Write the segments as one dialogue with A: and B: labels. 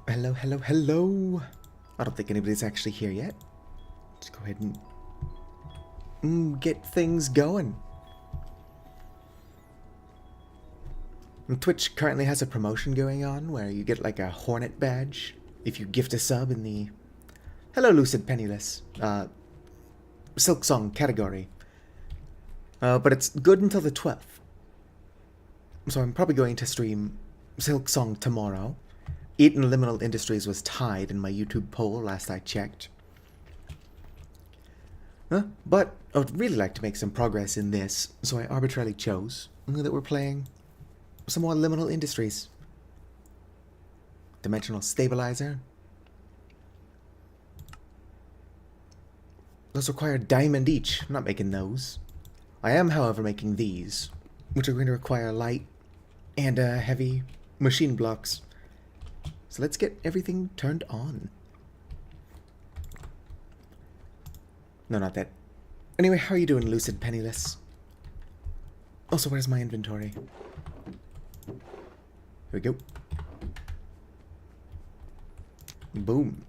A: Hello, hello, hello. I don't think anybody's actually here yet. Let's go ahead and get things going. And Twitch currently has a promotion going on where you get like a Hornet badge if you gift a sub in the Hello Lucid Penniless Silk Song category. But it's good until the 12th. So I'm probably going to stream Silk Song tomorrow. It and Liminal Industries was tied in my YouTube poll last I checked. But I would really like to make some progress in this, so I arbitrarily chose that we're playing some more Liminal Industries. Dimensional Stabilizer. Those require a diamond each. I'm not making those. I am, however, making these, which are going to require light and heavy machine blocks. So let's get everything turned on. No, not that. Anyway, how are you doing, Lucid Penniless? Also, where's my inventory? Here we go. Boom.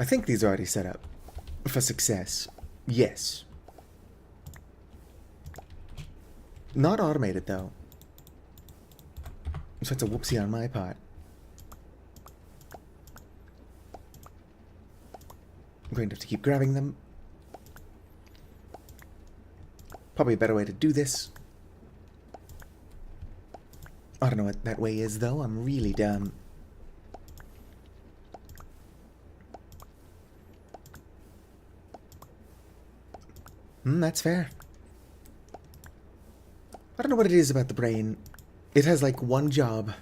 A: I think these are already set up for success. Yes. Not automated, though. So it's a whoopsie on my part. I'm going to have to keep grabbing them. Probably a better way to do this. I don't know what that way is, though. I'm really dumb. That's fair. I don't know what it is about the brain. It has like one job,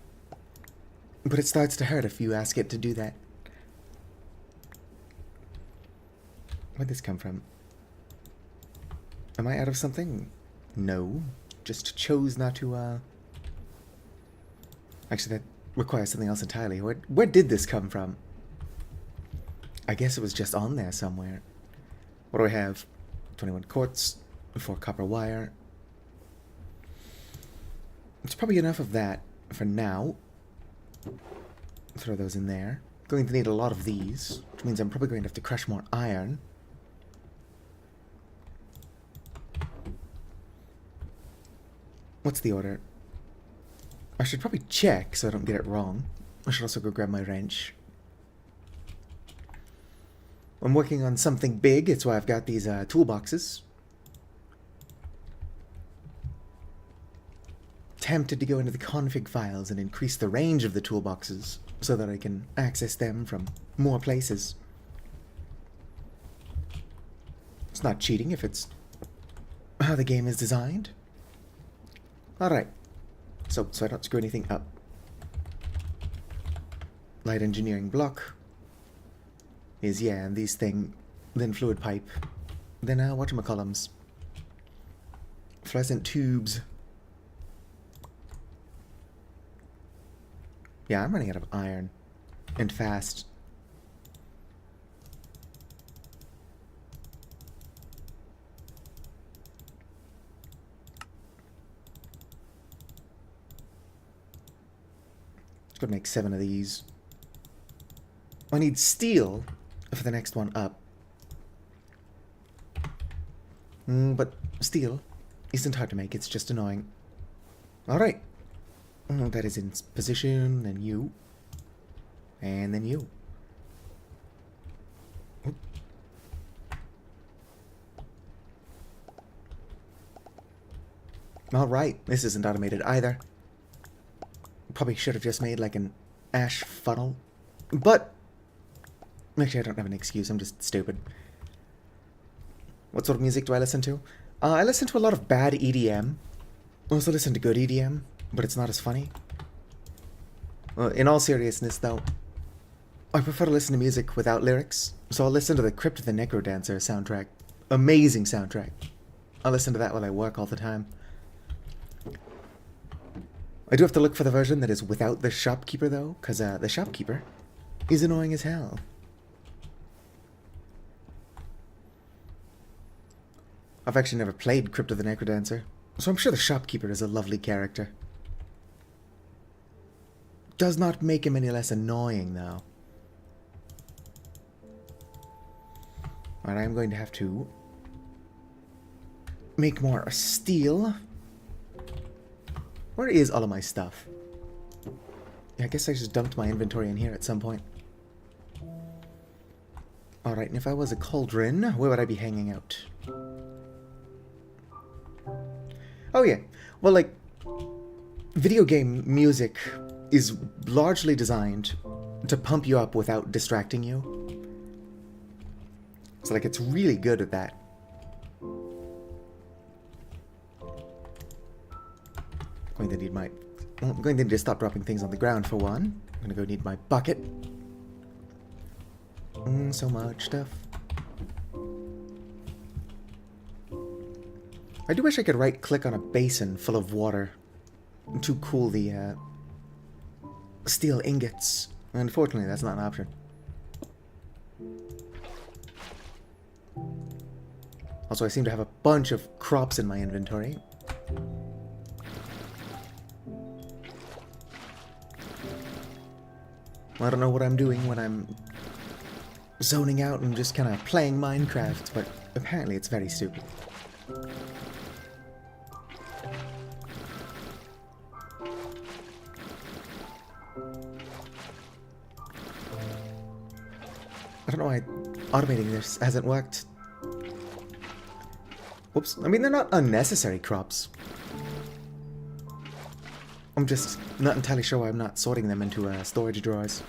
A: but it starts to hurt if you ask it to do that. Where'd this come from? Am I out of something? No. Just chose not to, Actually, that requires something else entirely. Where did this come from? I guess it was just on there somewhere. What do I have? 21 quartz, 4 copper wire. It's probably enough of that for now. Throw those in there. Going to need a lot of these, which means I'm probably going to have to crush more iron. What's the order? I should probably check so I don't get it wrong. I should also go grab my wrench. I'm working on something big, it's why I've got these toolboxes. Tempted to go into the config files and increase the range of the toolboxes so that I can access them from more places. It's not cheating if it's how the game is designed. Alright, so I don't screw anything up. Light engineering block is, yeah, and these thing, then fluid pipe, then whatchamacallums. Fluorescent tubes. Yeah, I'm running out of iron. And fast. Just gonna make 7 of these. I need steel for the next one up. But steel isn't hard to make, it's just annoying. Alright. That is in position, then you. And then you. Oop. Alright, this isn't automated either. Probably should have just made like an ash funnel. But actually, I don't have an excuse, I'm just stupid. What sort of music do I listen to? I listen to a lot of bad EDM. I also listen to good EDM, but it's not as funny. In all seriousness, though, I prefer to listen to music without lyrics, so I'll listen to the Crypt of the Necrodancer soundtrack. Amazing soundtrack. I listen to that while I work all the time. I do have to look for the version that is without the shopkeeper, though, because the shopkeeper is annoying as hell. I've actually never played Crypt of the Necrodancer. So I'm sure the shopkeeper is a lovely character. Does not make him any less annoying, though. Alright, I'm going to have to make more steel. Where is all of my stuff? Yeah, I guess I just dumped my inventory in here at some point. Alright, and if I was a cauldron, where would I be hanging out? Oh yeah, well, like, video game music is largely designed to pump you up without distracting you. So, like, it's really good at that. I'm going to need to stop dropping things on the ground for one. I'm going to go need my bucket. So much stuff. I do wish I could right-click on a basin full of water to cool the steel ingots. Unfortunately, that's not an option. Also, I seem to have a bunch of crops in my inventory. I don't know what I'm doing when I'm zoning out and just kind of playing Minecraft, but apparently it's very stupid. I don't know why automating this hasn't worked. Whoops. I mean, they're not unnecessary crops. I'm just not entirely sure why I'm not sorting them into storage drawers.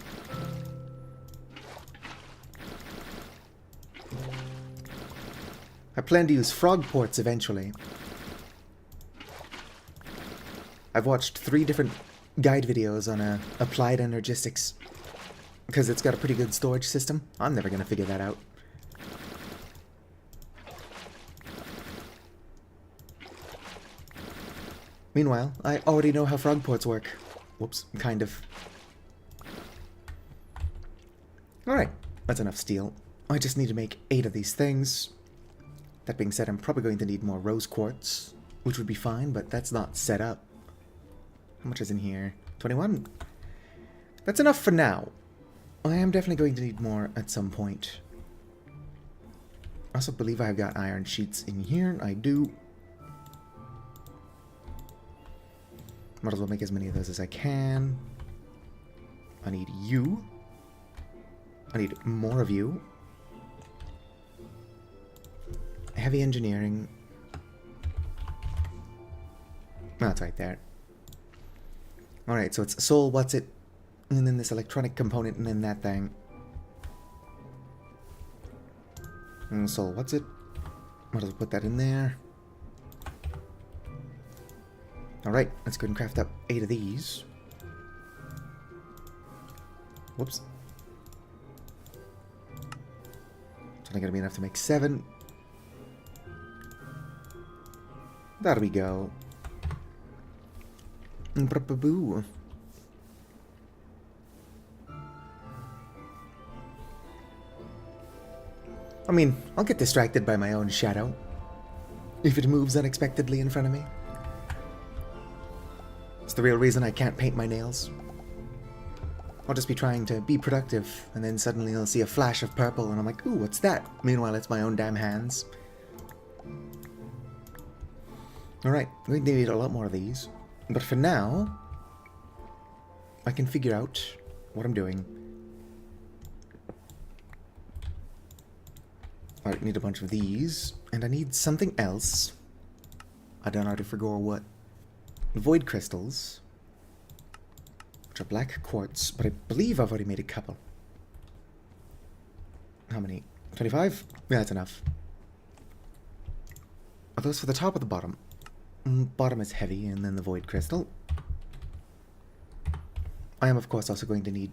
A: I plan to use frog ports eventually. I've watched 3 different guide videos on applied energistics because it's got a pretty good storage system. I'm never going to figure that out. Meanwhile, I already know how frog ports work. Whoops, kind of. Alright, that's enough steel. I just need to make 8 of these things. That being said, I'm probably going to need more rose quartz, which would be fine, but that's not set up. How much is in here? 21? That's enough for now. I am definitely going to need more at some point. I also believe I've got iron sheets in here. I do. Might as well make as many of those as I can. I need you. I need more of you. Heavy engineering. Oh, it's right there. Alright, so it's soul, what's it? And then this electronic component, and then that thing. And soul, what's it? Might as well put that in there. Alright, let's go and craft up 8 of these. Whoops. It's only going to be enough to make 7. There we go. Boo. I mean, I'll get distracted by my own shadow if it moves unexpectedly in front of me. It's the real reason I can't paint my nails. I'll just be trying to be productive, and then suddenly I'll see a flash of purple, and I'm like, ooh, what's that? Meanwhile, it's my own damn hands. Alright, we need a lot more of these. But for now, I can figure out what I'm doing. I need a bunch of these, and I need something else. I don't know how to figure what. Void crystals, which are black quartz, but I believe I've already made a couple. How many? 25? Yeah, that's enough. Are those for the top or the bottom? Bottom is heavy, and then the void crystal. I am, of course, also going to need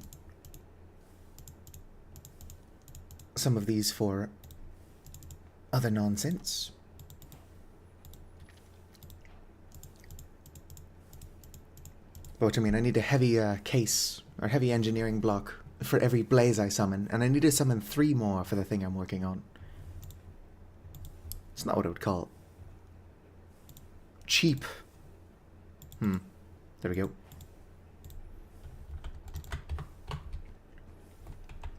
A: some of these for other nonsense. But I mean, I need a heavy case, or heavy engineering block for every blaze I summon, and I need to summon 3 more for the thing I'm working on. It's not what I would call cheap. There we go.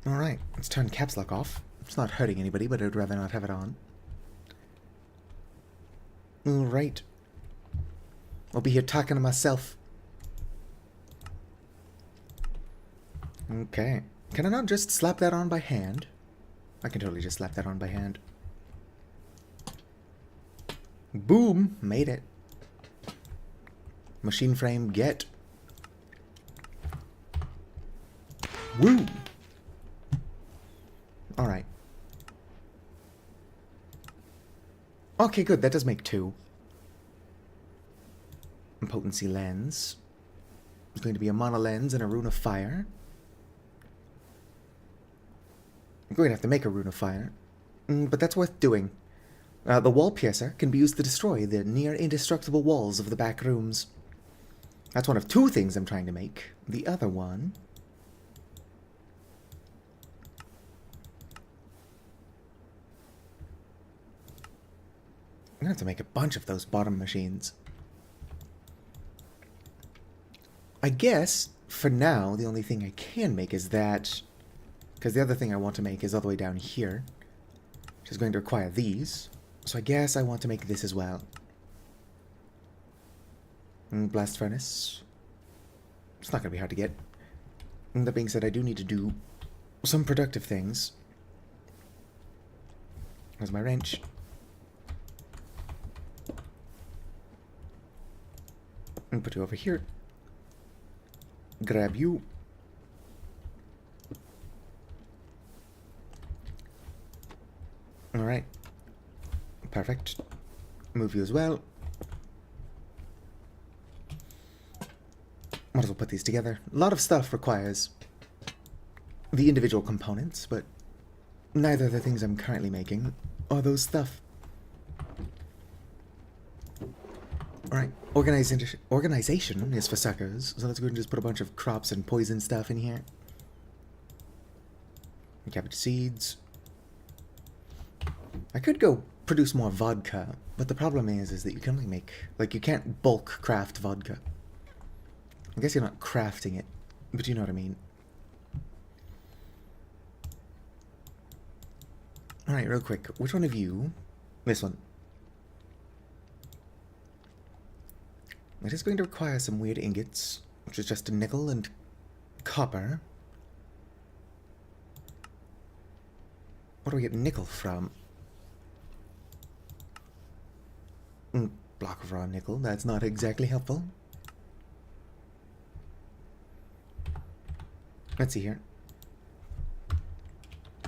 A: Alright, let's turn caps lock off. It's not hurting anybody, but I'd rather not have it on. Alright. I'll be here talking to myself. Okay. Can I not just slap that on by hand? I can totally just slap that on by hand. Boom! Made it. Machine frame, get. Woo! Alright. Okay, good. That does make 2. Potency lens. There's going to be a monolens and a rune of fire. I'm going to have to make a rune of fire. But that's worth doing. The wall piercer can be used to destroy the near-indestructible walls of the back rooms. That's one of 2 things I'm trying to make. The other one... I'm going to have to make a bunch of those bottom machines. I guess, for now, the only thing I can make is that... Because the other thing I want to make is all the way down here, which is going to require these. So I guess I want to make this as well. Blast furnace. It's not going to be hard to get. That being said, I do need to do some productive things. There's my wrench. And put you over here. Grab you. Alright. Perfect. Move you as well. Might as well put these together. A lot of stuff requires the individual components, but neither of the things I'm currently making are those stuff. Alright, organization is for suckers, so let's go and just put a bunch of crops and poison stuff in here. Cabbage seeds. I could go produce more vodka, but the problem is that you can only make, like, you can't bulk craft vodka. I guess you're not crafting it, but you know what I mean. Alright, real quick, which one of you? This one. It is going to require some weird ingots, which is just a nickel and copper. Where do we get nickel from? Block of raw nickel, that's not exactly helpful. Let's see here.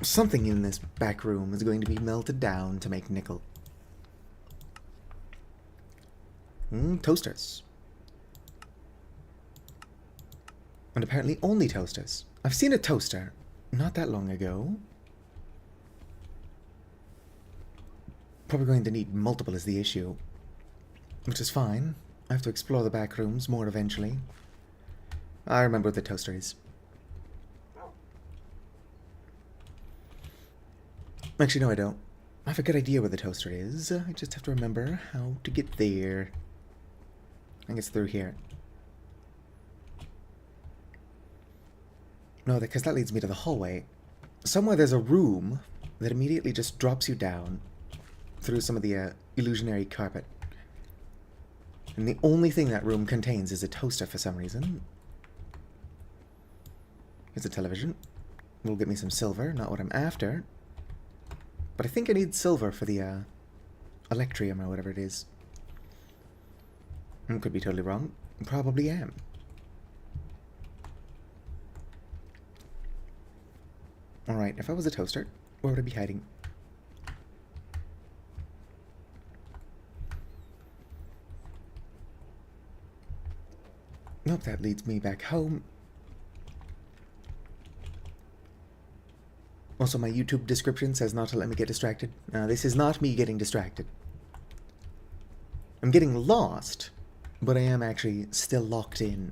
A: Something in this back room is going to be melted down to make nickel. Toasters. And apparently only toasters. I've seen a toaster not that long ago. Probably going to need multiple is the issue. Which is fine. I have to explore the back rooms more eventually. I remember what the toaster is. Actually, no, I don't. I have a good idea where the toaster is. I just have to remember how to get there. I think it's through here. No, because that leads me to the hallway. Somewhere there's a room that immediately just drops you down through some of the illusionary carpet. And the only thing that room contains is a toaster for some reason. Here's a television. Will get me some silver, not what I'm after. But I think I need silver for the electrium or whatever it is. Could be totally wrong. Probably am. Alright, if I was a toaster, where would I be hiding? Nope, that leads me back home. Also, my YouTube description says not to let me get distracted. This is not me getting distracted. I'm getting lost, but I am actually still locked in.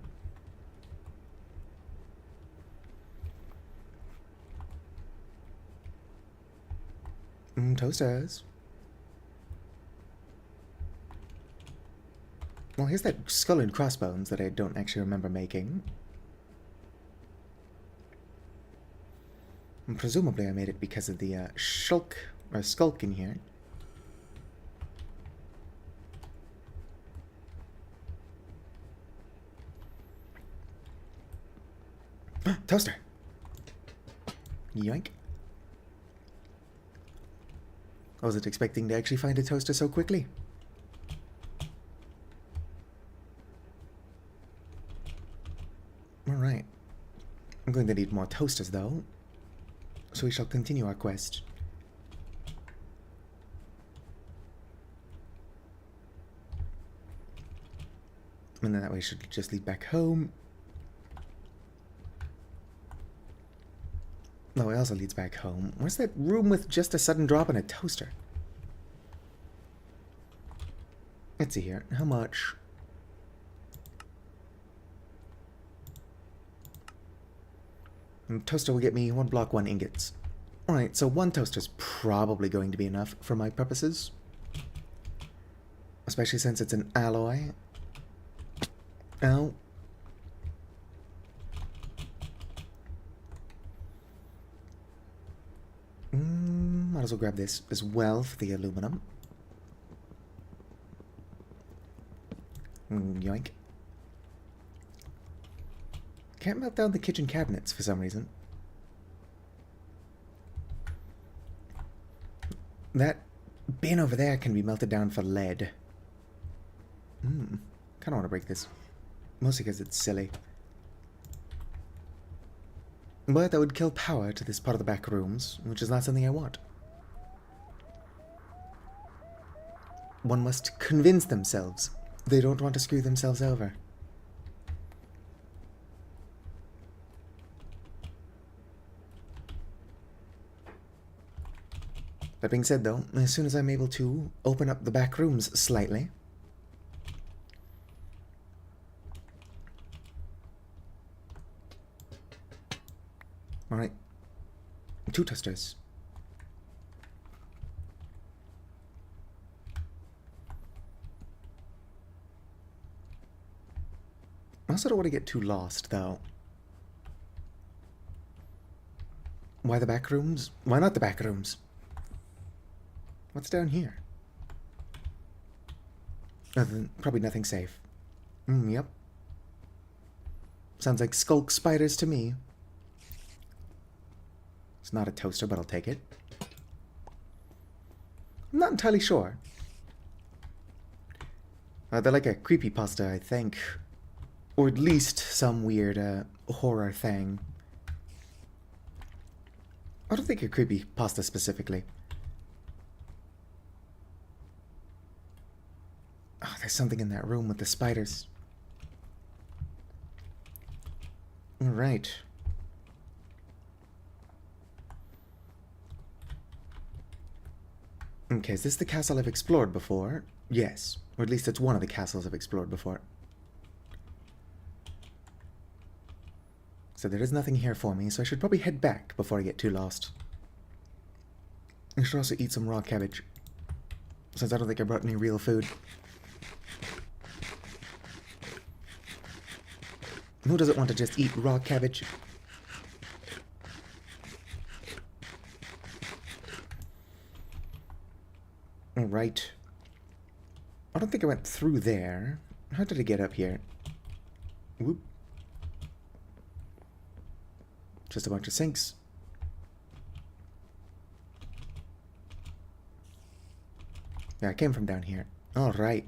A: Toasters. Well, here's that skull and crossbones that I don't actually remember making. And presumably I made it because of the skulk in here. Toaster! Yoink. I wasn't expecting to actually find a toaster so quickly. Alright. I'm going to need more toasters, though. So we shall continue our quest. And then that way should just lead back home. No, it also leads back home. Where's that room with just a sudden drop and a toaster? Let's see here. How much? And toaster will get me 1 block, 1 ingots. Alright, so 1 toaster is probably going to be enough for my purposes. Especially since it's an alloy. Ow. Might as well grab this as well for the aluminum. Yoink. Can't melt down the kitchen cabinets for some reason. That bin over there can be melted down for lead. Kinda want to break this. Mostly because it's silly. But that would kill power to this part of the back rooms, which is not something I want. One must convince themselves they don't want to screw themselves over. That being said, though, as soon as I'm able to open up the back rooms slightly... Alright. 2 toasters. I also don't want to get too lost, though. Why the back rooms? Why not the back rooms? What's down here? Probably nothing safe. Yep. Sounds like skulk spiders to me. It's not a toaster, but I'll take it. I'm not entirely sure. They're like a creepypasta, I think. Or at least some weird horror thing. I don't think a creepypasta specifically. Oh, there's something in that room with the spiders. Alright. Okay, is this the castle I've explored before? Yes. Or at least it's one of the castles I've explored before. So there is nothing here for me, so I should probably head back before I get too lost. I should also eat some raw cabbage, since I don't think I brought any real food. Who doesn't want to just eat raw cabbage? Alright. I don't think I went through there. How did I get up here? Whoop. Just a bunch of sinks. Yeah, I came from down here. Alright.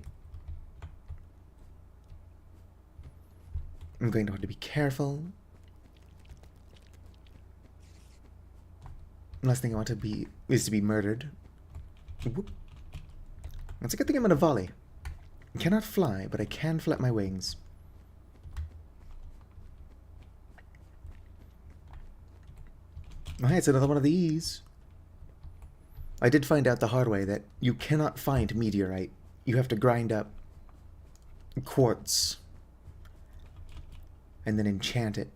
A: I'm going to have to be careful. Last thing I want to be is to be murdered. Whoop. That's a good thing I'm in a volley. I cannot fly, but I can flap my wings. Alright, it's another one of these. I did find out the hard way that you cannot find meteorite. You have to grind up quartz and then enchant it.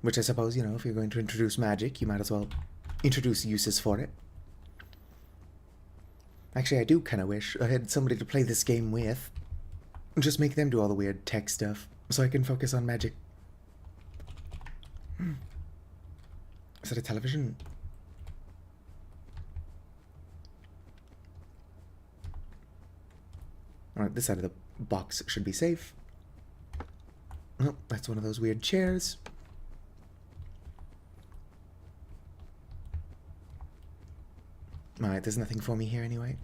A: Which I suppose, you know, if you're going to introduce magic, you might as well introduce uses for it. Actually, I do kind of wish I had somebody to play this game with. Just make them do all the weird tech stuff, so I can focus on magic. Is that a television? Alright, this side of the box should be safe. Oh, that's one of those weird chairs. Alright, there's nothing for me here anyway.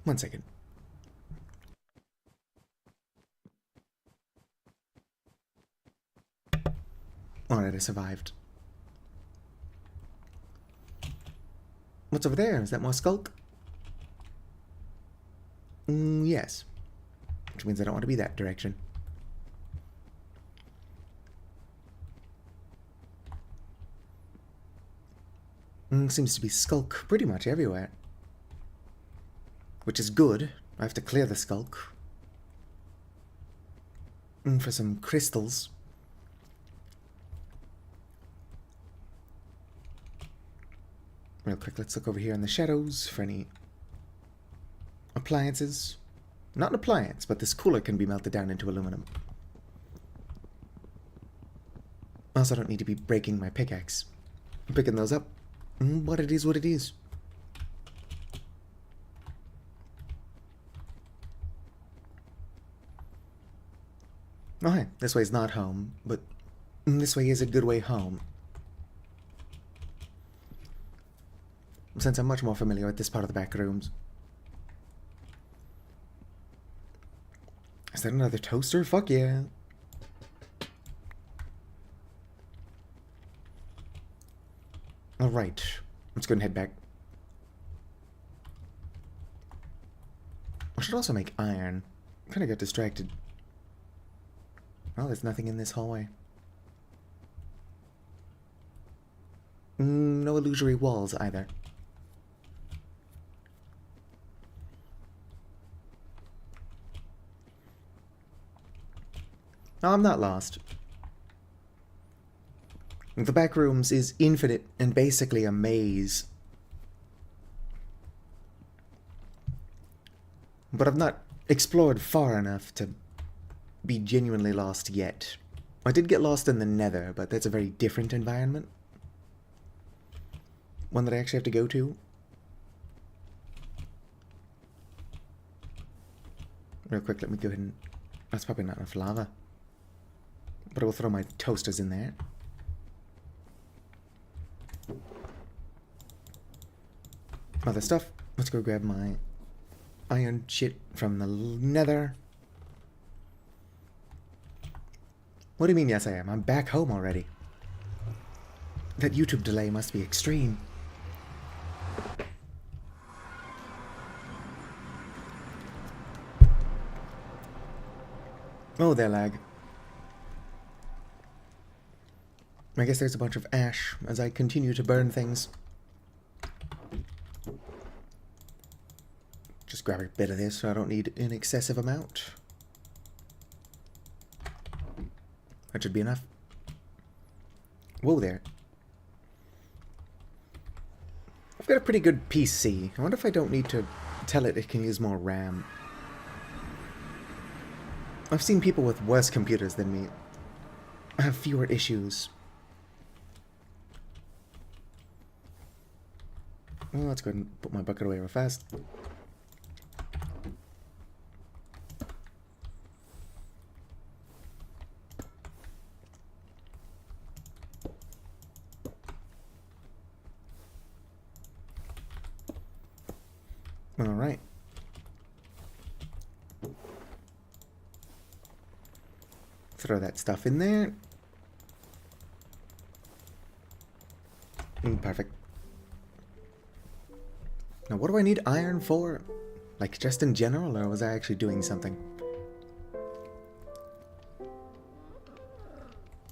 A: 1 second. Alright, I survived. What's over there? Is that more skulk? Yes. Which means I don't want to be that direction. Seems to be skulk pretty much everywhere. Which is good. I have to clear the skulk. For some crystals. Real quick, let's look over here in the shadows for any appliances. Not an appliance, but this cooler can be melted down into aluminum. Also, I don't need to be breaking my pickaxe. I'm picking those up. But it is what it is. Oh, hey, this way's not home, but this way is a good way home. Since I'm much more familiar with this part of the Backrooms. Is that another toaster? Fuck yeah. Alright, let's go and head back. I should also make iron. Kinda got distracted. Oh, there's nothing in this hallway. No illusory walls either. No, I'm not lost. The Backrooms is infinite and basically a maze. But I've not explored far enough to be genuinely lost yet. I did get lost in the Nether, but that's a very different environment. One that I actually have to go to. Real quick, let me go ahead and... That's probably not enough lava. But I will throw my toasters in there. Other stuff. Let's go grab my iron shit from the Nether. What do you mean, yes I am? I'm back home already. That YouTube delay must be extreme. Oh, there, lag. I guess there's a bunch of ash as I continue to burn things. Just grab a bit of this so I don't need an excessive amount. That should be enough. Whoa there. I've got a pretty good PC. I wonder if I don't need to tell it can use more RAM. I've seen people with worse computers than me have fewer issues. Well, let's go ahead and put my bucket away real fast. Alright. Throw that stuff in there. Perfect. Now, what do I need iron for? Like, just in general, or was I actually doing something?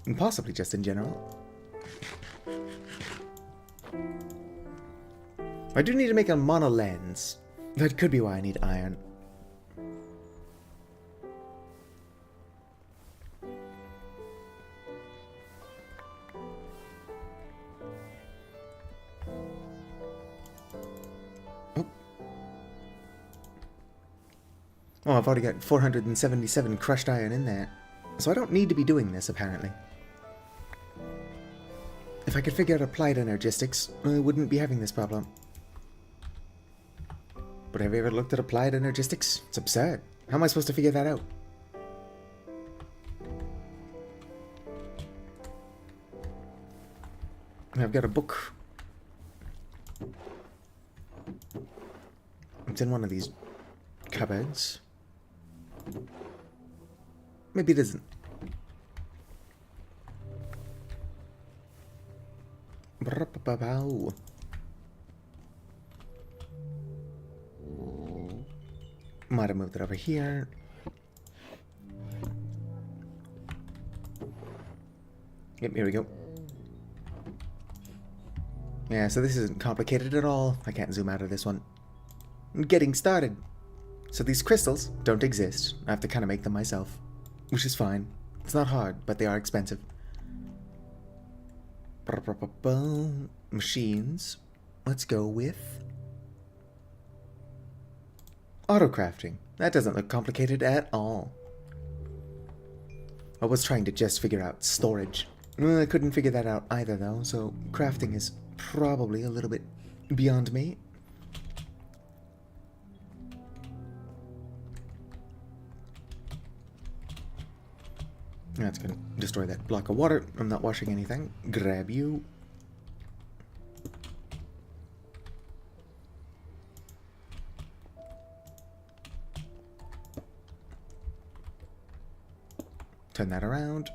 A: And possibly just in general. I do need to make a monolens. That could be why I need iron. Oh, I've already got 477 crushed iron in there. So I don't need to be doing this, apparently. If I could figure out applied energistics, I wouldn't be having this problem. But have you ever looked at applied energistics? It's absurd. How am I supposed to figure that out? I've got a book. It's in one of these cupboards. Maybe it isn't. Might have moved it over here. Yep, here we go. Yeah, so this isn't complicated at all. I can't zoom out of this one. Getting started. So these crystals don't exist. I have to kind of make them myself, which is fine. It's not hard, but they are expensive. Machines. Let's go with auto crafting. That doesn't look complicated at all. I was trying to just figure out storage. I couldn't figure that out either, though, so crafting is probably a little bit beyond me. That's gonna destroy that block of water. I'm not washing anything. Grab you. Turn that around.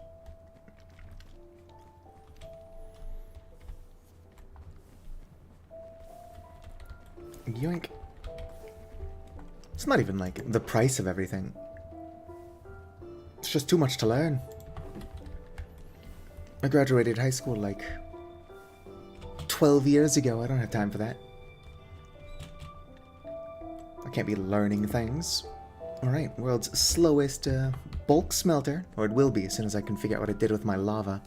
A: Yoink. It's not even like the price of everything. It's just too much to learn. I graduated high school like 12 years ago. I don't have time for that. I can't be learning things. Alright, world's slowest bulk smelter. Or it will be as soon as I can figure out what it did with my lava.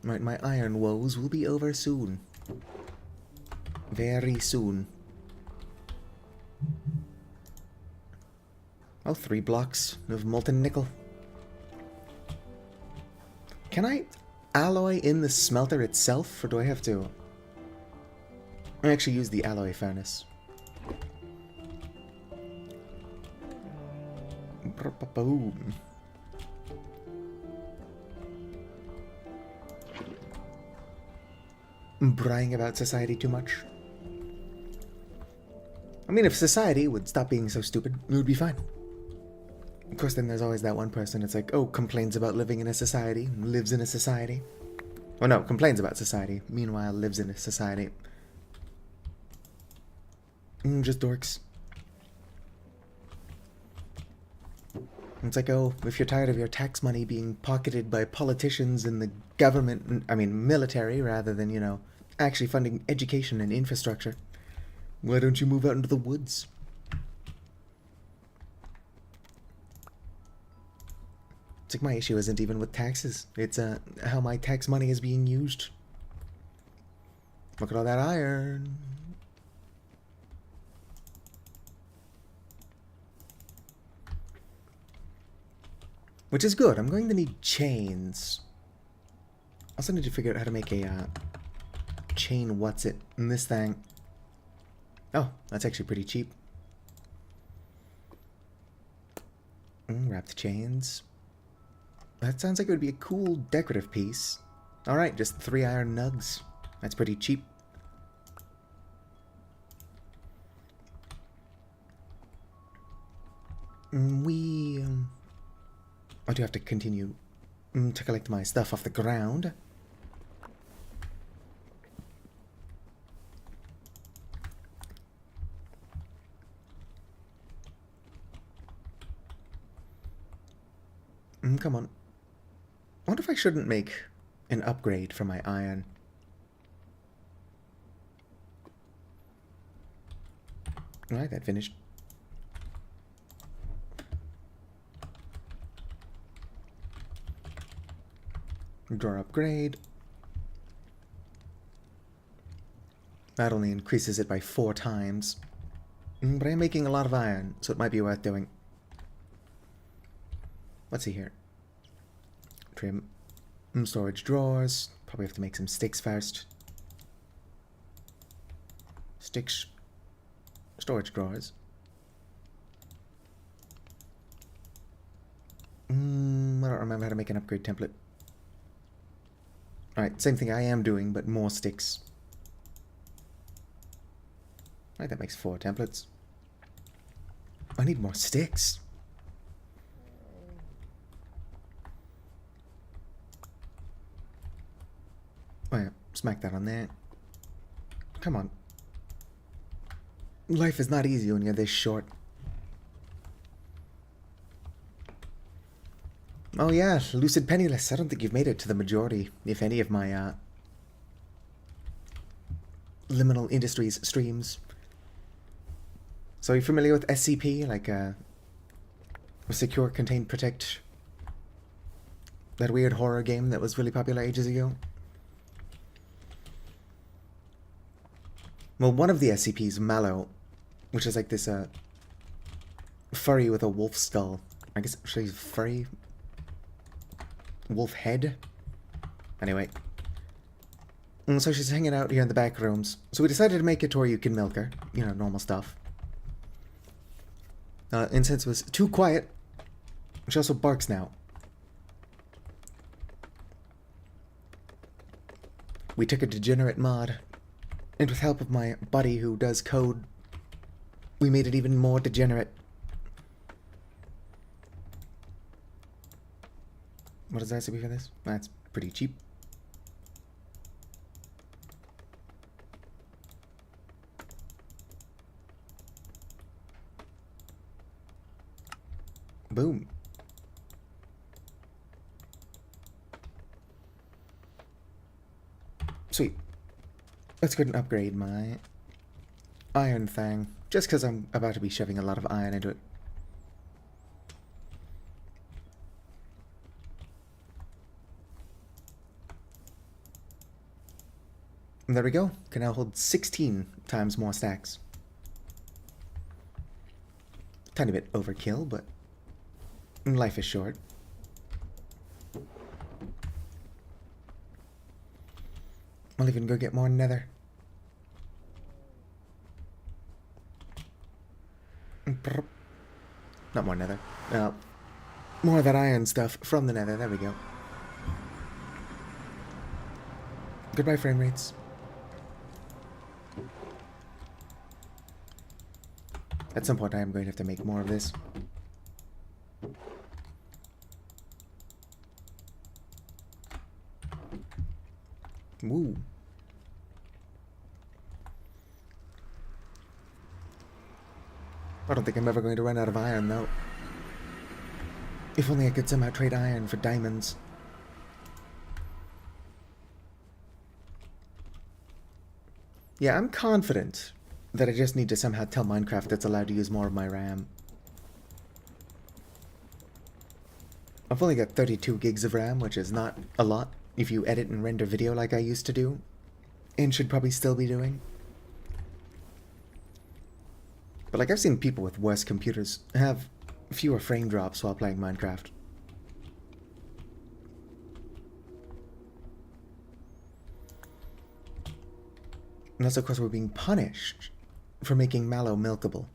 A: Right, my iron woes will be over soon. Very soon. Oh, 3 blocks of molten nickel. Can I alloy in the smelter itself, or do I have to? I actually use the alloy furnace. Boom. Bragging about society too much. I mean, if society would stop being so stupid, it would be fine. Of course, then there's always that one person that's like, oh, complains about living in a society, lives in a society. Well, no, complains about society, meanwhile lives in a society. Just dorks. It's like, oh, if you're tired of your tax money being pocketed by politicians and the government, I mean military, rather than, you know, actually funding education and infrastructure, why don't you move out into the woods? It's like my issue isn't even with taxes. It's how my tax money is being used. Look at all that iron. Which is good. I'm going to need chains. I also need to figure out how to make a chain what's it in this thing. Oh, that's actually pretty cheap. Wrapped chains. That sounds like it would be a cool decorative piece. Alright, just 3 iron nugs. That's pretty cheap. I do have to continue to collect my stuff off the ground. Come on. I wonder if I shouldn't make an upgrade for my iron. Alright, that finished. Drawer upgrade. That only increases it by 4 times. But I am making a lot of iron, so it might be worth doing. Let's see here. Trim. Storage drawers. Probably have to make some sticks first. Sticks. Storage drawers. I don't remember how to make an upgrade template. Alright, same thing I am doing, but more sticks. Alright, that makes 4 templates. I need more sticks. Oh yeah, smack that on there. Come on. Life is not easy when you're this short. Oh yeah, Lucid Penniless. I don't think you've made it to the majority, if any, of my Liminal Industries streams. So are you familiar with SCP, like Secure, Contain, Protect? That weird horror game that was really popular ages ago? Well, one of the SCPs, Mallow, which is like this furry with a wolf skull. I guess she's furry wolf head. Anyway. So she's hanging out here in the back rooms. So we decided to make it to where you can milk her. You know, normal stuff. And since it was too quiet, she also barks now. We took a degenerate mod, and with help of my buddy who does code, we made it even more degenerate. What is the recipe for this? That's pretty cheap. Boom. Sweet. Let's go ahead and upgrade my iron thing, just because I'm about to be shoving a lot of iron into it. And there we go. Can now hold 16 times more stacks. Tiny bit overkill, but life is short. I'll even go get more nether. Not more nether. More of that iron stuff from the nether. There we go. Goodbye, frame rates. At some point I am going to have to make more of this. Woo. I don't think I'm ever going to run out of iron, though. If only I could somehow trade iron for diamonds. Yeah, I'm confident that I just need to somehow tell Minecraft it's allowed to use more of my RAM. I've only got 32 gigs of RAM, which is not a lot if you edit and render video like I used to do, and should probably still be doing. But like, I've seen people with worse computers have fewer frame drops while playing Minecraft. And that's of course we're being punished for making Mallow milkable.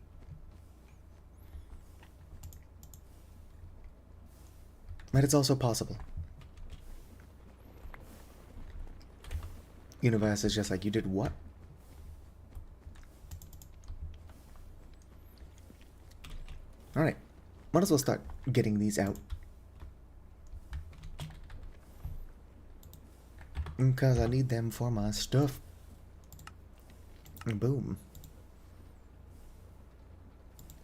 A: But it's also possible. Universe is just like, you did what? Alright, might as well start getting these out. Because I need them for my stuff. And boom.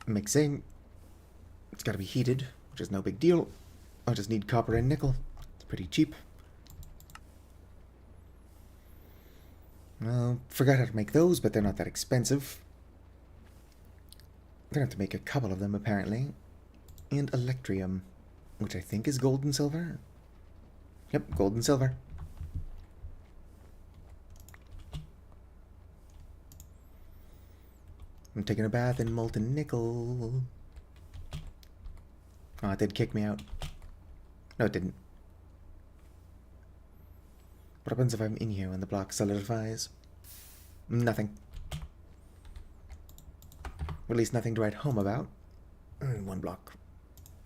A: Mixing. It's gotta be heated, which is no big deal. I just need copper and nickel. It's pretty cheap. Forgot how to make those, but they're not that expensive. I'm gonna have to make a couple of them, apparently. And electrium, which I think is gold and silver. Yep, gold and silver. I'm taking a bath in molten nickel. Oh, it did kick me out. No, it didn't. What happens if I'm in here when the block solidifies? Nothing. Or at least nothing to write home about. 1 block.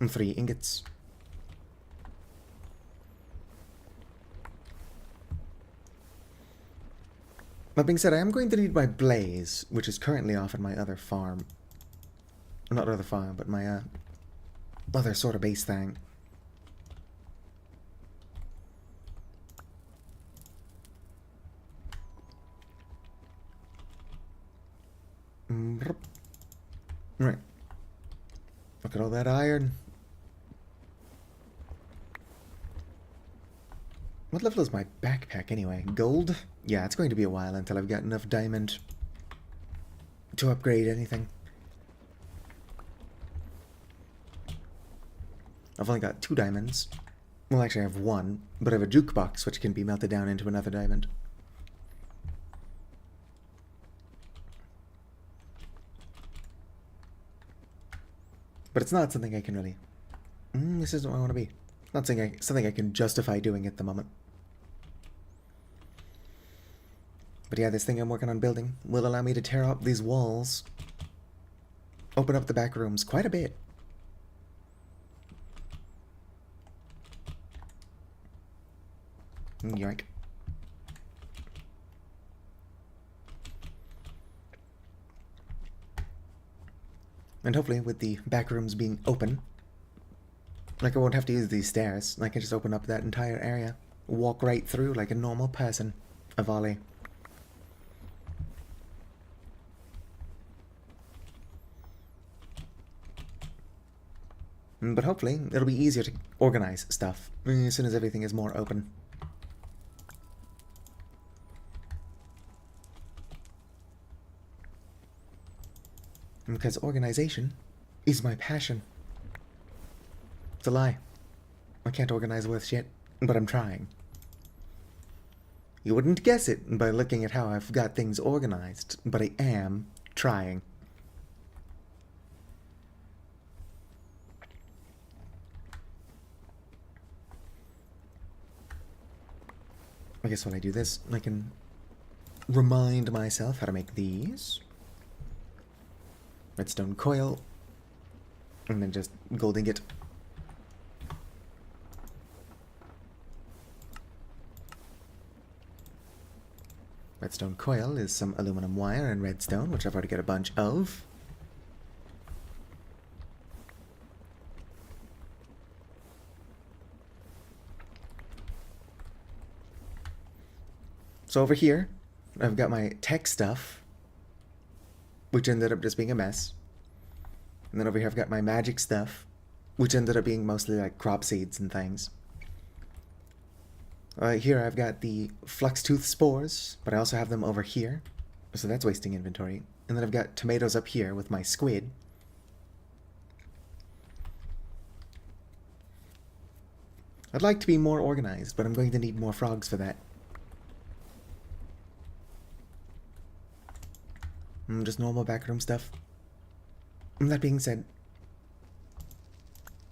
A: 3 ingots. That being said, I am going to need my blaze, which is currently off at my other farm. Not other farm, but my other sort of base thing. Right. Look at all that iron. What level is my backpack anyway? Gold? Yeah, it's going to be a while until I've got enough diamond to upgrade anything. I've only got 2 diamonds. Well, actually I have 1, but I have a jukebox which can be melted down into another diamond. But it's not something I can really... this isn't what I want to be. Not something I can justify doing at the moment. But yeah, this thing I'm working on building will allow me to tear up these walls. Open up the back rooms quite a bit. Yoink. And hopefully with the back rooms being open, like I won't have to use these stairs. I can just open up that entire area. Walk right through like a normal person. A volley. But hopefully it'll be easier to organize stuff as soon as everything is more open. Because organization is my passion. It's a lie. I can't organize worth shit, but I'm trying. You wouldn't guess it by looking at how I've got things organized, but I am trying. I guess while I do this, I can remind myself how to make these. Redstone coil. And then just gold ingot. Redstone coil is some aluminum wire and redstone, which I've already got a bunch of. So over here, I've got my tech stuff, which ended up just being a mess. And then over here I've got my magic stuff, which ended up being mostly like crop seeds and things. Here I've got the flux tooth spores, but I also have them over here, so that's wasting inventory. And then I've got tomatoes up here with my squid. I'd like to be more organized, but I'm going to need more frogs for that. Just normal backroom stuff. And that being said,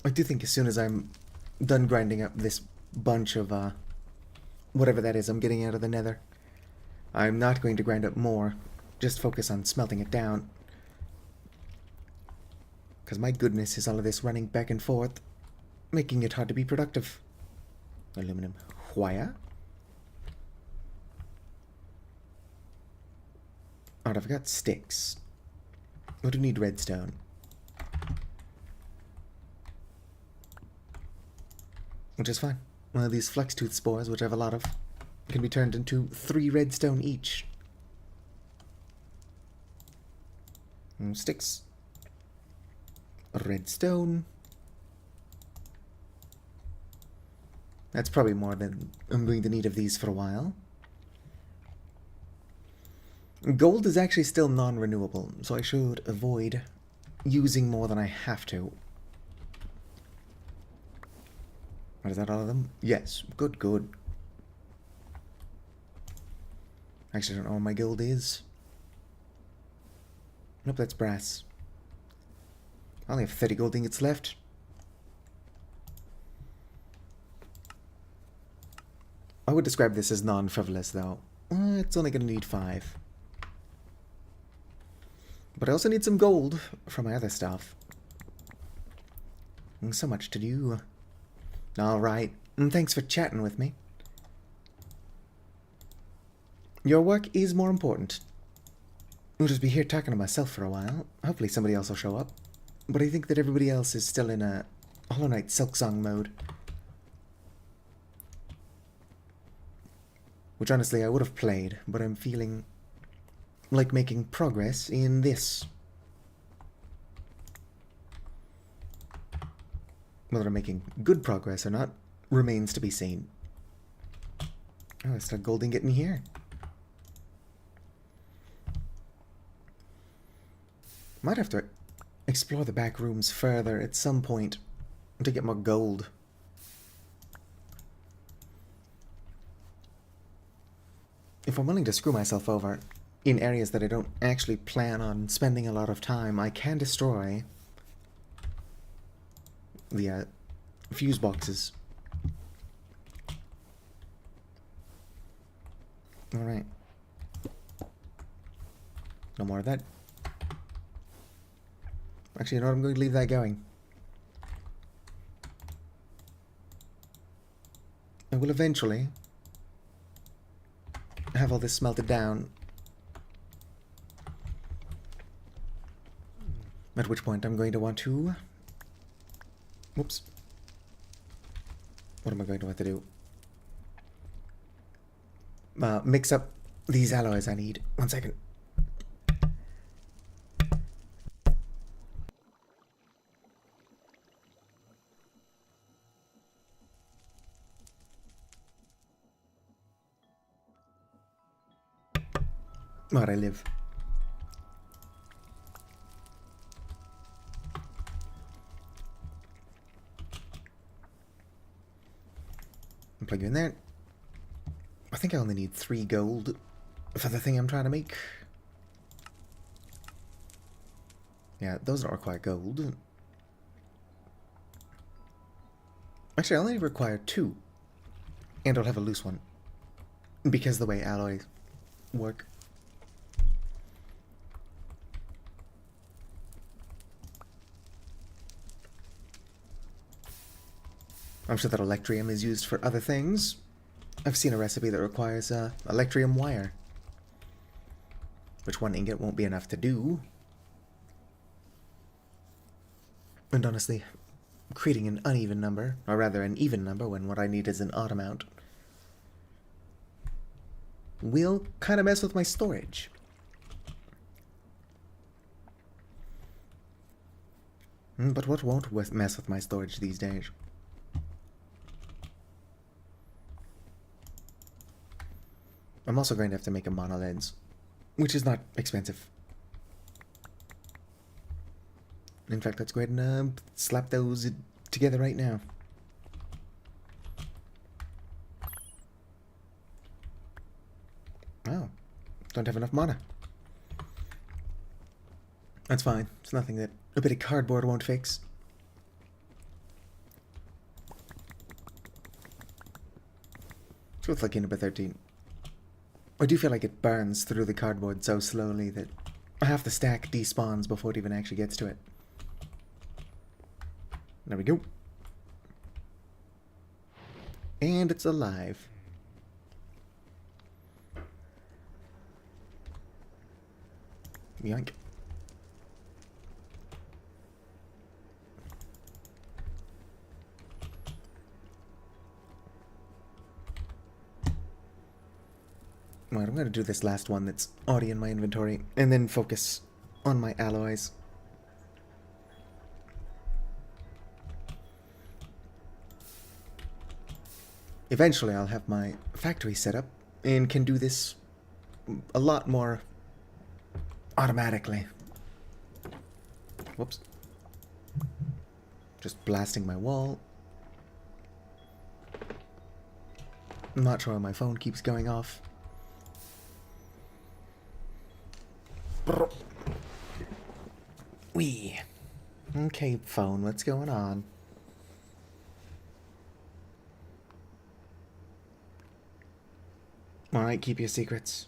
A: I do think as soon as I'm done grinding up this bunch of, whatever that is I'm getting out of the nether, I'm not going to grind up more, just focus on smelting it down. Because my goodness is all of this running back and forth, making it hard to be productive. Aluminum wire. Alright, I've got sticks. I do need redstone. Which is fine. One of these flex tooth spores, which I have a lot of, can be turned into 3 redstone each. Sticks. Redstone. That's probably more than I'm going to need of these for a while. Gold is actually still non-renewable, so I should avoid using more than I have to. What is that, all of them? Yes, good, good. Actually, I don't know where my gold is. Nope, that's brass. I only have 30 gold ingots left. I would describe this as non-frivolous, though. It's only going to need 5. But I also need some gold for my other stuff. So much to do. Alright, thanks for chatting with me. Your work is more important. I'll just be here talking to myself for a while. Hopefully somebody else will show up. But I think that everybody else is still in a Hollow Knight Silksong mode. Which honestly I would have played, but I'm feeling like making progress in this. Whether I'm making good progress or not remains to be seen. Oh, there's still gold ingot in here. Might have to explore the back rooms further at some point to get more gold. If I'm willing to screw myself over in areas that I don't actually plan on spending a lot of time, I can destroy the fuse boxes. Alright. No more of that. Actually, you know what? I'm going to leave that going. I will eventually have all this smelted down. At which point I'm going to want to... Whoops. What am I going to want to do? Mix up these alloys I need. 1 second. Where'd I live? Plug you in there. I think I only need 3 gold for the thing I'm trying to make. Yeah, those don't require gold. Actually, I only require 2. And I'll have a loose one. Because of the way alloys work. I'm sure that electrium is used for other things. I've seen a recipe that requires electrium wire. Which 1 ingot won't be enough to do. And honestly, creating an uneven number, or rather an even number when what I need is an odd amount, will kind of mess with my storage. But what won't mess with my storage these days? I'm also going to have to make a mono lens, which is not expensive. In fact, let's go ahead and slap those together right now. Oh, don't have enough mana. That's fine. It's nothing that a bit of cardboard won't fix. So it's like in number 13. I do feel like it burns through the cardboard so slowly that half the stack despawns before it even actually gets to it. There we go. And it's alive. Yoink. Right, I'm going to do this last one that's already in my inventory, and then focus on my alloys. Eventually I'll have my factory set up, and can do this a lot more automatically. Whoops. Just blasting my wall. I'm not sure why my phone keeps going off. Wee. Okay, phone, what's going on? Alright, keep your secrets.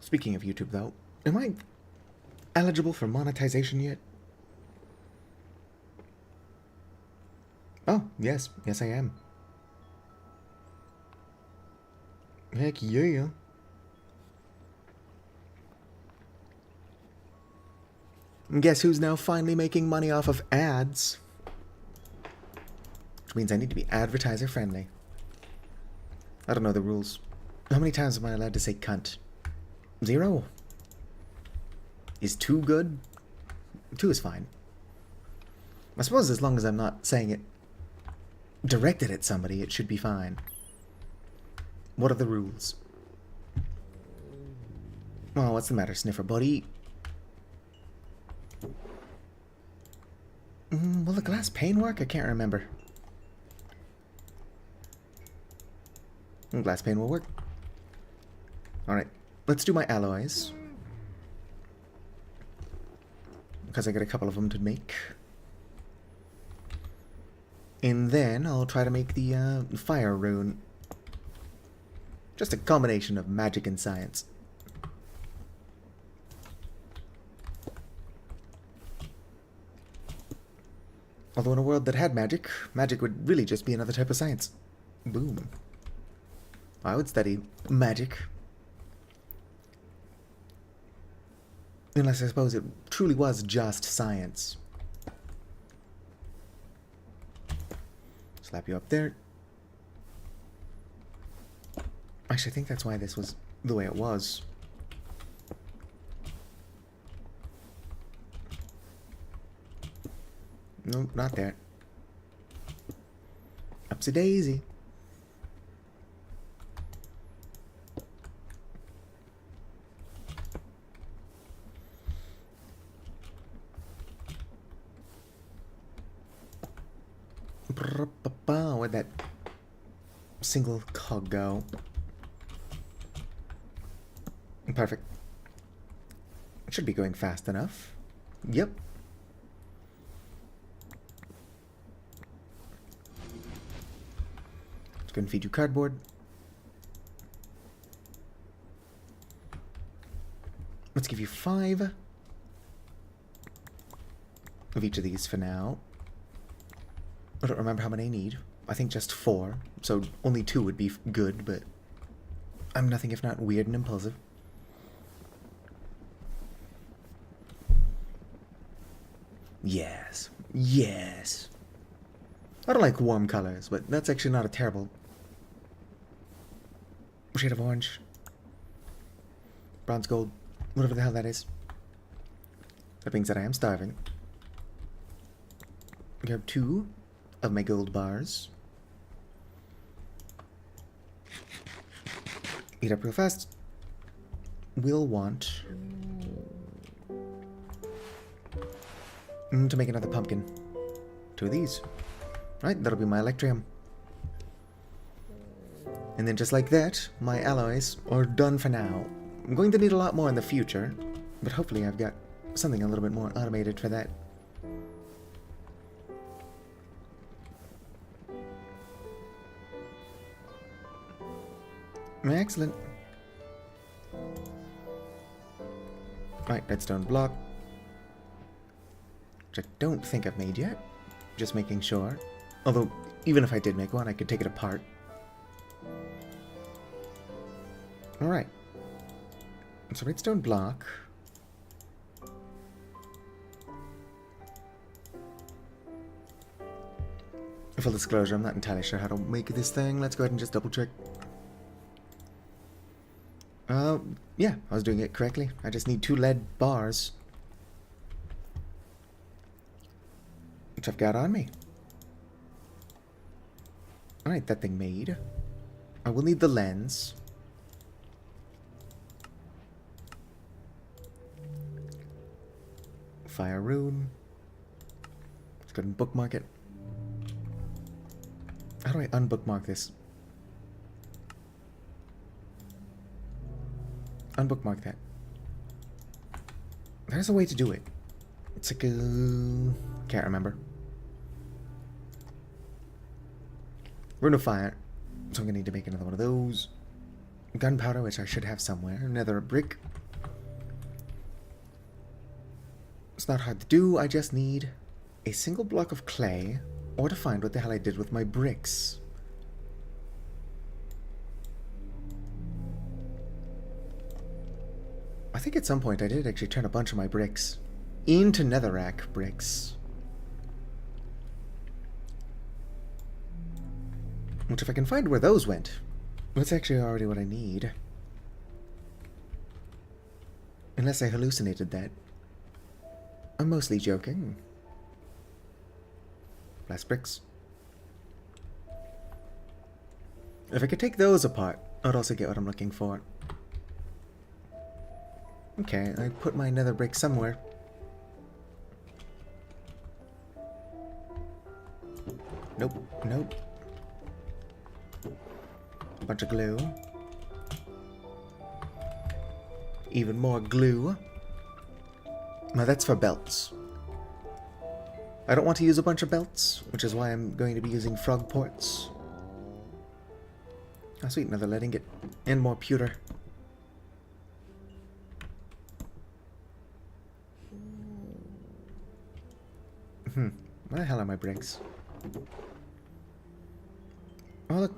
A: Speaking of YouTube, though, am I eligible for monetization yet? Oh, yes. Yes, I am. Heck yeah. And guess who's now finally making money off of ads? Which means I need to be advertiser friendly. I don't know the rules. How many times am I allowed to say cunt? 0? Is 2 good? 2 is fine. I suppose as long as I'm not saying it directed at somebody, it should be fine. What are the rules? Oh, what's the matter, sniffer buddy? Will the glass pane work? I can't remember. Glass pane will work. Alright, let's do my alloys. Because I got a couple of them to make. And then I'll try to make the fire rune. Just a combination of magic and science. Although in a world that had magic, magic would really just be another type of science. Boom. I would study magic. Unless I suppose it truly was just science. Slap you up there. Actually, I think that's why this was the way it was. Nope, not there. Upsy daisy. Where'd that single cog go? Perfect. It should be going fast enough. Yep. Let's go and feed you cardboard. Let's give you 5 of each of these for now. I don't remember how many I need. I think just 4, so only 2 would be good, but I'm nothing if not weird and impulsive. Yes. Yes. I don't like warm colors, but that's actually not a terrible shade of orange. Bronze gold. Whatever the hell that is. That being said, I am starving. Grab 2 of my gold bars. Eat up real fast. We'll want to make another pumpkin. 2 of these. Right, that'll be my electrium. And then just like that, my alloys are done for now. I'm going to need a lot more in the future, but hopefully I've got something a little bit more automated for that. Excellent. Right, redstone block. Which I don't think I've made yet. Just making sure. Although, even if I did make one, I could take it apart. Alright. So redstone block. Full disclosure, I'm not entirely sure how to make this thing. Let's go ahead and just double check. Yeah, I was doing it correctly. I just need 2 lead bars. Which I've got on me. Alright, that thing made. I will need the lens. Fire rune. Let's go ahead and bookmark it. How do I unbookmark this? Unbookmark that. There's a way to do it. It's like a... Can't remember. Rune of Fire. So I'm gonna need to make another one of those. Gunpowder, which I should have somewhere. Another brick. It's not hard to do. I just need a single block of clay, or to find what the hell I did with my bricks. I think at some point I did actually turn a bunch of my bricks into netherrack bricks. Which, if I can find where those went, that's actually already what I need. Unless I hallucinated that. I'm mostly joking. Last bricks. If I could take those apart, I'd also get what I'm looking for. Okay, I put my nether brick somewhere. Nope, nope. Bunch of glue. Even more glue. Now that's for belts. I don't want to use a bunch of belts, which is why I'm going to be using frog ports. Ah, sweet, another lead ingot. And more pewter. Where the hell are my bricks? Oh, look.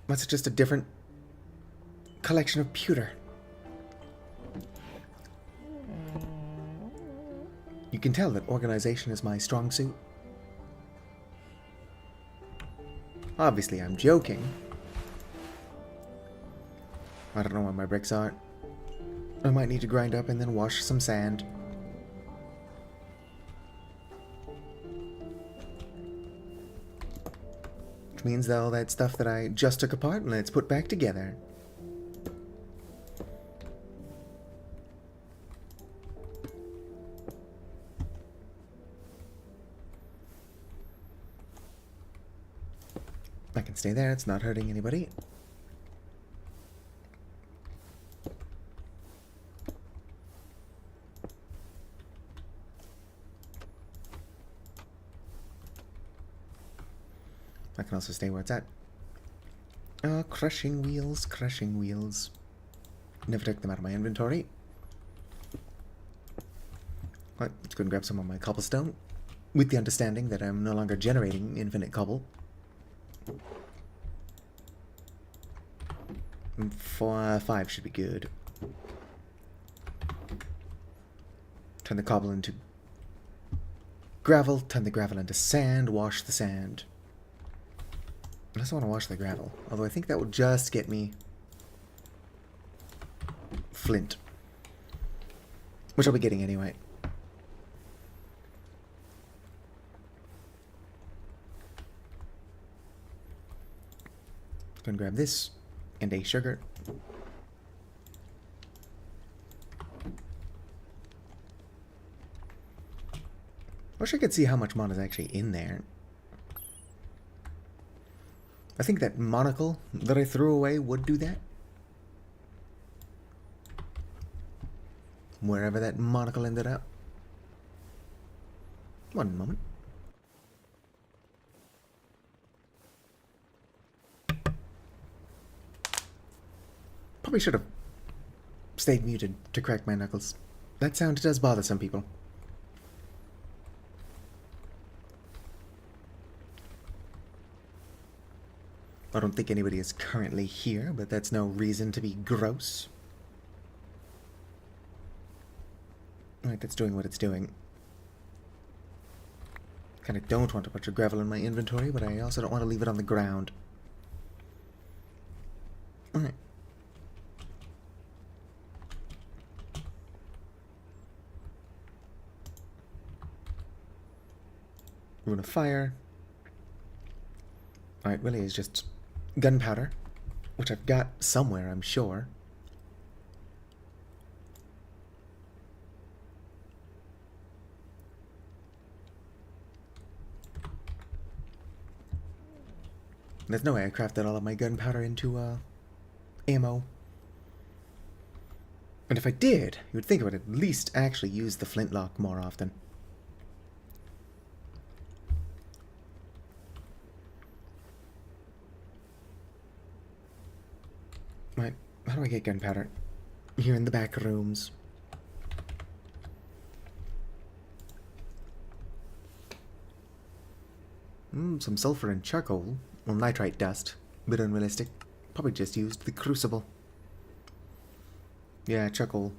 A: That's just a different collection of pewter. You can tell that organization is my strong suit. Obviously, I'm joking. I don't know where my bricks are. I might need to grind up and then wash some sand. Which means that all that stuff that I just took apart, let's put back together. I can stay there, it's not hurting anybody. I can also stay where it's at. Crushing wheels, crushing wheels. Never took them out of my inventory. Right, let's go and grab some of my cobblestone. With the understanding that I'm no longer generating infinite cobble. 5 should be good. Turn the cobble into gravel, turn the gravel into sand, wash the sand. Unless I want to wash the gravel. Although I think that would just get me flint. Which I'll be getting anyway. Go and grab this and a sugar. Wish I could see how much mod is actually in there. I think that monocle that I threw away would do that. Wherever that monocle ended up. One moment. Probably should have stayed muted to crack my knuckles. That sound does bother some people. I don't think anybody is currently here, but that's no reason to be gross. Alright, that's doing what it's doing. Kinda don't want a bunch of gravel in my inventory, but I also don't want to leave it on the ground. Alright. Rune of Fire. Alright, really is just gunpowder, which I've got somewhere, I'm sure. There's no way I crafted all of my gunpowder into ammo. And if I did, you would think I would at least actually use the flintlock more often. Right, how do I get gunpowder? Here in the back rooms. Some sulfur and charcoal. Well, nitrite dust. A bit unrealistic. Probably just used the crucible. Yeah, charcoal.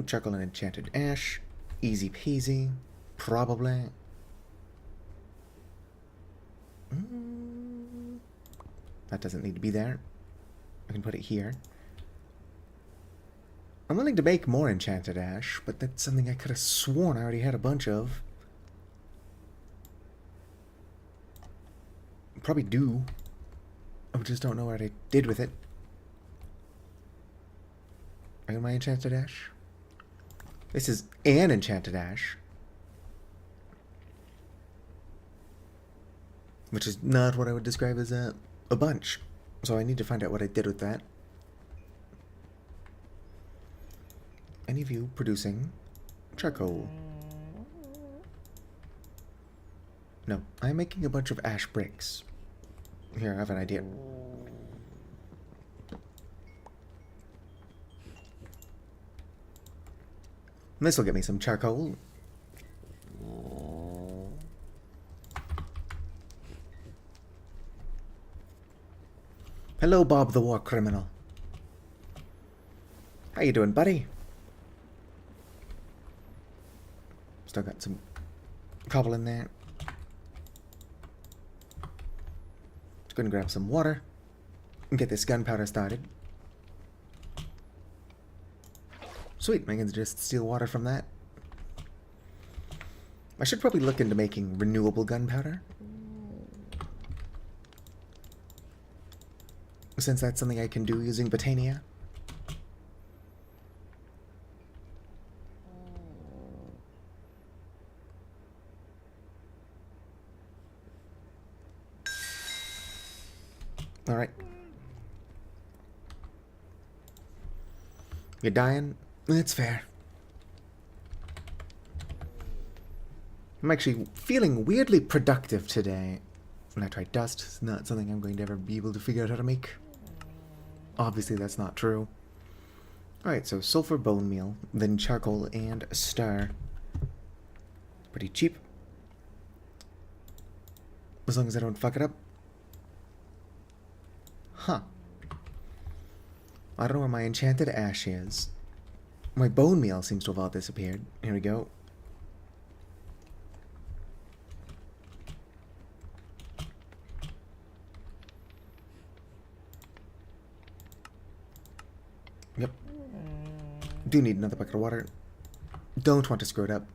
A: Charcoal and enchanted ash. Easy peasy. Probably. That doesn't need to be there. I can put it here. I'm willing to make more enchanted ash, but that's something I could have sworn I already had a bunch of. Probably do. I just don't know what I did with it. Are you my enchanted ash? This is an enchanted ash. Which is not what I would describe as a bunch. So I need to find out what I did with that. Any of you producing charcoal? No, I'm making a bunch of ash bricks. Here, I have an idea. This will get me some charcoal. Hello, Bob the War Criminal. How you doing, buddy? Still got some cobble in there. Just gonna grab some water and get this gunpowder started. Sweet, I can just steal water from that. I should probably look into making renewable gunpowder, since that's something I can do using Botania. Alright. You're dying? It's fair. I'm actually feeling weirdly productive today. Nitrite dust is not something I'm going to ever be able to figure out how to make. Obviously that's not true. Alright, so sulfur bone meal, then charcoal and a star. Pretty cheap. As long as I don't fuck it up. Huh. I don't know where my enchanted ash is. My bone meal seems to have all disappeared. Here we go. Yep. Do need another bucket of water. Don't want to screw it up.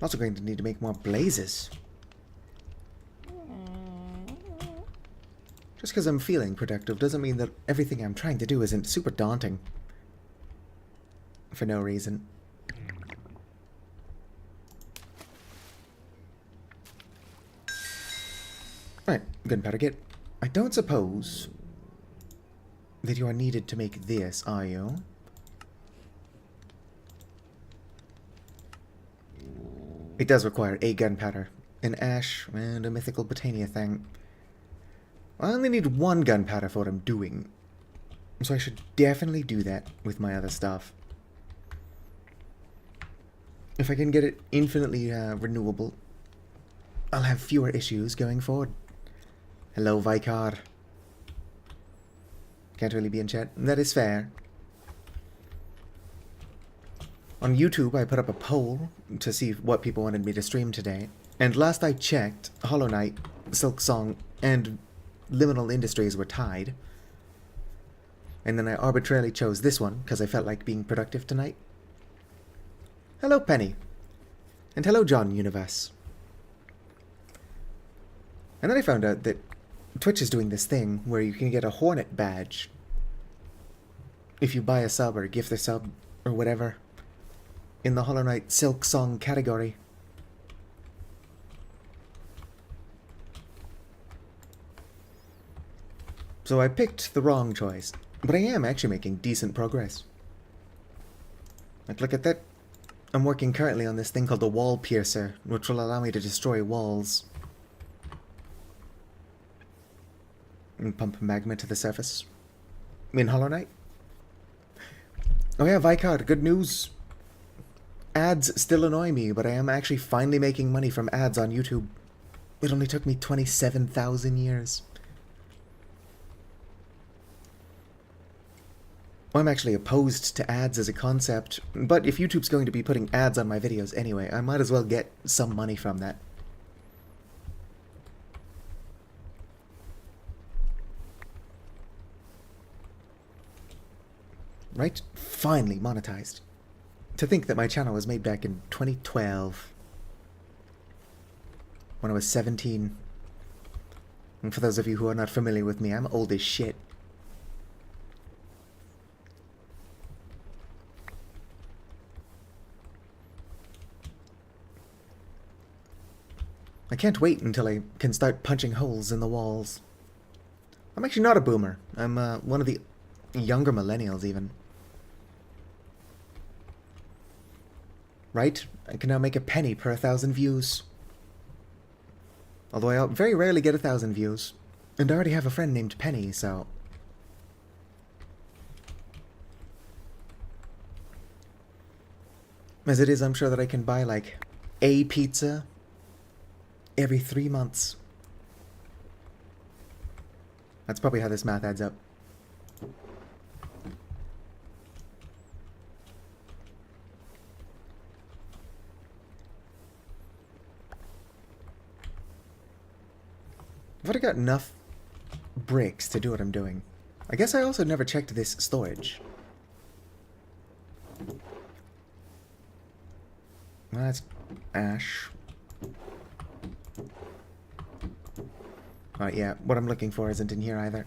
A: Also going to need to make more blazes. Just because I'm feeling productive doesn't mean that everything I'm trying to do isn't super daunting. For no reason. Alright, gunpowder kit. I don't suppose that you are needed to make this, are you? It does require a gunpowder, an ash, and a mythical Botania thing. I only need one gunpowder for what I'm doing, so I should definitely do that with my other stuff. If I can get it infinitely renewable, I'll have fewer issues going forward. Hello, Vicar. Can't really be in chat. That is fair. On YouTube, I put up a poll to see what people wanted me to stream today. And last I checked, Hollow Knight, Silk Song, and Liminal Industries were tied. And then I arbitrarily chose this one, because I felt like being productive tonight. Hello, Penny. And hello, John Universe. And then I found out that Twitch is doing this thing where you can get a Hornet badge if you buy a sub or gift a sub or whatever in the Hollow Knight Silk Song category. So I picked the wrong choice, but I am actually making decent progress. Like, look at that. I'm working currently on this thing called the wall piercer, which will allow me to destroy walls. And pump magma to the surface. In Hollow Knight. Oh yeah, Vicard, good news. Ads still annoy me, but I am actually finally making money from ads on YouTube. It only took me 27,000 years. I'm actually opposed to ads as a concept, but if YouTube's going to be putting ads on my videos anyway, I might as well get some money from that. Right? Finally monetized. To think that my channel was made back in 2012. When I was 17. And for those of you who are not familiar with me, I'm old as shit. I can't wait until I can start punching holes in the walls. I'm actually not a boomer. I'm one of the younger millennials, even. Right? I can now make a penny per 1,000 views. Although I very rarely get 1,000 views. And I already have a friend named Penny, so... As it is, I'm sure that I can buy, like, a pizza every 3 months. That's probably how this math adds up. I've already got enough bricks to do what I'm doing. I guess I also never checked this storage. Well, that's ash. Alright, yeah, what I'm looking for isn't in here either.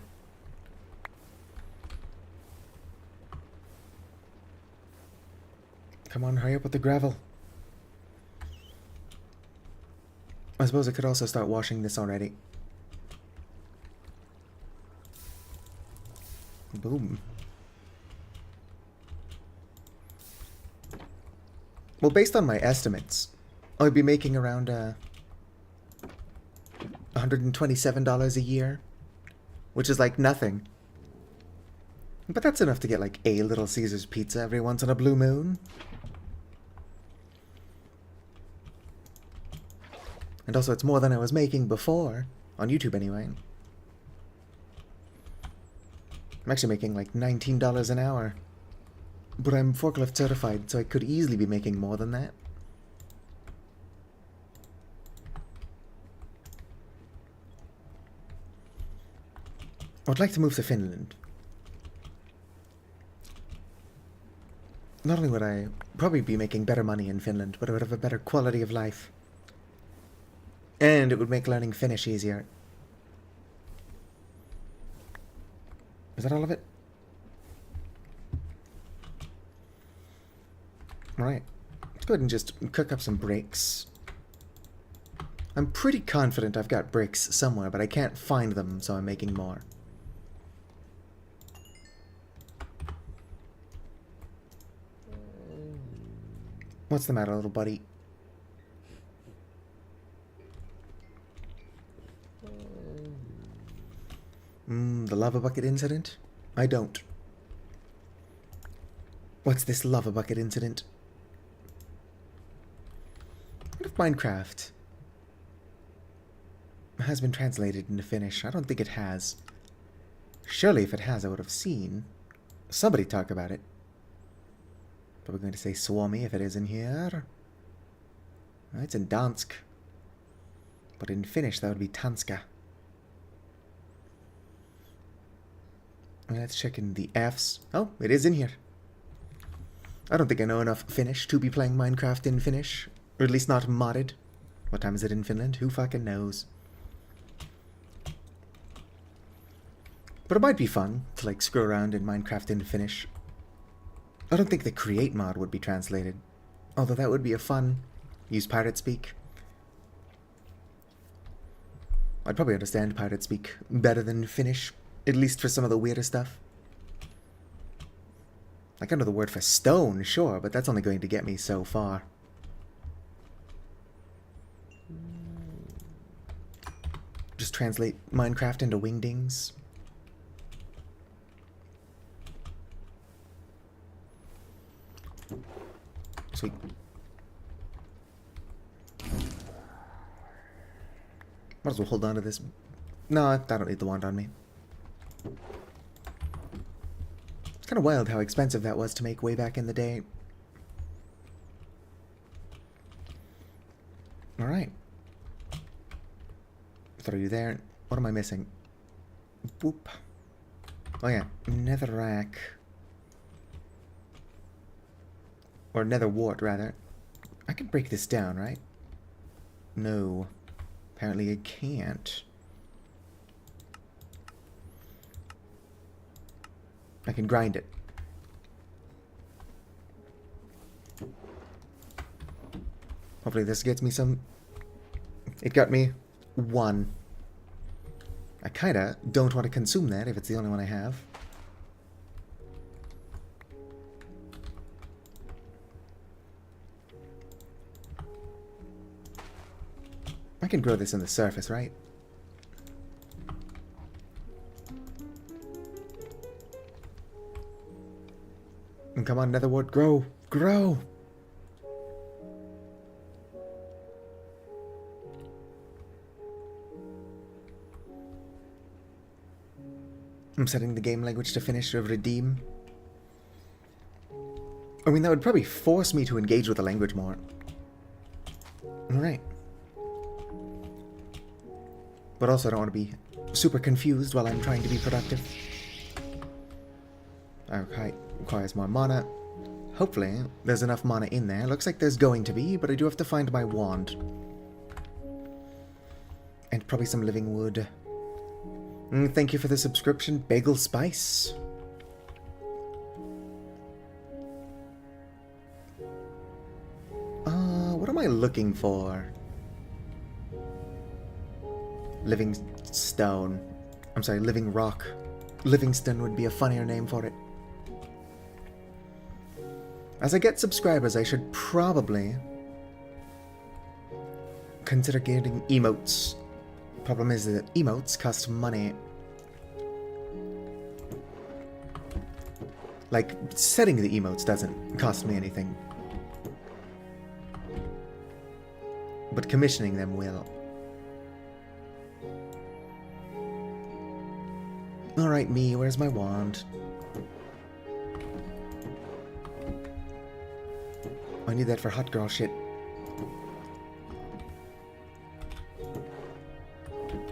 A: Come on, hurry up with the gravel. I suppose I could also start washing this already. Boom. Well, based on my estimates, I'd be making around $127 a year, which is like nothing. But that's enough to get like a Little Caesar's pizza every once in a blue moon. And also it's more than I was making before, on YouTube anyway. I'm actually making like $19 an hour. But I'm forklift certified, so I could easily be making more than that. I would like to move to Finland. Not only would I probably be making better money in Finland, but I would have a better quality of life. And it would make learning Finnish easier. Is that all of it? Alright. Let's go ahead and just cook up some bricks. I'm pretty confident I've got bricks somewhere, but I can't find them, so I'm making more. What's the matter, little buddy? The lava bucket incident? I don't. What's this lava bucket incident? What if Minecraft has been translated into Finnish? I don't think it has. Surely if it has, I would have seen somebody talk about it. But we're going to say Suomi if it is in here. It's in Dansk. But in Finnish, that would be Tanska. Let's check in the Fs. Oh, it is in here. I don't think I know enough Finnish to be playing Minecraft in Finnish. Or at least not modded. What time is it in Finland? Who fucking knows? But it might be fun to like screw around in Minecraft in Finnish. I don't think the create mod would be translated. Although that would be a fun. Use pirate speak. I'd probably understand pirate speak better than Finnish At least for some of the weirder stuff. Like, I know the word for stone, sure, but that's only going to get me so far. Just translate Minecraft into wingdings. Sweet. Might as well hold on to this. No, I don't need the wand on me. It's kind of wild how expensive that was to make way back in the day. Alright. Throw you there. What am I missing? Boop. Oh yeah, netherrack. Or nether wart, rather. I can break this down, right? No. Apparently I can't. I can grind it. Hopefully this gets me some... It got me 1. I kinda don't want to consume that if it's the only one I have. I can grow this in the surface, right? And come on, netherwort, grow! Grow! I'm setting the game language to finish or redeem. I mean, that would probably force me to engage with the language more. Alright. But also I don't want to be super confused while I'm trying to be productive. Okay, requires more mana. Hopefully there's enough mana in there. Looks like there's going to be, but I do have to find my wand. And probably some living wood. Thank you for the subscription, Bagel Spice. What am I looking for? Living stone. I'm sorry, living rock. Livingston would be a funnier name for it. As I get subscribers, I should probably consider getting emotes. Problem is that emotes cost money. Like, setting the emotes doesn't cost me anything. But commissioning them will. Alright, me, where's my wand? I need that for hot girl shit.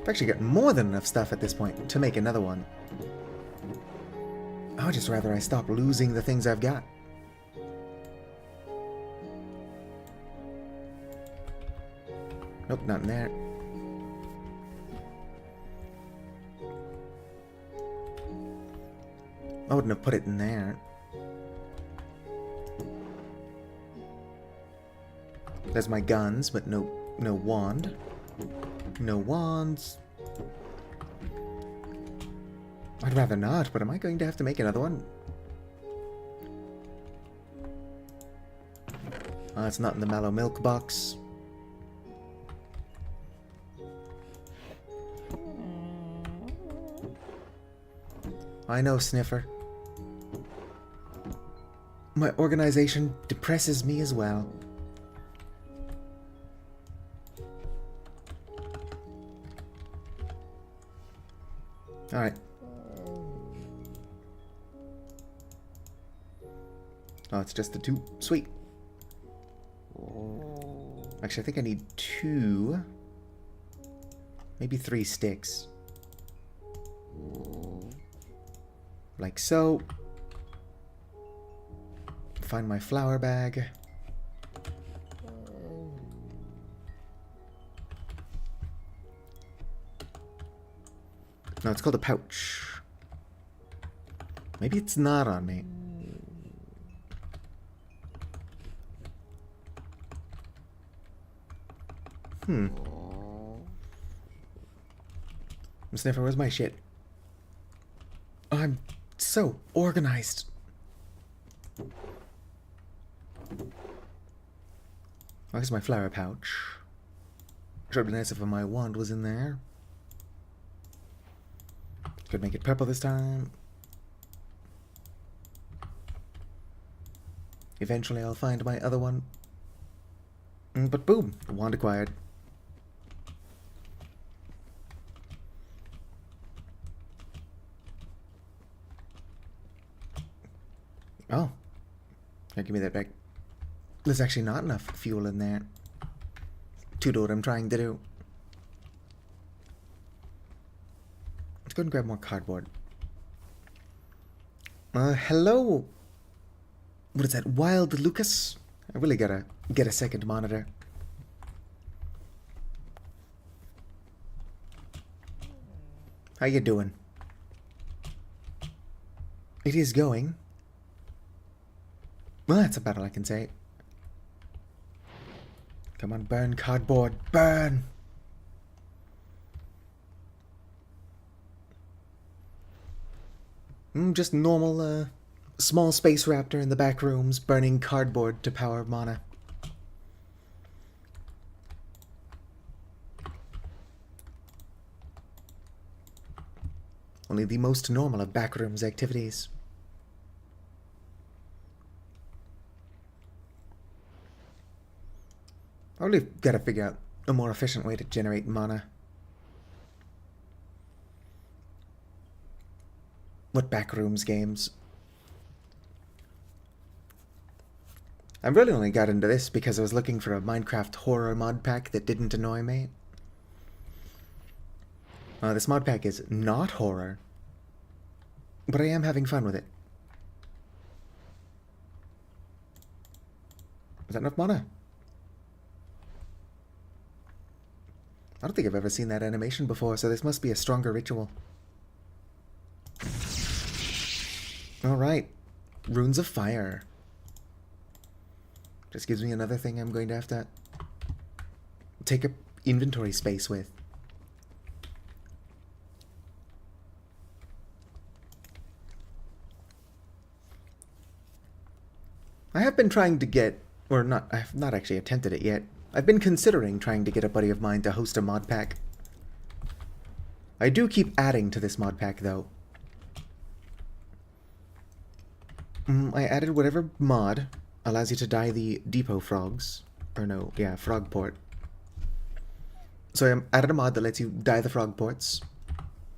A: I've actually got more than enough stuff at this point to make another one. I would just rather I stop losing the things I've got. Nope, not in there. I wouldn't have put it in there. There's my guns, but no wand. No wands. I'd rather not, but am I going to have to make another one? It's not in the mallow milk box. I know, Sniffer. My organization depresses me as well. Alright. Oh, it's just the 2. Sweet. Actually, I think I need 2. Maybe 3 sticks. Like so. Find my flour bag. No, it's called a pouch. Maybe it's not on me. Sniffer, where's my shit? I'm so organized. Where's my flower pouch? Sure would be nice if my wand was in there. Could make it purple this time. Eventually I'll find my other one. But boom, wand acquired. Oh. Here, give me that back. There's actually not enough fuel in there to do what I'm trying to do. Let's go and grab more cardboard. Hello? What is that, Wild Lucas? I really gotta get a second monitor. How you doing? It is going. Well, that's about all I can say. Come on, burn cardboard, burn! Just normal, small space raptor in the back rooms burning cardboard to power mana. Only the most normal of backrooms activities. I really gotta figure out a more efficient way to generate mana. What backrooms games? I really only got into this because I was looking for a Minecraft horror mod pack that didn't annoy me. This mod pack is not horror, but I am having fun with it. Is that enough mana? I don't think I've ever seen that animation before, so this must be a stronger ritual. Alright. Runes of Fire. Just gives me another thing I'm going to have to take up inventory space with. I have been trying to get, or not, I have not actually attempted it yet. I've been considering trying to get a buddy of mine to host a mod pack. I do keep adding to this mod pack, though. I added whatever mod allows you to dye the depot frogs. Or no, yeah, frog port. So I added a mod that lets you dye the frog ports,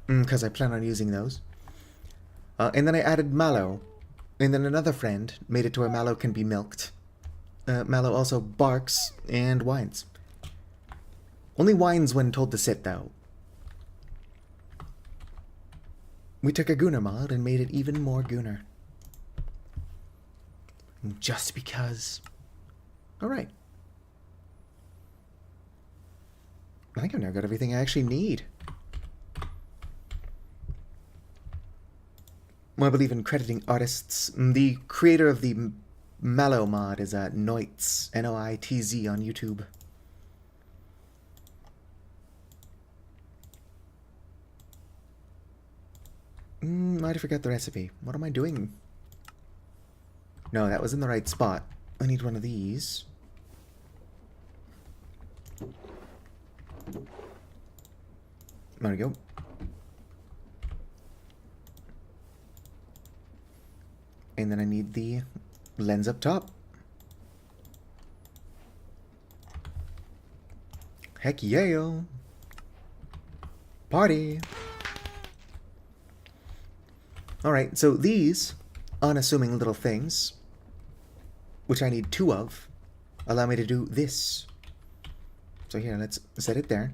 A: because I plan on using those. And then I added mallow. And then another friend made it to where mallow can be milked. Mallow also barks and whines. Only whines when told to sit, though. We took a Gooner mod and made it even more Gooner. Just because. Alright. I think I've now got everything I actually need. Well, I believe in crediting artists. The creator of the Mallow mod is Noitz, N-O-I-T-Z on YouTube. I forgot the recipe. What am I doing? No, that was in the right spot. I need one of these. There we go. And then I need the lens up top. Heck yeah! Party! Alright, so these unassuming little things, which I need 2 of, allow me to do this. So here, let's set it there,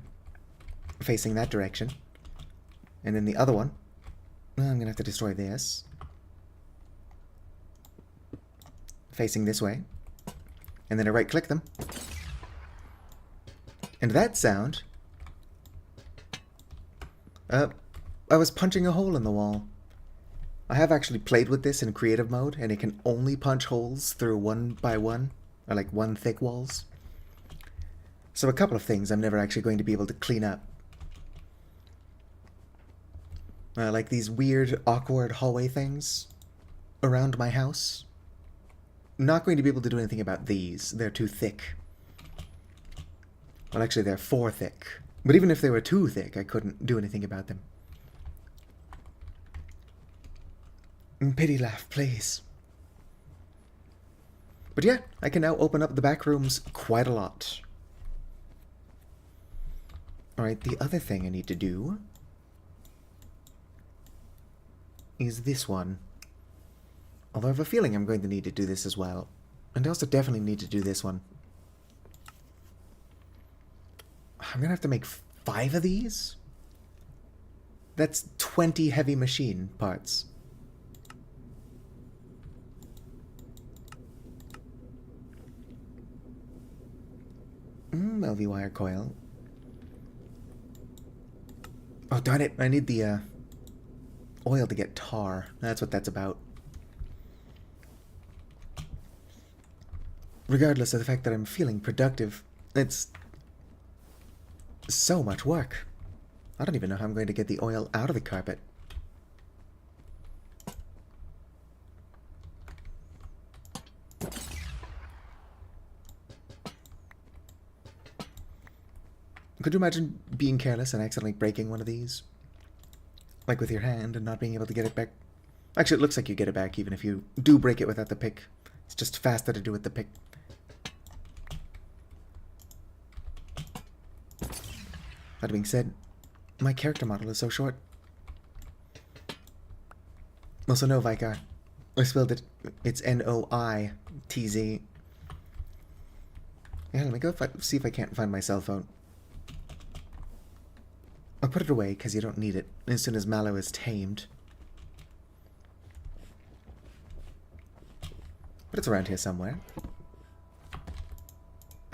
A: facing that direction. And then the other one, I'm gonna have to destroy this. Facing this way. And then I right-click them. And that sound... I was punching a hole in the wall. I have actually played with this in creative mode, and it can only punch holes through 1 by 1, or like 1 thick walls. So a couple of things I'm never actually going to be able to clean up. Like these weird, awkward hallway things around my house. Not going to be able to do anything about these. They're too thick. Well, actually, they're 4 thick. But even if they were too thick, I couldn't do anything about them. Pity laugh, please. But yeah, I can now open up the back rooms quite a lot. Alright, the other thing I need to do is this one. Although I have a feeling I'm going to need to do this as well. And I also definitely need to do this one. I'm going to have to make 5 of these? That's 20 heavy machine parts. LV wire coil. Oh, darn it. I need the oil to get tar. That's what that's about. Regardless of the fact that I'm feeling productive, it's so much work. I don't even know how I'm going to get the oil out of the carpet. Could you imagine being careless and accidentally breaking one of these? Like with your hand and not being able to get it back? Actually, it looks like you get it back even if you do break it without the pick. It's just faster to do with the pick. That being said, my character model is so short. Also, no, Vicar. I spelled it. It's Noitz. Yeah, let me go see if I can't find my cell phone. I'll put it away because you don't need it as soon as Mallow is tamed. But it's around here somewhere.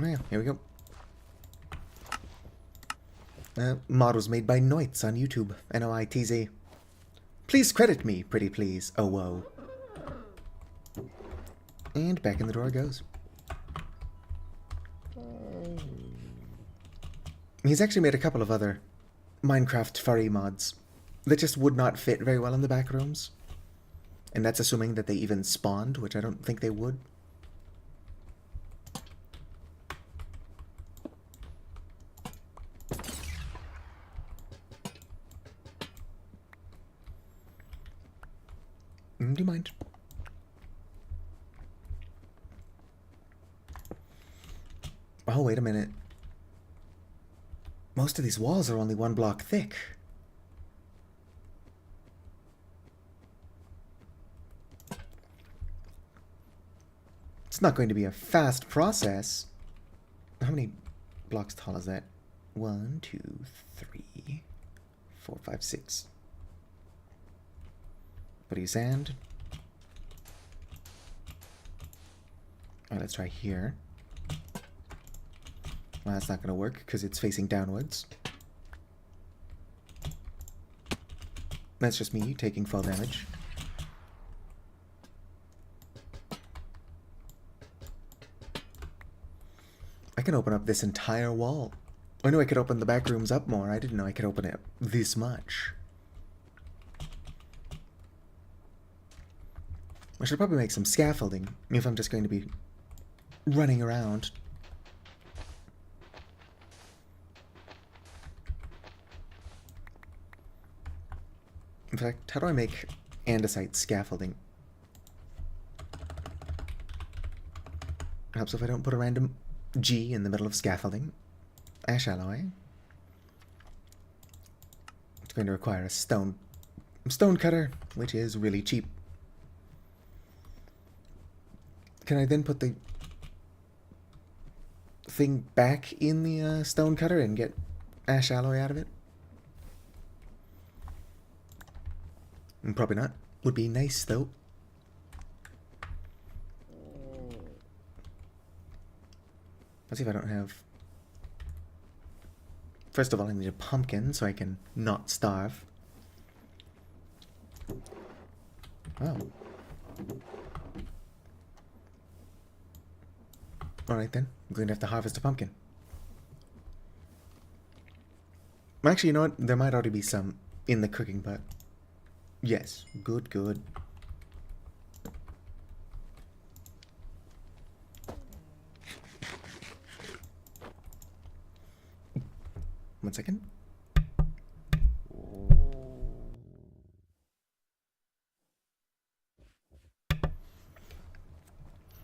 A: Oh yeah, here we go. Models made by Noitz on YouTube. Noitz. Please credit me, pretty please. Oh, whoa. And back in the drawer it goes. He's actually made a couple of other Minecraft furry mods that just would not fit very well in the back rooms. And that's assuming that they even spawned, which I don't think they would. Do you mind? Oh, wait a minute. Most of these walls are only 1 block thick. It's not going to be a fast process. How many blocks tall is that? 1, 2, 3, 4, 5, 6. Put you sand. Alright, let's try here. Well, that's not going to work because it's facing downwards. That's just me taking fall damage. I can open up this entire wall. I knew I could open the back rooms up more. I didn't know I could open it this much. I should probably make some scaffolding if I'm just going to be running around. In fact, how do I make andesite scaffolding? Helps if I don't put a random G in the middle of scaffolding. Ash alloy. It's going to require a stone cutter, which is really cheap. Can I then put the thing back in the stone cutter and get ash alloy out of it? Probably not. Would be nice, though. Let's see if I don't have... First of all, I need a pumpkin so I can not starve. Oh. Alright then, I'm going to have to harvest a pumpkin. Actually, you know what? There might already be some in the cooking pot. Yes. Good, good. One second.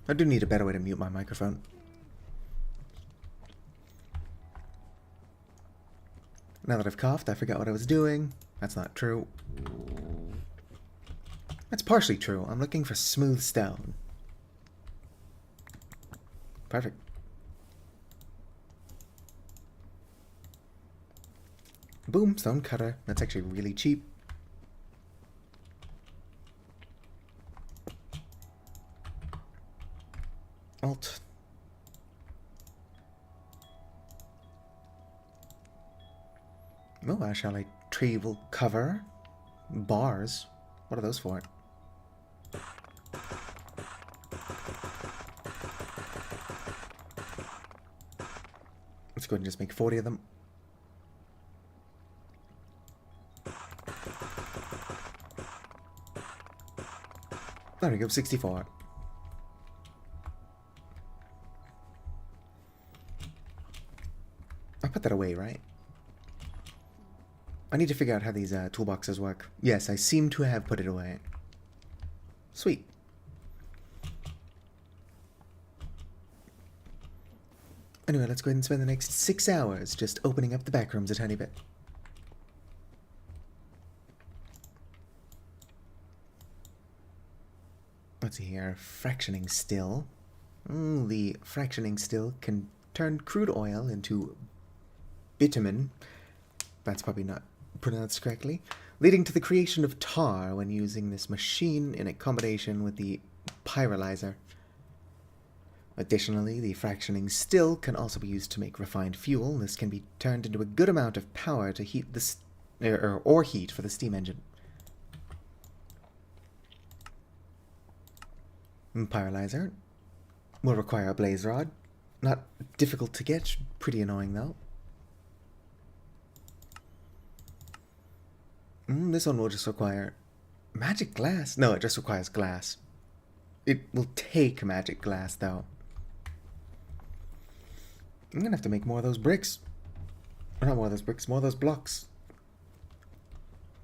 A: I do need a better way to mute my microphone. Now that I've coughed, I forgot what I was doing. That's not true. That's partially true. I'm looking for smooth stone. Perfect. Boom, stone cutter. That's actually really cheap. Alt. Oh, shall I tree will cover? Bars? What are those for? Let's go ahead and just make 40 of them. There we go, 64. I'll put that away, right? I need to figure out how these toolboxes work. Yes, I seem to have put it away. Sweet. Anyway, let's go ahead and spend the next 6 hours just opening up the backrooms a tiny bit. Let's see here. Fractioning still. The fractioning still can turn crude oil into bitumen. That's probably not pronounced correctly. Leading to the creation of tar when using this machine in a combination with the pyrolyzer. Additionally, the fractioning still can also be used to make refined fuel. This can be turned into a good amount of power to heat the or heat for the steam engine. Pyrolyzer will require a blaze rod. Not difficult to get, pretty annoying though. This one will just require magic glass. No, it just requires glass. It will take magic glass though. I'm gonna have to make more of those bricks. Or not more of those bricks, more of those blocks.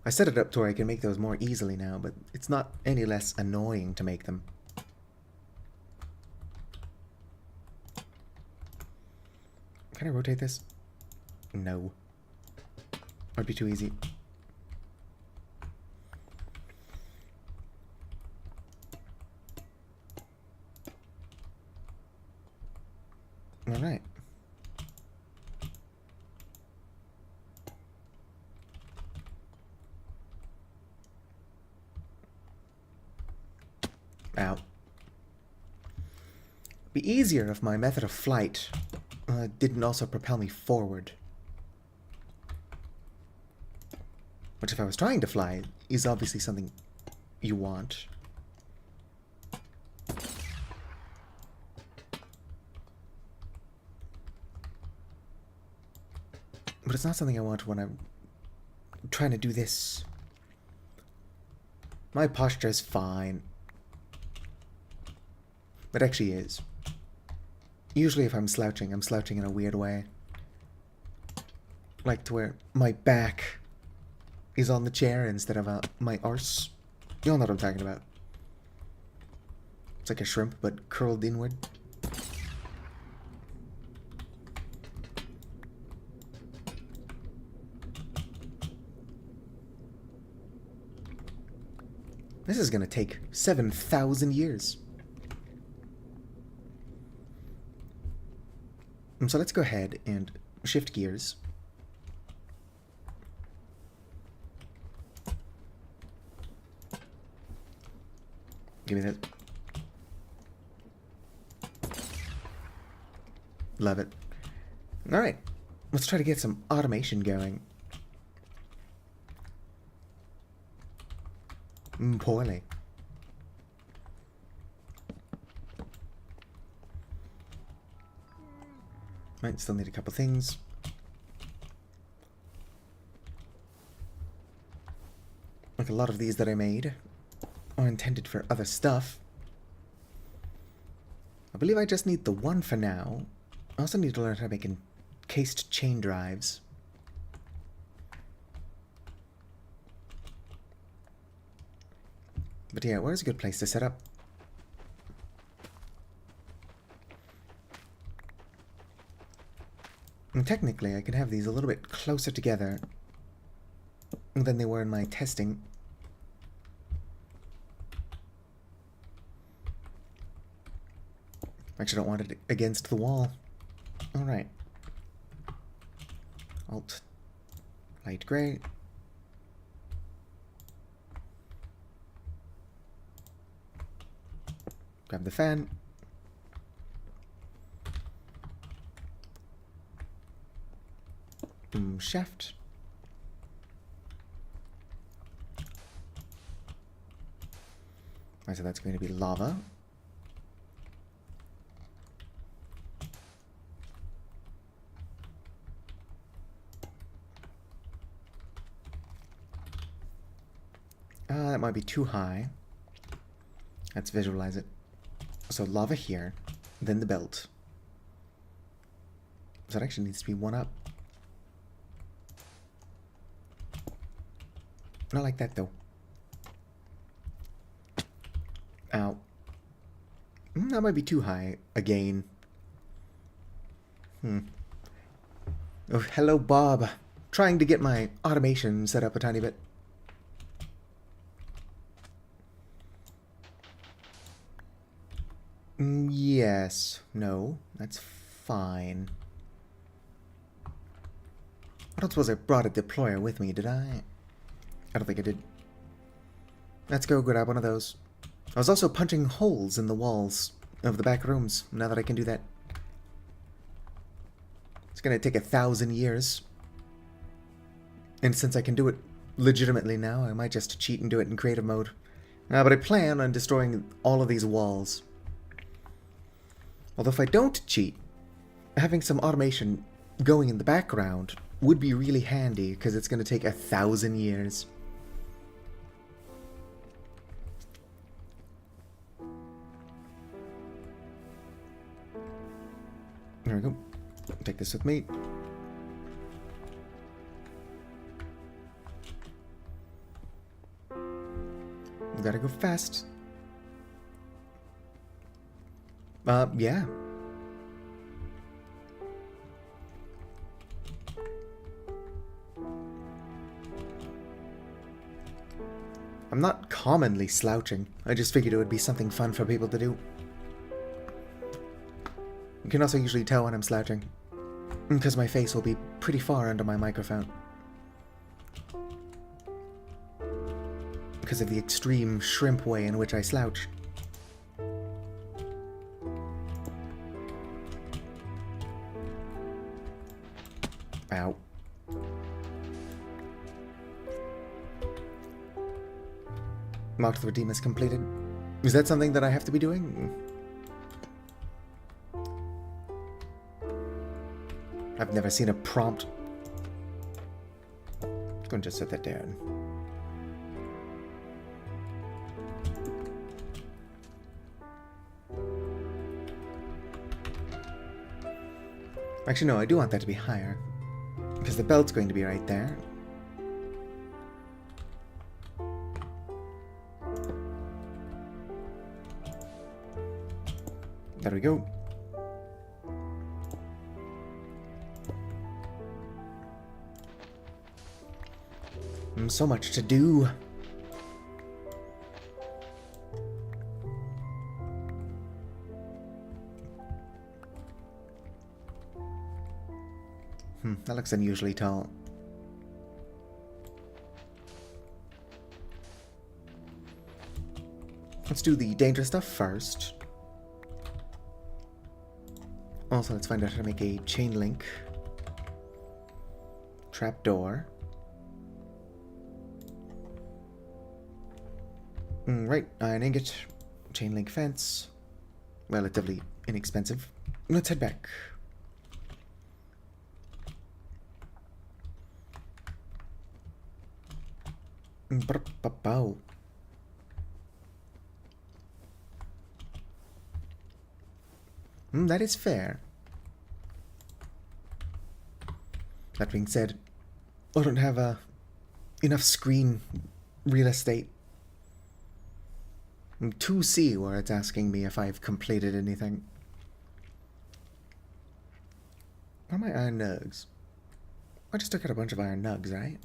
A: I set it up to where I can make those more easily now, but it's not any less annoying to make them. Can I rotate this? No. That'd be too easy. Alright. Ow. Be easier if my method of flight didn't also propel me forward. Which, if I was trying to fly, is obviously something you want. But it's not something I want when I'm trying to do this. My posture is fine. It actually is. Usually if I'm slouching in a weird way. Like to where my back is on the chair instead of my arse. You all know what I'm talking about. It's like a shrimp, but curled inward. This is gonna take 7,000 years. So let's go ahead and shift gears. Give me that. Love it. Alright, let's try to get some automation going. Poorly. Might still need a couple things. Like a lot of these that I made are intended for other stuff. I believe I just need the one for now. I also need to learn how to make encased chain drives. But yeah, where's a good place to set up? And technically, I could have these a little bit closer together than they were in my testing. I actually don't want it against the wall. Alright. Alt. Light gray. Grab the fan. Shaft. Right, so that's going to be lava. That might be too high. Let's visualize it. So lava here, then the belt. So it actually needs to be one up. Not like that, though. Ow. That might be too high again. Oh, hello, Bob. Trying to get my automation set up a tiny bit. Yes. No. That's fine. I don't suppose I brought a deployer with me, did I? I don't think I did. Let's go grab one of those. I was also punching holes in the walls of the back rooms, now that I can do that. It's gonna take 1,000 years. And since I can do it legitimately now, I might just cheat and do it in creative mode. But I plan on destroying all of these walls. Although if I don't cheat, having some automation going in the background would be really handy, because it's gonna take 1,000 years. There we go. Take this with me. We gotta go fast. Yeah. I'm not commonly slouching. I just figured it would be something fun for people to do. You can also usually tell when I'm slouching, because my face will be pretty far under my microphone. Because of the extreme shrimp way in which I slouch. Ow. Mark the Redeem is completed. Is that something that I have to be doing? I've never seen a prompt. I'm going to just set that down. Actually, no, I do want that to be higher. Because the belt's going to be right there. There we go. So much to do. That looks unusually tall. Let's do the dangerous stuff first. Also, let's find out how to make a chain link trapdoor. Right, iron ingot, chain link fence, relatively inexpensive. Let's head back. Bow. That is fair. That being said, I don't have enough screen real estate to see where it's asking me if I've completed anything. Where are my iron nugs? I just took out a bunch of iron nugs, right?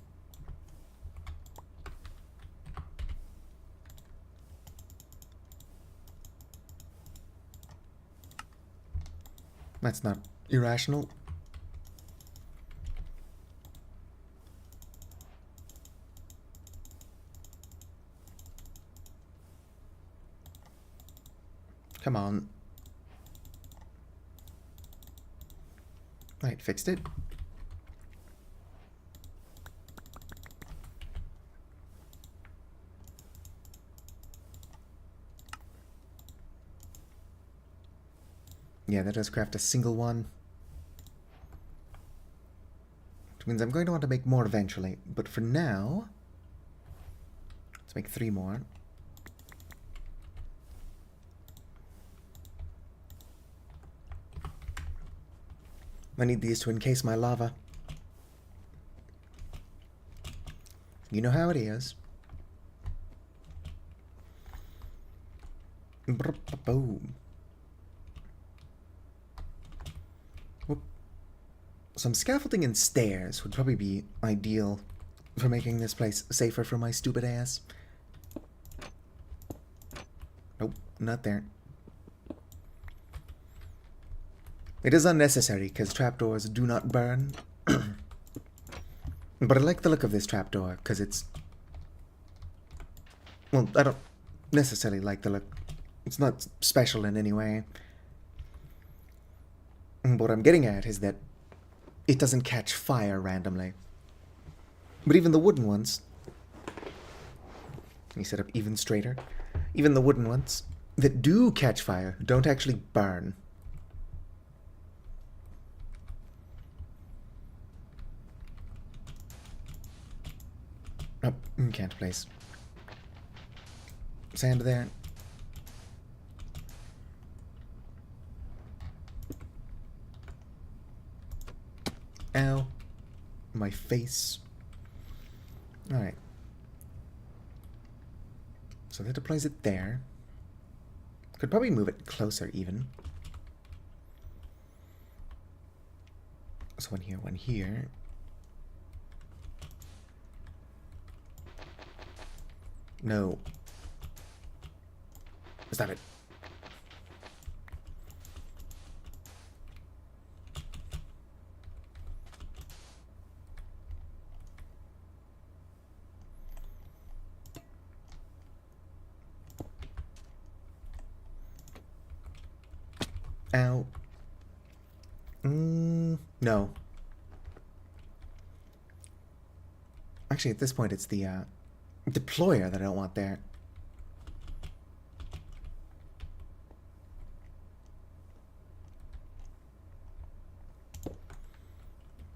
A: That's not irrational. Come on. Right, fixed it. Yeah, that does craft a single one. Which means I'm going to want to make more eventually. But for now, let's make 3 more. I need these to encase my lava. You know how it is. Boom. Whoop. Some scaffolding and stairs would probably be ideal for making this place safer for my stupid ass. Nope, not there. It is unnecessary, because trapdoors do not burn. But I like the look of this trapdoor, because it's... Well, I don't necessarily like the look. It's not special in any way. What I'm getting at is that it doesn't catch fire randomly. But even the wooden ones... Let me set up even straighter. Even the wooden ones that do catch fire don't actually burn. Oh, can't place sand there. Ow. My face. Alright. So that deploys it there. Could probably move it closer even. So one here, one here. No. Stop it. Ow. No. Actually, at this point, it's the deployer that I don't want there.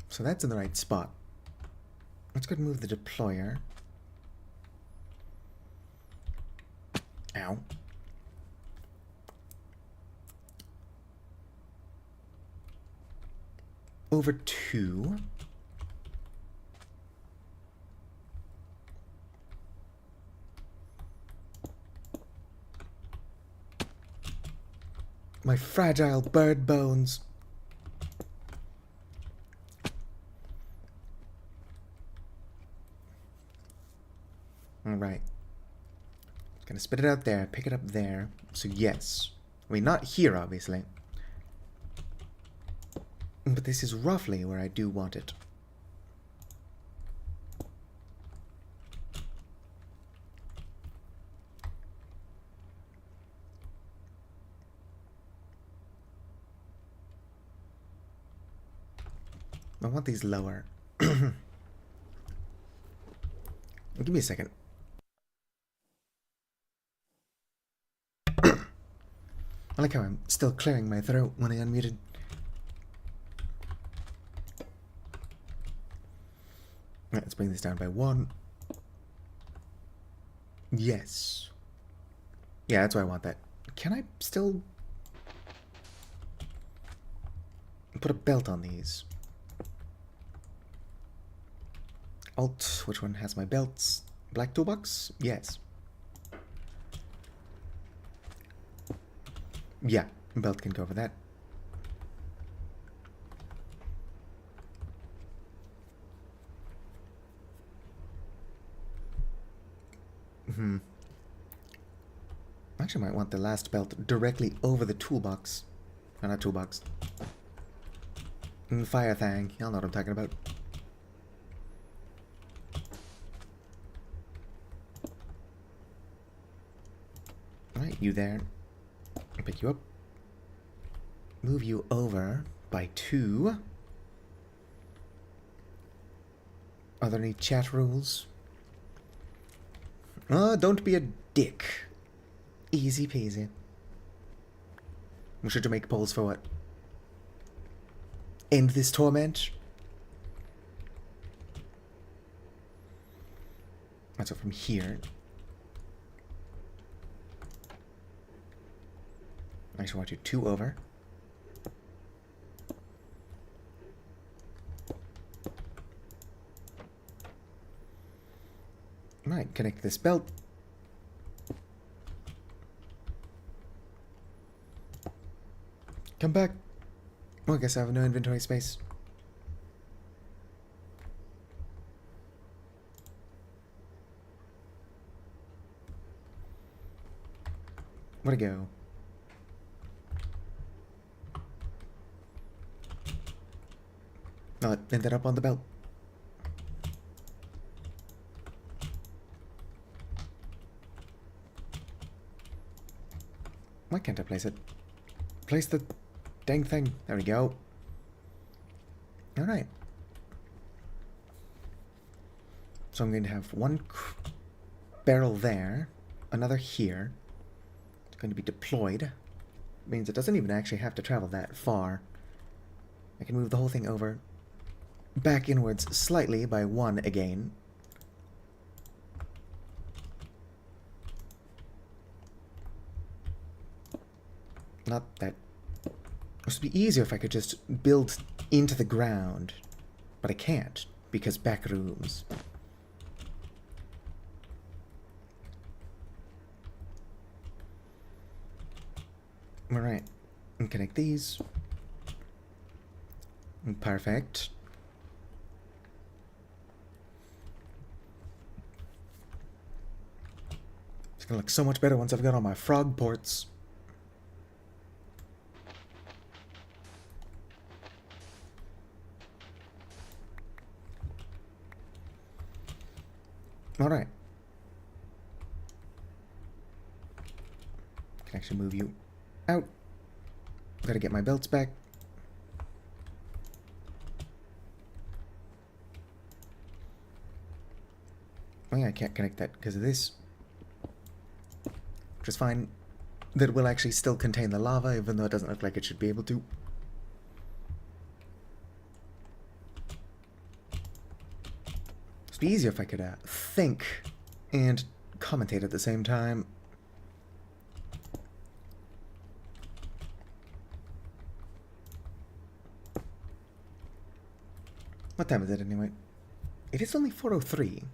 A: So that's in the right spot. Let's go ahead and move the deployer. Ow. Over 2. My fragile bird bones. Alright. Gonna spit it out there, pick it up there. So yes. I mean, not here, obviously. But this is roughly where I do want it. I want these lower. Give me a second. I like how I'm still clearing my throat when I unmuted. Let's bring this down by 1. Yes. Yeah, that's why I want that. Can I still put a belt on these? Alt, which one has my belts? Black toolbox? Yes. Yeah, belt can go over that. Actually might want the last belt directly over the toolbox. No, not toolbox. Fire thing. Y'all know what I'm talking about. Alright, you there. I'll pick you up. Move you over by 2. Are there any chat rules? Don't be a dick. Easy peasy. We should make polls for what? End this torment? Right, so from here. I actually want you 2 over. Right, connect this belt. Come back. Oh, I guess I have no inventory space. Where'd it go? Oh, it ended up on the belt. Why can't I place it? Place the dang thing. There we go. Alright. So I'm going to have one barrel there, another here. It's going to be deployed. Means it doesn't even actually have to travel that far. I can move the whole thing over back inwards slightly by 1 again. Not that... It would be easier if I could just build into the ground. But I can't, because backrooms. Alright. And connect these. Perfect. It's gonna look so much better once I've got all my frog ports. Alright. Can actually move you out. Gotta get my belts back. Oh yeah, I can't connect that because of this. Which is fine. That will actually still contain the lava, even though it doesn't look like it should be able to. It'd be easier if I could think and commentate at the same time. What time is it anyway? It is only 4:03.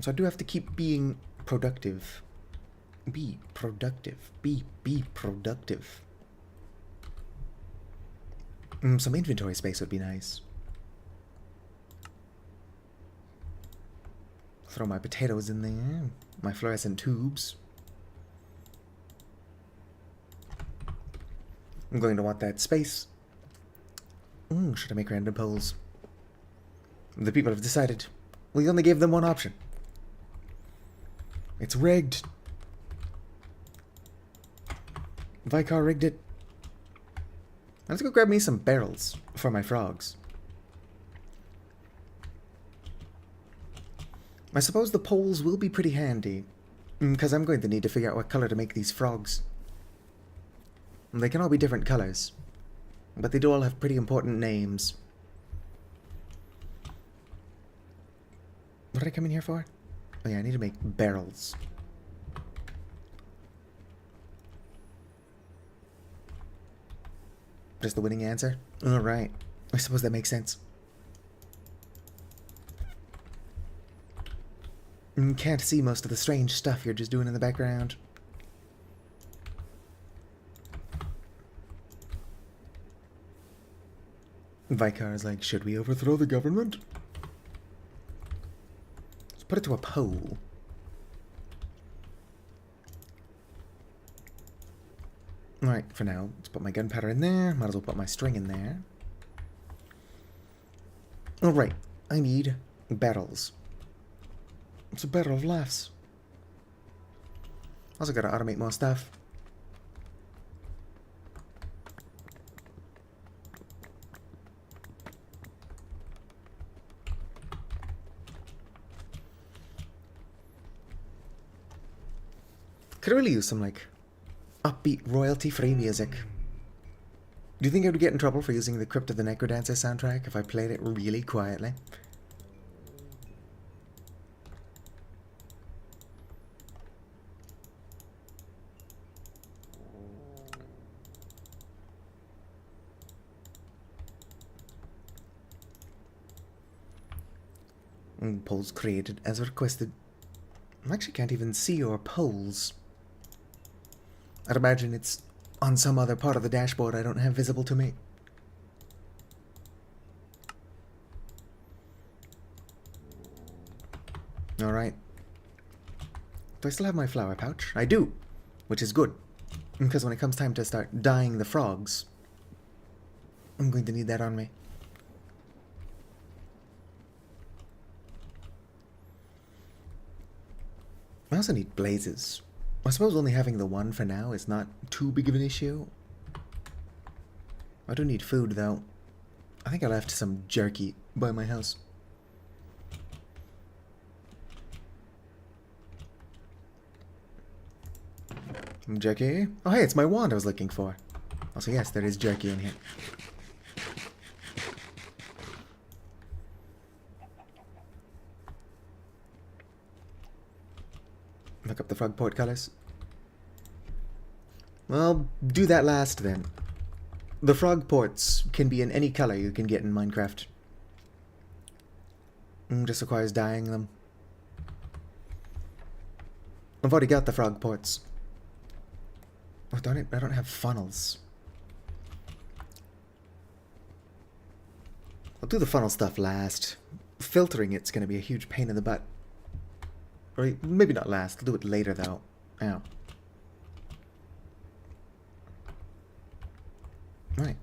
A: So I do have to keep being productive. Be productive. Be productive. Some inventory space would be nice. Throw my potatoes in there. My fluorescent tubes. I'm going to want that space. Should I make random polls? The people have decided. We only gave them one option. It's rigged. Vicar rigged it. Let's go grab me some barrels for my frogs. I suppose the poles will be pretty handy, because I'm going to need to figure out what color to make these frogs. They can all be different colors, but they do all have pretty important names. What did I come in here for? Oh yeah, I need to make barrels. Just the winning answer? Alright. I suppose that makes sense. Can't see most of the strange stuff you're just doing in the background. Vicar is like, should we overthrow the government? Let's put it to a poll. Alright, for now, let's put my gunpowder in there. Might as well put my string in there. Alright, I need barrels. It's a barrel of laughs. Also gotta automate more stuff. Could really use some, like, upbeat, royalty-free music. Do you think I would get in trouble for using the Crypt of the Necrodancer soundtrack if I played it really quietly? Polls created as requested. I actually can't even see your polls. I'd imagine it's on some other part of the dashboard I don't have visible to me. Alright. Do I still have my flower pouch? I do, which is good. Because when it comes time to start dyeing the frogs, I'm going to need that on me. I also need blazes. I suppose only having the one for now is not too big of an issue. I do need food, though. I think I left some jerky by my house. Jerky? Oh, hey, it's my wand I was looking for. Also, yes, there is jerky in here. Look up the frog port colors. Well, do that last then. The frog ports can be in any color you can get in Minecraft. Just requires dyeing them. I've already got the frog ports. Oh, darn it, I don't have funnels. I'll do the funnel stuff last. Filtering it's going to be a huge pain in the butt. Or maybe not last, I'll do it later though. Ow. Right.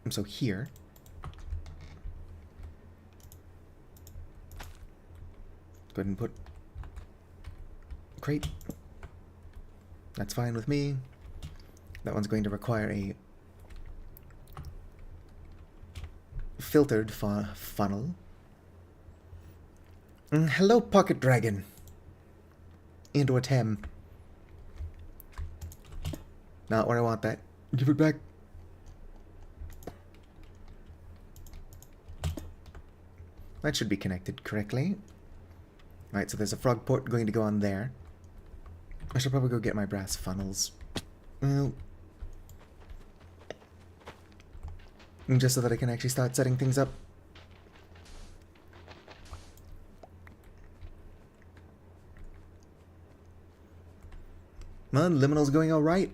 A: And so here. Go ahead and put crate. That's fine with me. That one's going to require a filtered funnel. Hello, Pocket Dragon. Into a Tem. Not where I want that. Give it back. That should be connected correctly. Alright, so there's a frog port going to go on there. I should probably go get my brass funnels. Just so that I can actually start setting things up. Well, Liminal's going alright.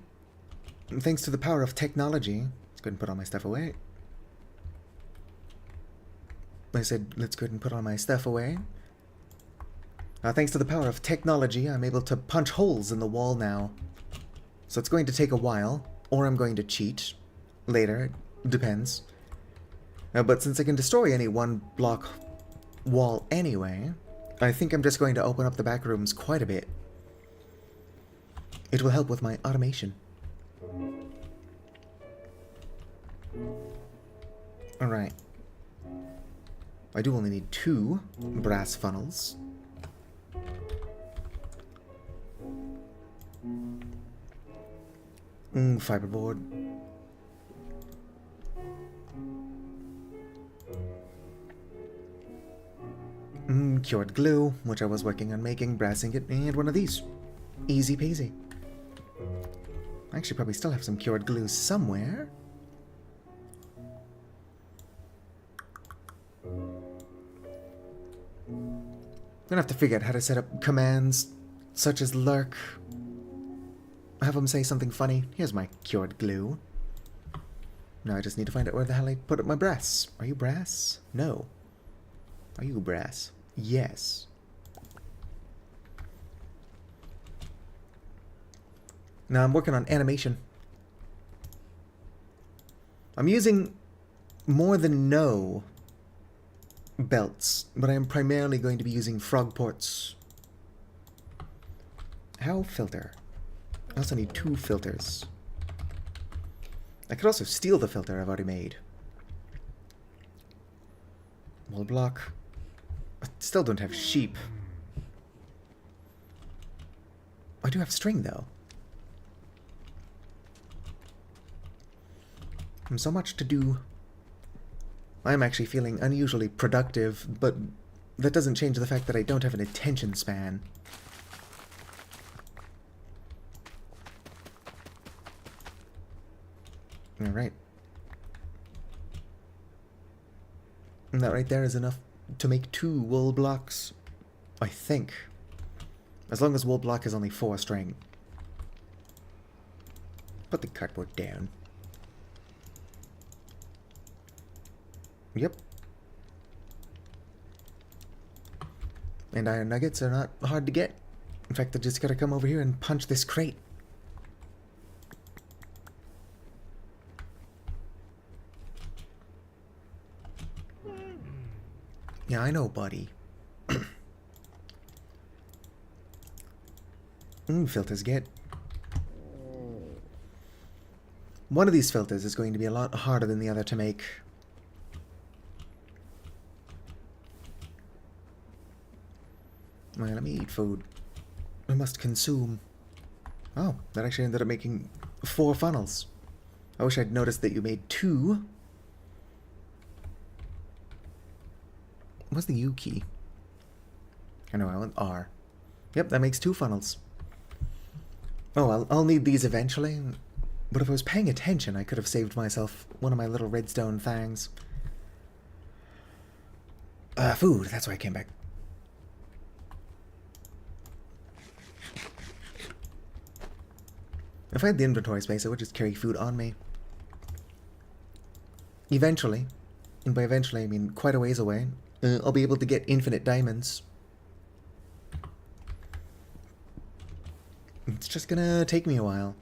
A: Thanks to the power of technology. Let's go ahead and put all my stuff away. I said, let's go ahead and put all my stuff away. Thanks to the power of technology, I'm able to punch holes in the wall now. So it's going to take a while, or I'm going to cheat. Later, depends. But since I can destroy any one block wall anyway, I think I'm just going to open up the back rooms quite a bit. It will help with my automation. Alright. I do only need 2 brass funnels. Fiberboard. Cured glue, which I was working on making, brass ingot, and one of these. Easy peasy. I actually probably still have some cured glue somewhere. Gonna have to figure out how to set up commands such as lurk. Have them say something funny. Here's my cured glue. Now I just need to find out where the hell I put up my brass. Are you brass? No. Are you brass? Yes. Now I'm working on animation. I'm using more than no belts, but I am primarily going to be using frog ports. How filter? I also need 2 filters. I could also steal the filter I've already made. Wool block. I still don't have sheep. I do have string, though. So much to do. I'm actually feeling unusually productive, but that doesn't change the fact that I don't have an attention span. Alright. And that right there is enough to make 2 wool blocks, I think. As long as wool block is only 4 string. Put the cardboard down. Yep. And iron nuggets are not hard to get. In fact, I just gotta come over here and punch this crate. Yeah, I know, buddy. Filters get. One of these filters is going to be a lot harder than the other to make. Well, let me eat food. I must consume. Oh, that actually ended up making 4 funnels. I wish I'd noticed that you made 2. What's the U key? I know, I want R. Yep, that makes 2 funnels. Oh, I'll need these eventually. But if I was paying attention, I could have saved myself one of my little redstone things. Food, that's why I came back. If I had the inventory space, I would just carry food on me. Eventually, and by eventually I mean quite a ways away, I'll be able to get infinite diamonds. It's just gonna take me a while.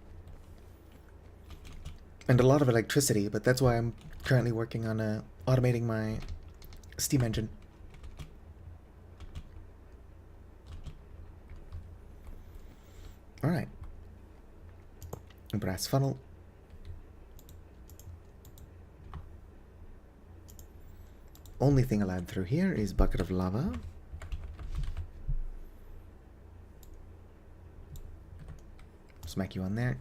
A: And a lot of electricity, but that's why I'm currently working on automating my steam engine. Alright. Brass funnel. Only thing allowed through here is bucket of lava. Smack you on there.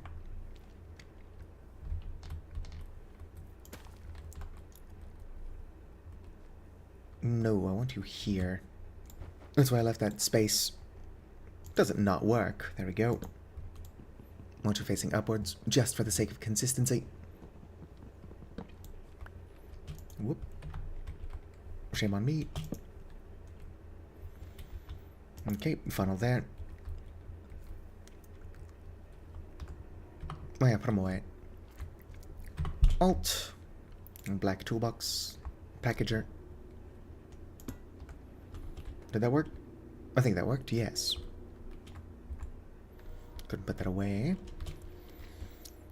A: No, I want you here. That's why I left that space. Does it not work? There we go. I want you facing upwards, just for the sake of consistency. Whoop. Shame on me. Okay, funnel there. Oh yeah, put them away. Alt. Black toolbox. Packager. Did that work? I think that worked, yes. Couldn't put that away.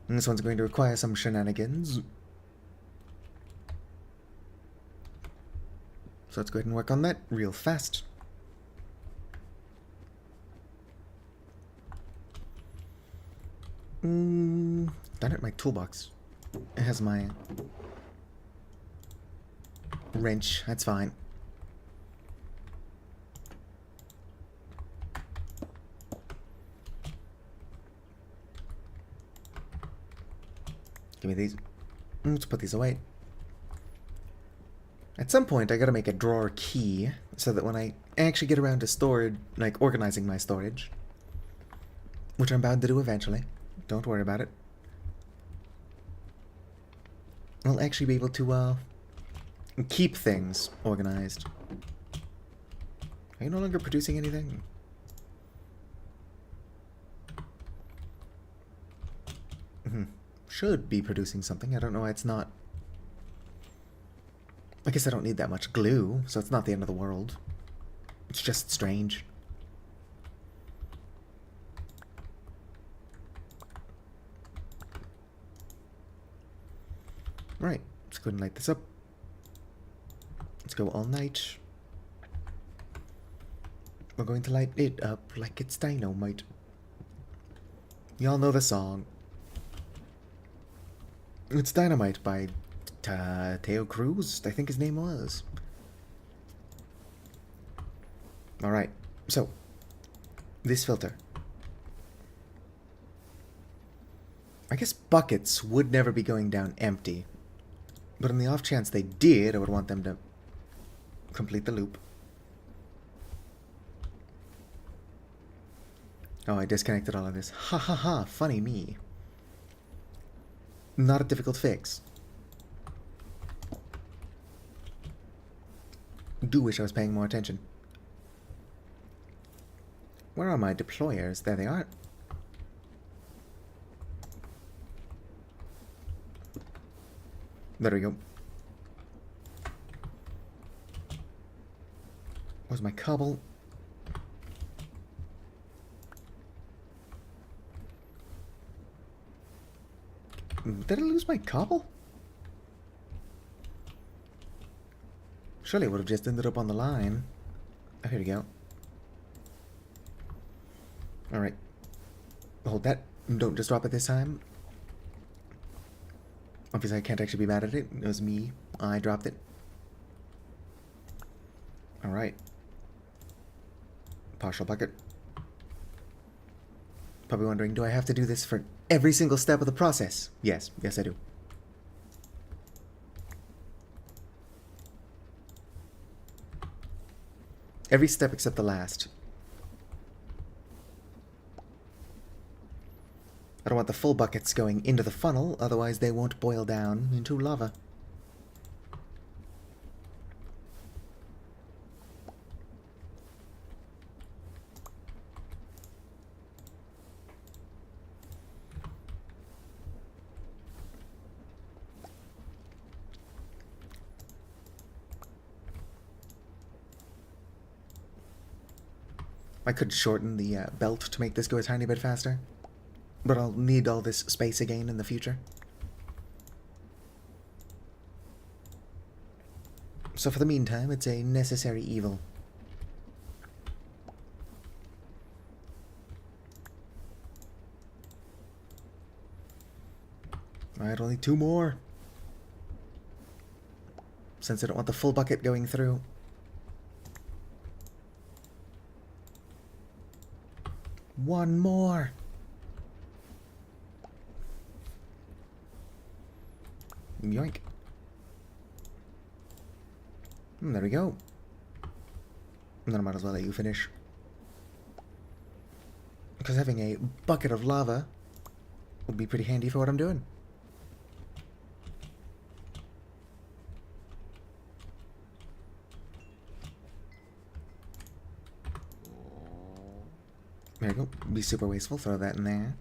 A: And this one's going to require some shenanigans. So let's go ahead and work on that real fast. Darn it, my toolbox. It has my wrench. That's fine. Give me these. Let's put these away. At some point, I gotta make a drawer key so that when I actually get around to storage, like organizing my storage, which I'm bound to do eventually, don't worry about it, I'll actually be able to keep things organized. Are you no longer producing anything? Should be producing something. I don't know why it's not. I guess I don't need that much glue, so it's not the end of the world. It's just strange. Right, let's go ahead and light this up. Let's go all night. We're going to light it up like it's dynamite. Y'all know the song. It's Dynamite by Teo Cruz, I think his name was. Alright, so, this filter. I guess buckets would never be going down empty. But on the off chance they did, I would want them to complete the loop. Oh, I disconnected all of this. Ha ha ha, funny me. Not a difficult fix. Do wish I was paying more attention. Where are my deployers? There they are. There we go. Where's my cobble? Did I lose my cobble? Surely it would have just ended up on the line. Oh, here we go. Alright. Hold that. Don't just drop it this time. Obviously, I can't actually be mad at it. It was me. I dropped it. Alright. Partial bucket. Probably wondering, do I have to do this for every single step of the process? Yes. Yes, I do. Every step except the last. I don't want the full buckets going into the funnel, otherwise they won't boil down into lava. I could shorten the belt to make this go a tiny bit faster, but I'll need all this space again in the future. So for the meantime, it's a necessary evil. Alright, only 2 more. Since I don't want the full bucket going through. One more. Yoink. There we go. And then I might as well let you finish. Because having a bucket of lava would be pretty handy for what I'm doing. There you go. Be super wasteful. Throw that in there.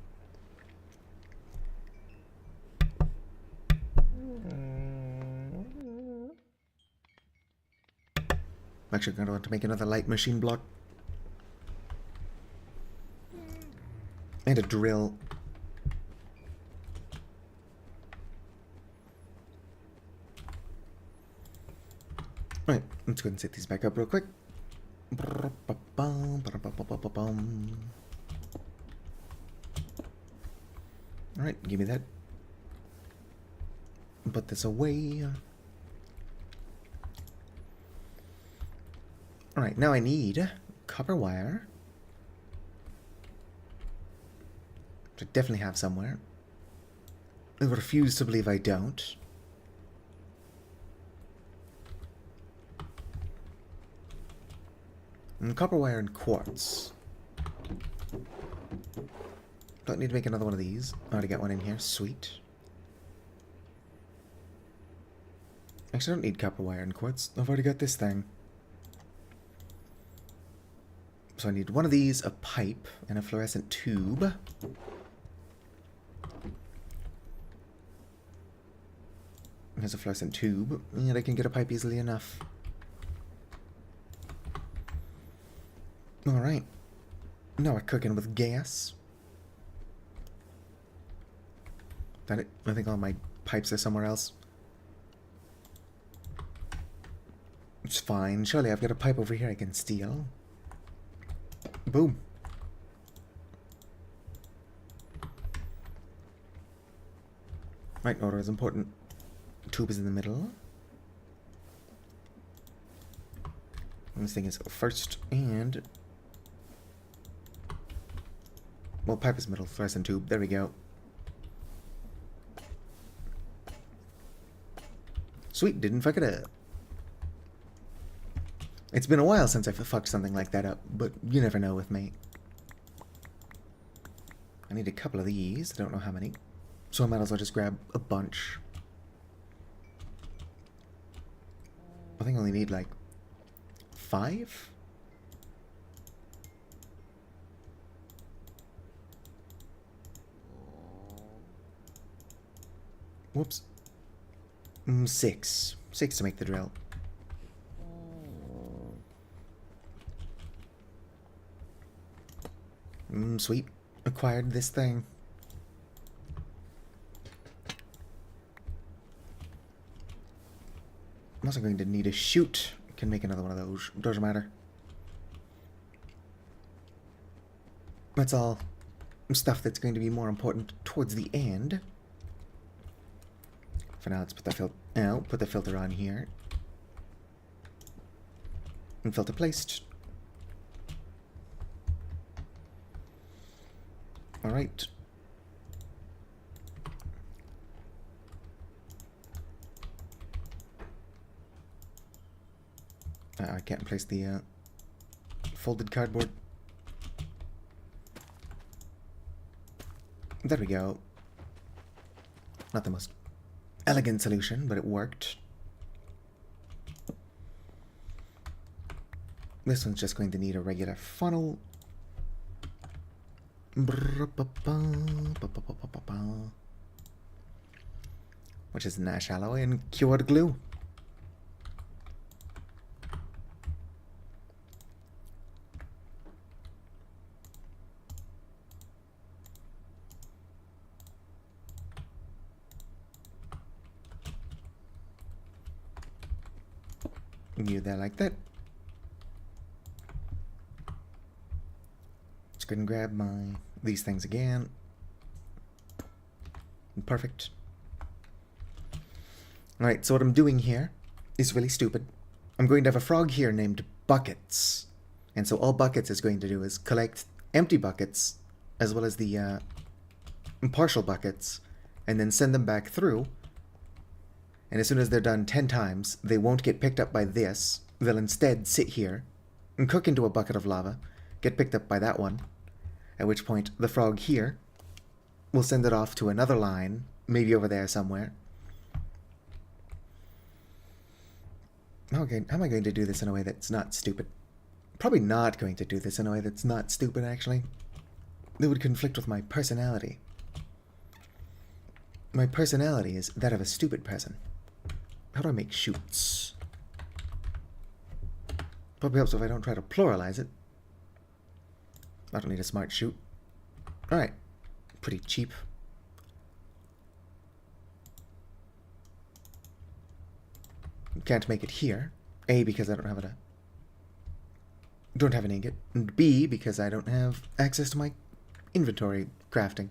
A: I'm actually going to want to make another light machine block. And a drill. Alright, let's go ahead and set these back up real quick. Alright, give me that. Put this away. Alright, now I need copper wire. Which I definitely have somewhere. I refuse to believe I don't. And copper wire and quartz. Don't need to make another one of these. I already got one in here. Sweet. Actually, I don't need copper wire and quartz. I've already got this thing. So I need one of these, a pipe, and a fluorescent tube. Here's a fluorescent tube, and I can get a pipe easily enough. Alright. Now we're cooking with gas. That it? I think all my pipes are somewhere else. It's fine. Surely I've got a pipe over here I can steal. Boom. Right, order is important. Tube is in the middle. And this thing is first, and... well, pipe is middle, fluorescent tube. There we go. Sweet, didn't fuck it up. It's been a while since I've fucked something like that up, but you never know with me. I need a couple of these. I don't know how many. So I might as well just grab a bunch. I think I only need like 5? Whoops. 6. 6 to make the drill. Sweet. Acquired this thing. I'm also going to need a chute. Can make another one of those. Doesn't matter. That's all stuff that's going to be more important towards the end. For now, let's put the filter on here. And filter placed. Alright. I can't place the folded cardboard. There we go. Not the most elegant solution, but it worked. This one's just going to need a regular funnel. Which is Nash alloy and cured glue. You there like that. Let's go and grab these things again. Perfect. Alright, so what I'm doing here is really stupid. I'm going to have a frog here named Buckets. And so all Buckets is going to do is collect empty buckets, as well as the partial buckets, and then send them back through. And as soon as they're done 10 times, they won't get picked up by this. They'll instead sit here and cook into a bucket of lava, get picked up by that one, at which point the frog here will send it off to another line, maybe over there somewhere. Okay, how am I going to do this in a way that's not stupid? Probably not going to do this in a way that's not stupid, actually. It would conflict with my personality. My personality is that of a stupid person. How do I make chutes? Probably helps if I don't try to pluralize it. I don't need a smart chute. Alright. Pretty cheap. Can't make it here. A, because I don't have an ingot. And B, because I don't have access to my inventory crafting.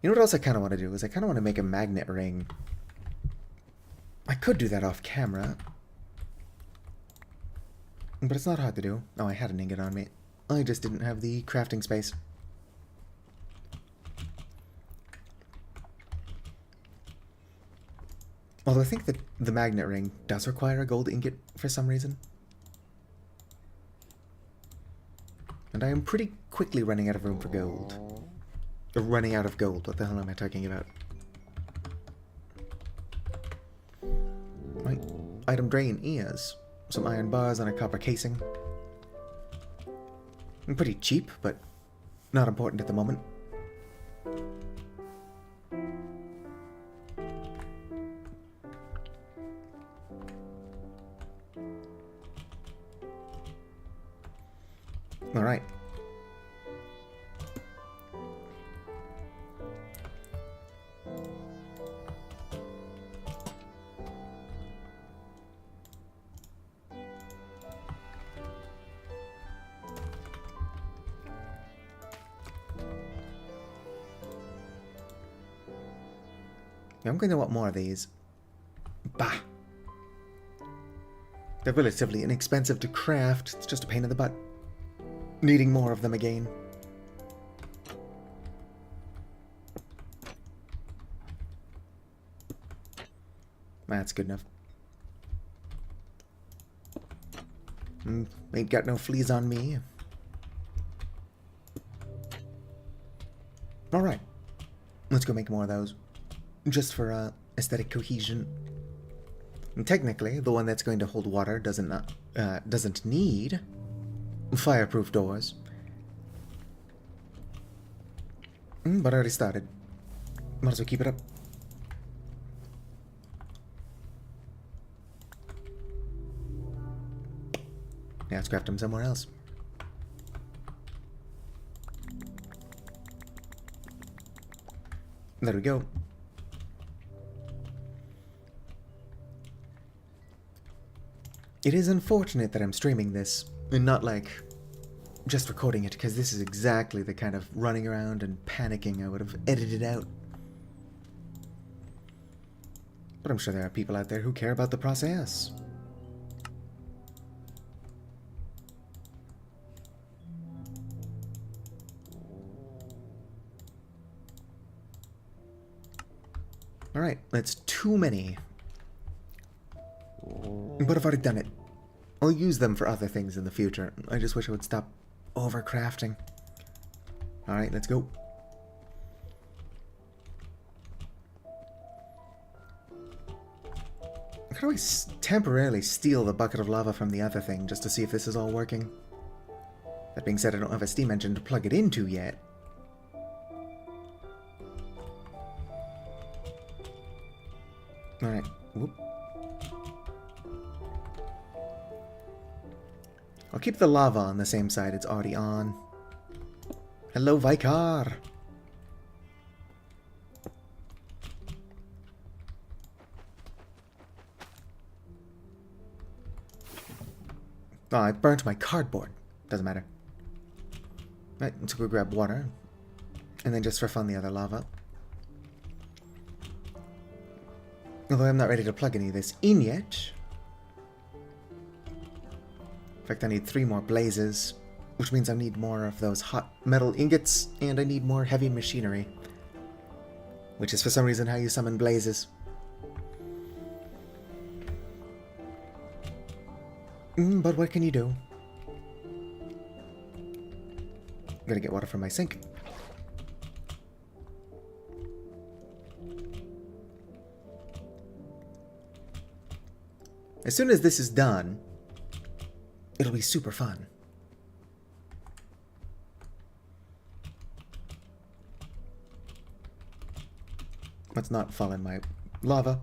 A: You know what else I kind of want to do? Is I kind of want to make a magnet ring. I could do that off camera. But it's not hard to do. Oh, I had an ingot on me. I just didn't have the crafting space. Although I think that the magnet ring does require a gold ingot for some reason. And I am pretty quickly running out of room for gold. Running out of gold, what the hell am I talking about? Right, item drain is some iron bars on a copper casing. Pretty cheap, but not important at the moment. Alright. I'm going to want more of these. Bah! They're relatively inexpensive to craft. It's just a pain in the butt. Needing more of them again. That's good enough. Ain't got no fleas on me. Alright. Let's go make more of those. Just for aesthetic cohesion. And technically, the one that's going to hold water doesn't need fireproof doors. But I already started. Might as well keep it up. Yeah, let's craft them somewhere else. There we go. It is unfortunate that I'm streaming this, and not like just recording it, because this is exactly the kind of running around and panicking I would have edited out. But I'm sure there are people out there who care about the process. Alright, that's too many. But I've already done it. I'll use them for other things in the future. I just wish I would stop overcrafting. Alright, let's go. How do I temporarily steal the bucket of lava from the other thing just to see if this is all working? That being said, I don't have a steam engine to plug it into yet. Alright, whoop. I'll keep the lava on the same side it's already on. Hello, Vicar! Oh, I burnt my cardboard. Doesn't matter. Right, let's go grab water. And then just for fun, the other lava. Although I'm not ready to plug any of this in yet. In fact, I need 3 more blazes, which means I need more of those hot metal ingots, and I need more heavy machinery. Which is for some reason how you summon blazes. But what can you do? Gotta get water from my sink. As soon as this is done, it'll be super fun. Let's not fall in my lava.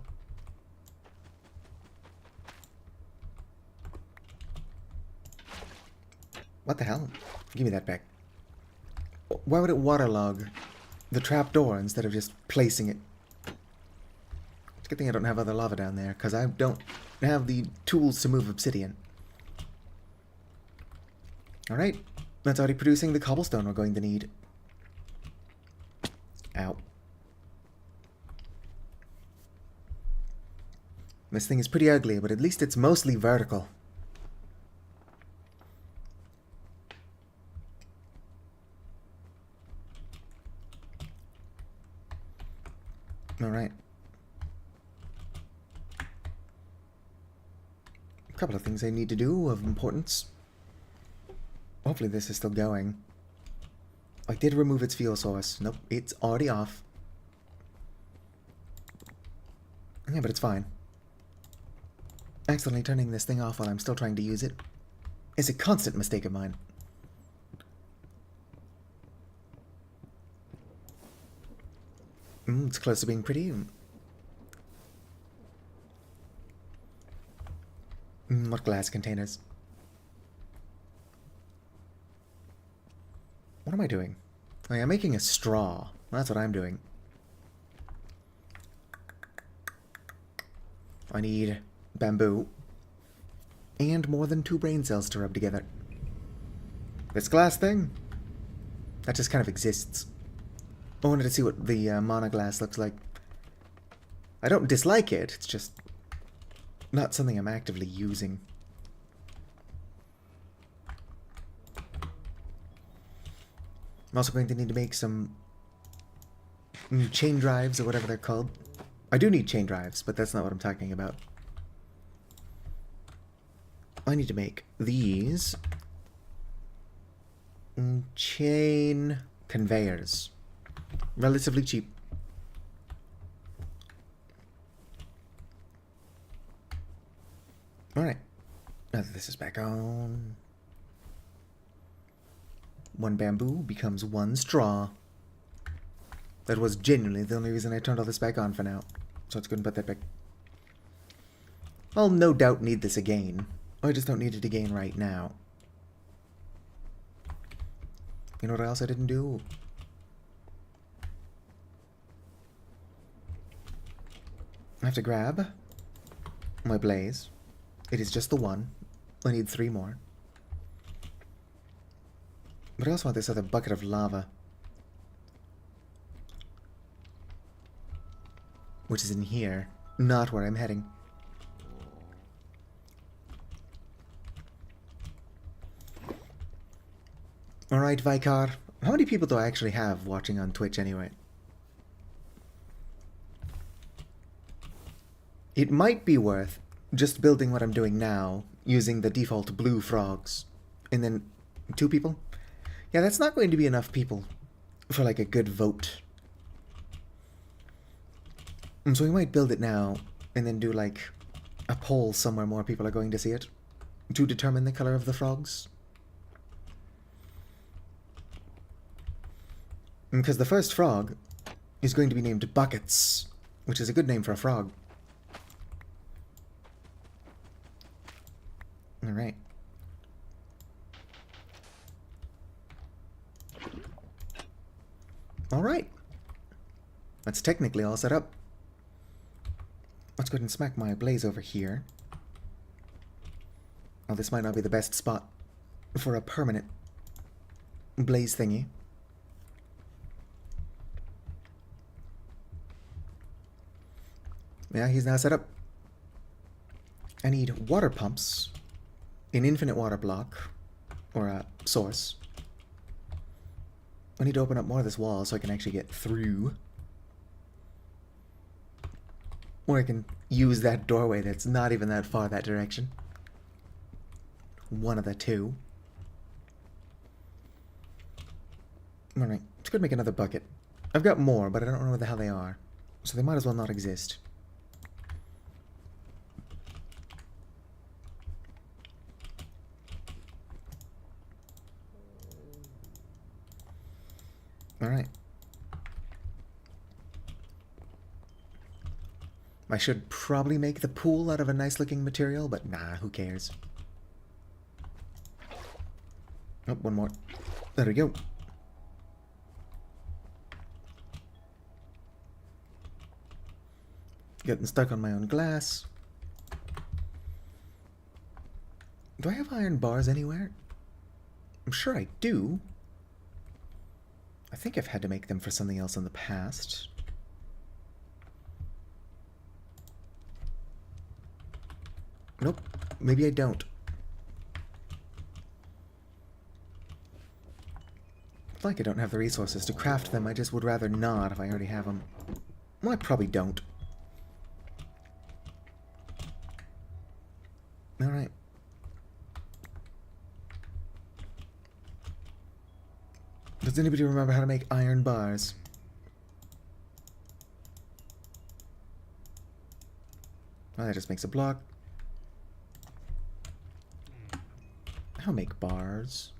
A: What the hell? Give me that back. Why would it waterlog the trapdoor instead of just placing it? It's a good thing I don't have other lava down there, because I don't have the tools to move obsidian. Alright, that's already producing the cobblestone we're going to need. Ow. This thing is pretty ugly, but at least it's mostly vertical. Alright. A couple of things I need to do of importance. Hopefully this is still going. I did remove its fuel source. Nope, it's already off. Yeah, but it's fine. Accidentally turning this thing off while I'm still trying to use it is a constant mistake of mine. It's close to being pretty. What glass containers? What am I doing? Oh, yeah, I'm making a straw. That's what I'm doing. I need bamboo and more than 2 brain cells to rub together. This glass thing, that just kind of exists. I wanted to see what the monoglass looks like. I don't dislike it, it's just not something I'm actively using. I'm also going to need to make some chain drives, or whatever they're called. I do need chain drives, but that's not what I'm talking about. I need to make these chain conveyors. Relatively cheap. Alright. Now that this is back on. 1 bamboo becomes 1 straw. That was genuinely the only reason I turned all this back on for now. So let's go and put that back. I'll no doubt need this again. I just don't need it again right now. You know what else I didn't do? I have to grab my blaze. It is just the 1. I need 3 more. But I also want this other bucket of lava, which is in here, not where I'm heading. Alright, Vicar. How many people do I actually have watching on Twitch anyway? It might be worth just building what I'm doing now, using the default blue frogs, and then 2 people? Yeah, that's not going to be enough people for like a good vote. And so we might build it now, and then do like a poll somewhere more people are going to see it, to determine the color of the frogs. Because the first frog is going to be named Buckets, which is a good name for a frog. Alright. Alright. That's technically all set up. Let's go ahead and smack my blaze over here. Oh, this might not be the best spot for a permanent blaze thingy. Yeah, he's now set up. I need water pumps, an infinite water block, or a source. I need to open up more of this wall so I can actually get through. Or I can use that doorway that's not even that far that direction. One of the two. Alright, let's go make another bucket. I've got more, but I don't know where the hell they are. So they might as well not exist. Alright. I should probably make the pool out of a nice looking material, but nah, who cares? Oh, 1 more. There we go. Getting stuck on my own glass. Do I have iron bars anywhere? I'm sure I do. I think I've had to make them for something else in the past. Nope. Maybe I don't. It's like I don't have the resources to craft them. I just would rather not if I already have them. Well, I probably don't. Alright. Does anybody remember how to make iron bars? Well, that just makes a block. I'll make bars.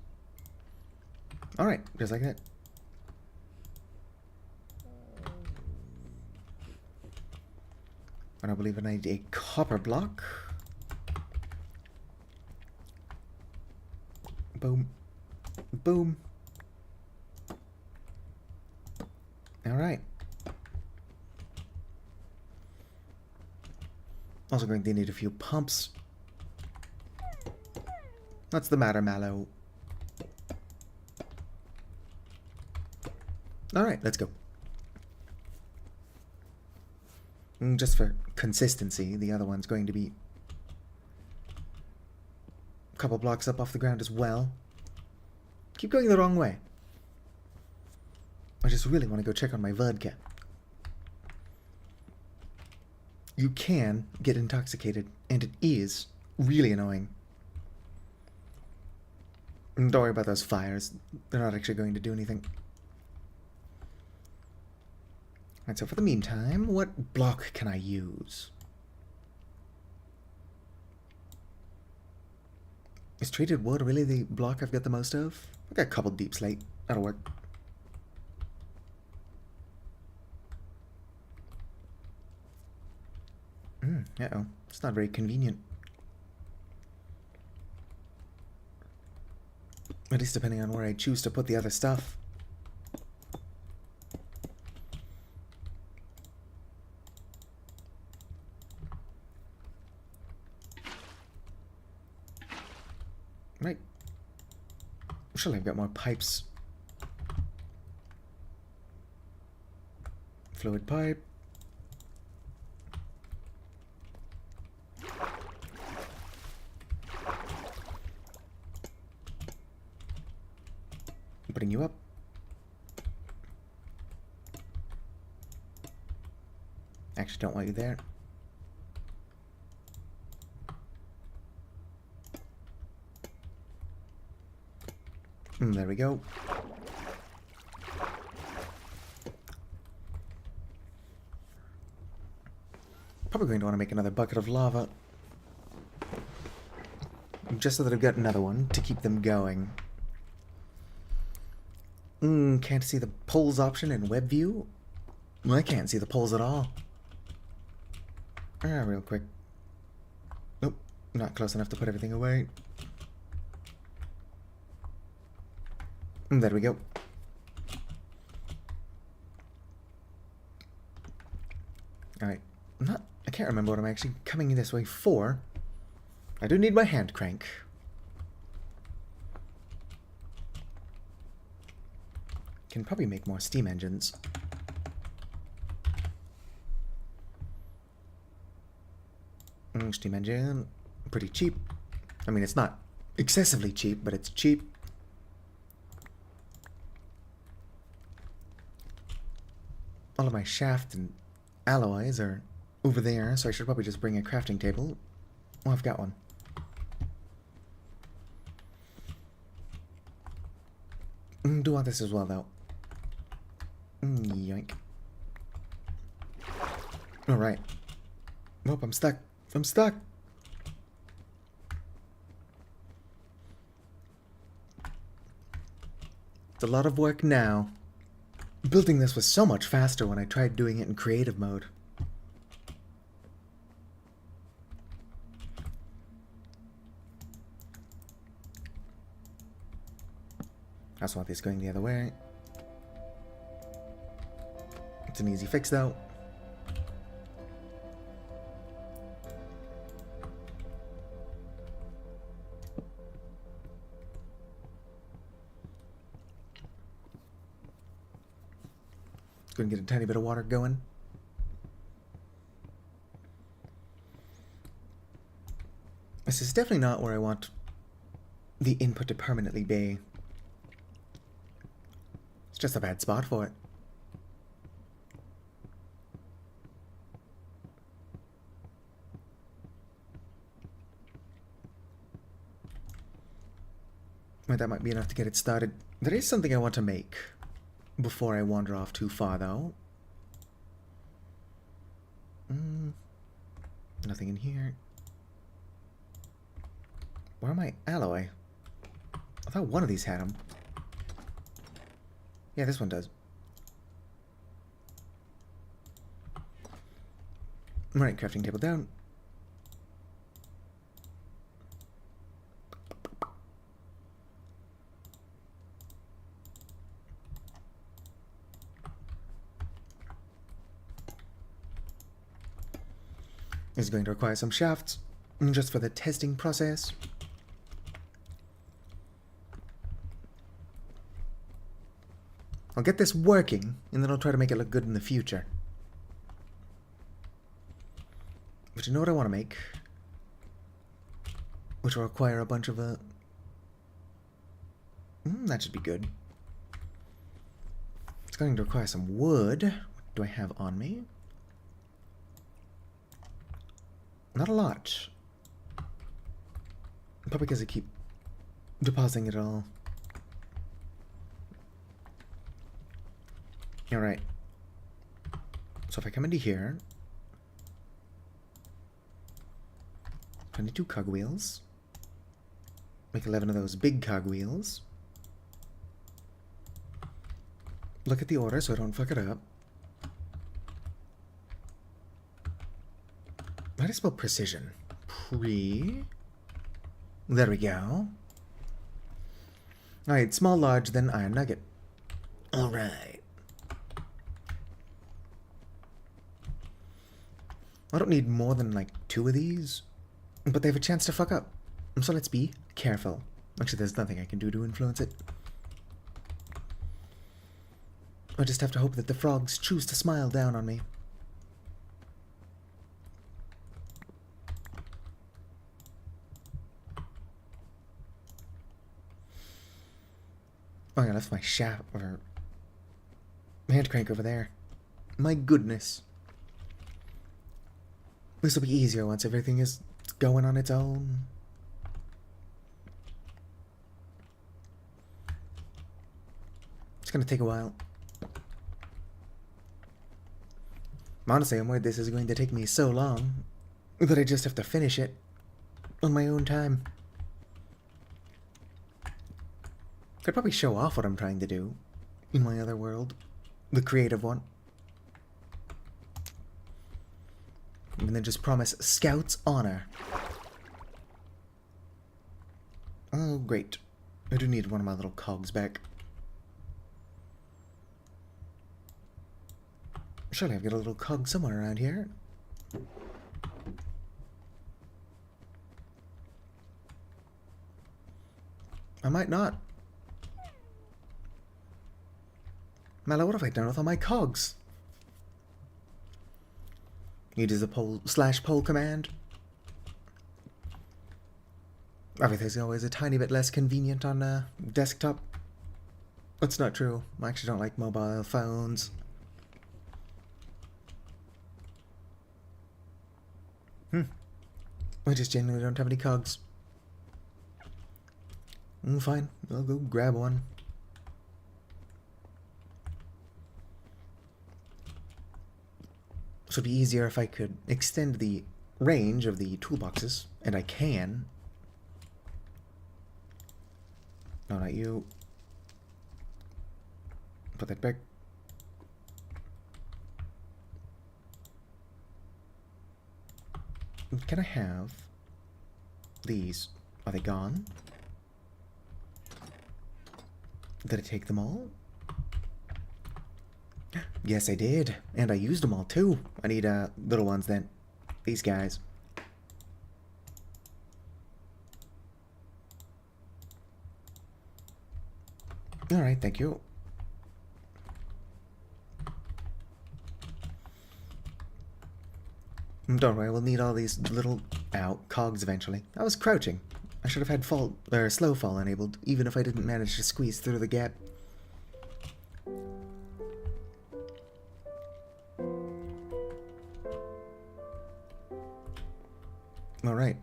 A: Alright, just like that. And I believe I need a copper block. Boom. Boom. Alright. Also going to need a few pumps. What's the matter, Mallow? Alright, let's go. Just for consistency, the other one's going to be a couple blocks up off the ground as well. Keep going the wrong way. I just really want to go check on my vodka. You can get intoxicated, and it is really annoying. And don't worry about those fires. They're not actually going to do anything. Alright, so for the meantime, what block can I use? Is treated wood really the block I've got the most of? I've got a couple deep slate. That'll work. Uh-oh. It's not very convenient. At least depending on where I choose to put the other stuff. Right. Surely I've got more pipes. Fluid pipe. Putting you up. Actually, don't want you there. There we go. Probably going to want to make another bucket of lava. Just so that I've got another one to keep them going. Can't see the poles option in web view? Well, I can't see the poles at all. Real quick. Nope, not close enough to put everything away. There we go. Alright. I can't remember what I'm actually coming this way for. I do need my hand crank. Can probably make more steam engines. Steam engine. Pretty cheap. I mean, it's not excessively cheap, but it's cheap. All of my shaft and alloys are over there, so I should probably just bring a crafting table. Oh, I've got one. Do want this as well, though. Yoink. Alright. Nope, I'm stuck. I'm stuck. It's a lot of work now. Building this was so much faster when I tried doing it in creative mode. I also want this going the other way. It's an easy fix, though. Go and get a tiny bit of water going. This is definitely not where I want the input to permanently be. It's just a bad spot for it. Well, that might be enough to get it started. There is something I want to make. before I wander off too far, though. Nothing in here. Where am I? Alloy? I thought one of these had them. Yeah, this one does. Alright, crafting table down. This is going to require some shafts, just for the testing process. I'll get this working, and then I'll try to make it look good in the future. But you know what I want to make? Which will require a bunch of, that should be good. It's going to require some wood. What do I have on me? Not a lot. Probably because I keep depositing it all. Alright. So if I come into here, 22 cogwheels. Make 11 of those big cogwheels. Look at the order so I don't fuck it up. How do you spell precision? There we go. Alright, small, large, then iron nugget. Alright. I don't need more than like 2 of these, but they have a chance to fuck up. So let's be careful. Actually, there's nothing I can do to influence it. I just have to hope that the frogs choose to smile down on me. Oh, I left my shaft or hand crank over there. My goodness. This will be easier once everything is going on its own. It's gonna take a while. Honestly, I'm worried this is going to take me so long that I just have to finish it on my own time. Could probably show off what I'm trying to do in my other world, the creative one. And then just promise Scout's honor. Oh, great. I do need one of my little cogs back. Surely I've got a little cog somewhere around here. I might not. Mallow, what have I done with all my cogs? Uses the /pole command. Everything's always a tiny bit less convenient on a desktop. That's not true. I actually don't like mobile phones. I just genuinely don't have any cogs. Fine, I'll go grab one. So it'd be easier if I could extend the range of the toolboxes, and I can. No, not you. Put that back. Can I have these? Are they gone? Did I take them all? Yes, I did. And I used them all, too. I need, little ones, then. These guys. Alright, thank you. Don't worry, we'll need all these little, cogs eventually. I was crouching. I should have had slow fall enabled, even if I didn't manage to squeeze through the gap. Alright.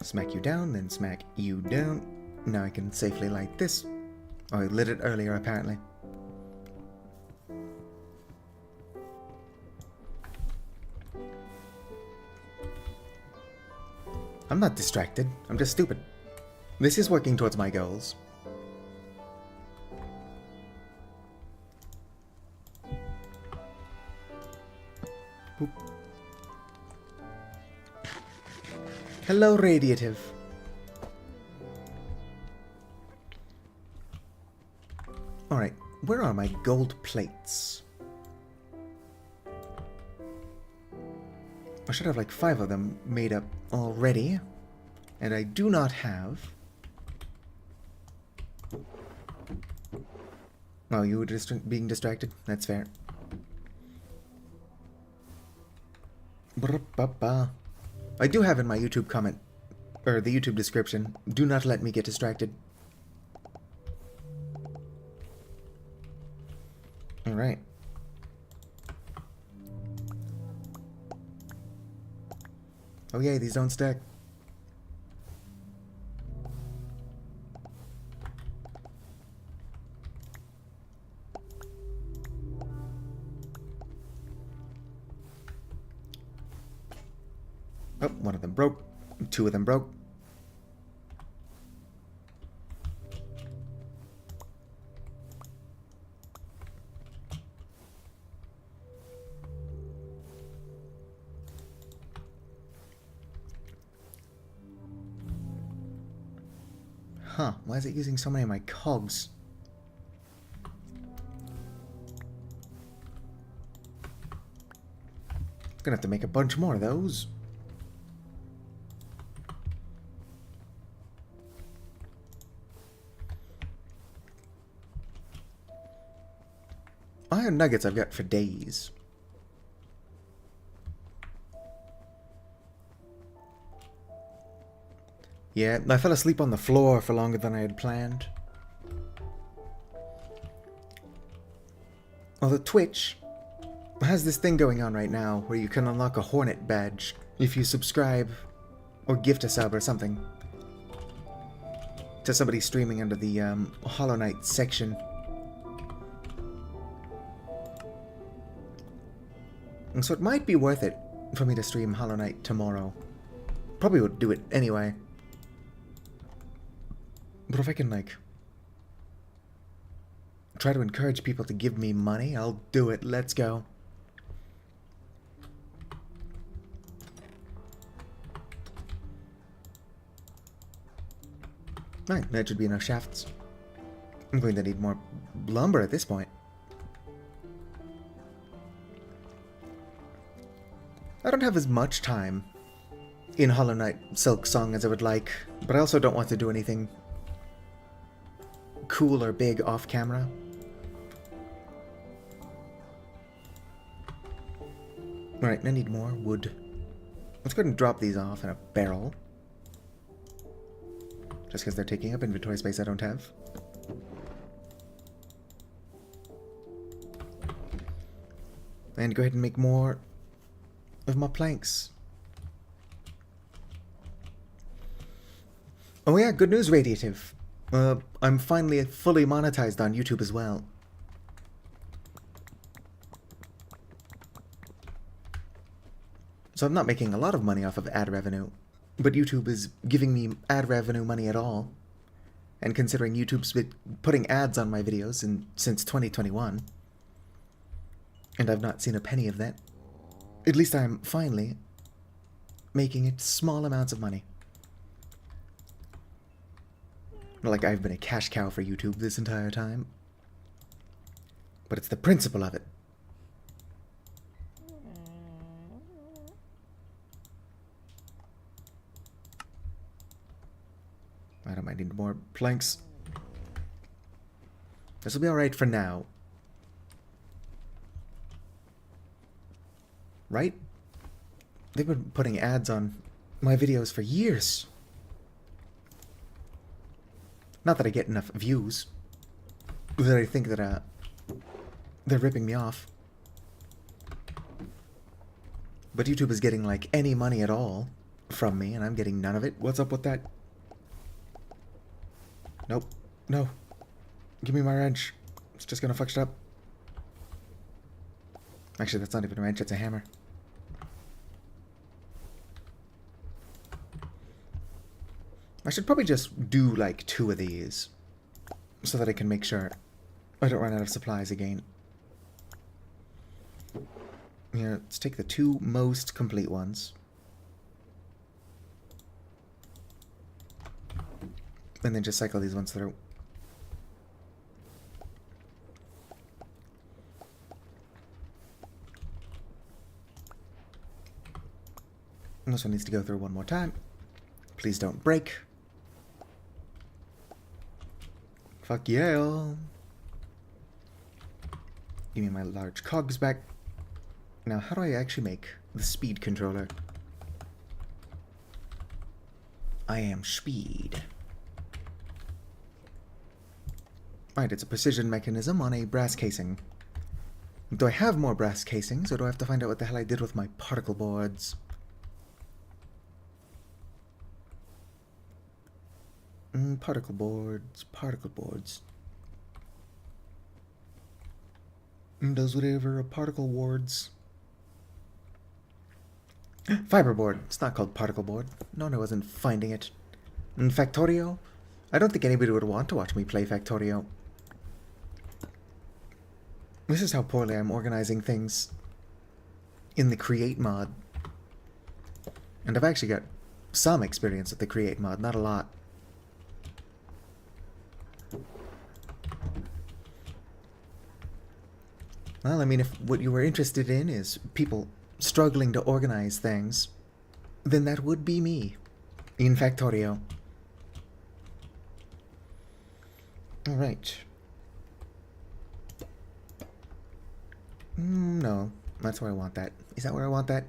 A: Smack you down, then smack you down. Now I can safely light this. Oh, I lit it earlier, apparently. I'm not distracted. I'm just stupid. This is working towards my goals. Boop. Hello, Radiative. Alright, where are my gold plates? I should have like 5 of them made up already. And I do not have. Oh, you were just being distracted? That's fair. I do have in my YouTube comment, or the YouTube description, do not let me get distracted. Alright. Oh yay, these don't stack. Oh, one of them broke. 2 of them broke. Huh, why is it using so many of my cogs? Gonna have to make a bunch more of those. Iron nuggets I've got for days. Yeah, I fell asleep on the floor for longer than I had planned. Although Twitch has this thing going on right now where you can unlock a Hornet badge if you subscribe or gift a sub or something to somebody streaming under the Hollow Knight section. And so it might be worth it for me to stream Hollow Knight tomorrow. Probably would do it anyway. But if I can, like, try to encourage people to give me money, I'll do it. Let's go. Right, that should be enough shafts. I'm going to need more lumber at this point. I don't have as much time in Hollow Knight Silk Song as I would like, but I also don't want to do anything cool or big off camera. Alright, I need more wood. Let's go ahead and drop these off in a barrel. Just because they're taking up inventory space I don't have. And go ahead and make more of my planks. Oh yeah, good news, Radiative. I'm finally fully monetized on YouTube as well. So I'm not making a lot of money off of ad revenue, but YouTube is giving me ad revenue money at all. And considering YouTube's been putting ads on my videos since 2021, and I've not seen a penny of that, at least I'm finally making it small amounts of money. Not like I've been a cash cow for YouTube this entire time, but it's the principle of it. I might need more planks. This will be alright for now. Right? They've been putting ads on my videos for years. Not that I get enough views, that I think that they're ripping me off. But YouTube is getting like any money at all from me, and I'm getting none of it. What's up with that? Nope. No. Give me my wrench. It's just gonna fuck shit up. Actually, that's not even a wrench, it's a hammer. I should probably just do like 2 of these so that I can make sure I don't run out of supplies again. Here, let's take the 2 most complete ones. And then just cycle these ones through. And this one needs to go through one more time. Please don't break. Fuck yeah. Give me my large cogs back. Now, how do I actually make the speed controller? I am speed. Right, it's a precision mechanism on a brass casing. Do I have more brass casings, or do I have to find out what the hell I did with my particle boards? Particle boards, particle boards. Does whatever a particle boards. Fiberboard. It's not called particle board. No, I wasn't finding it. Factorio? I don't think anybody would want to watch me play Factorio. This is how poorly I'm organizing things in the Create mod. And I've actually got some experience with the Create mod, not a lot. Well, I mean, if what you were interested in is people struggling to organize things, then that would be me in Factorio. Alright. No, that's where I want that. Is that where I want that?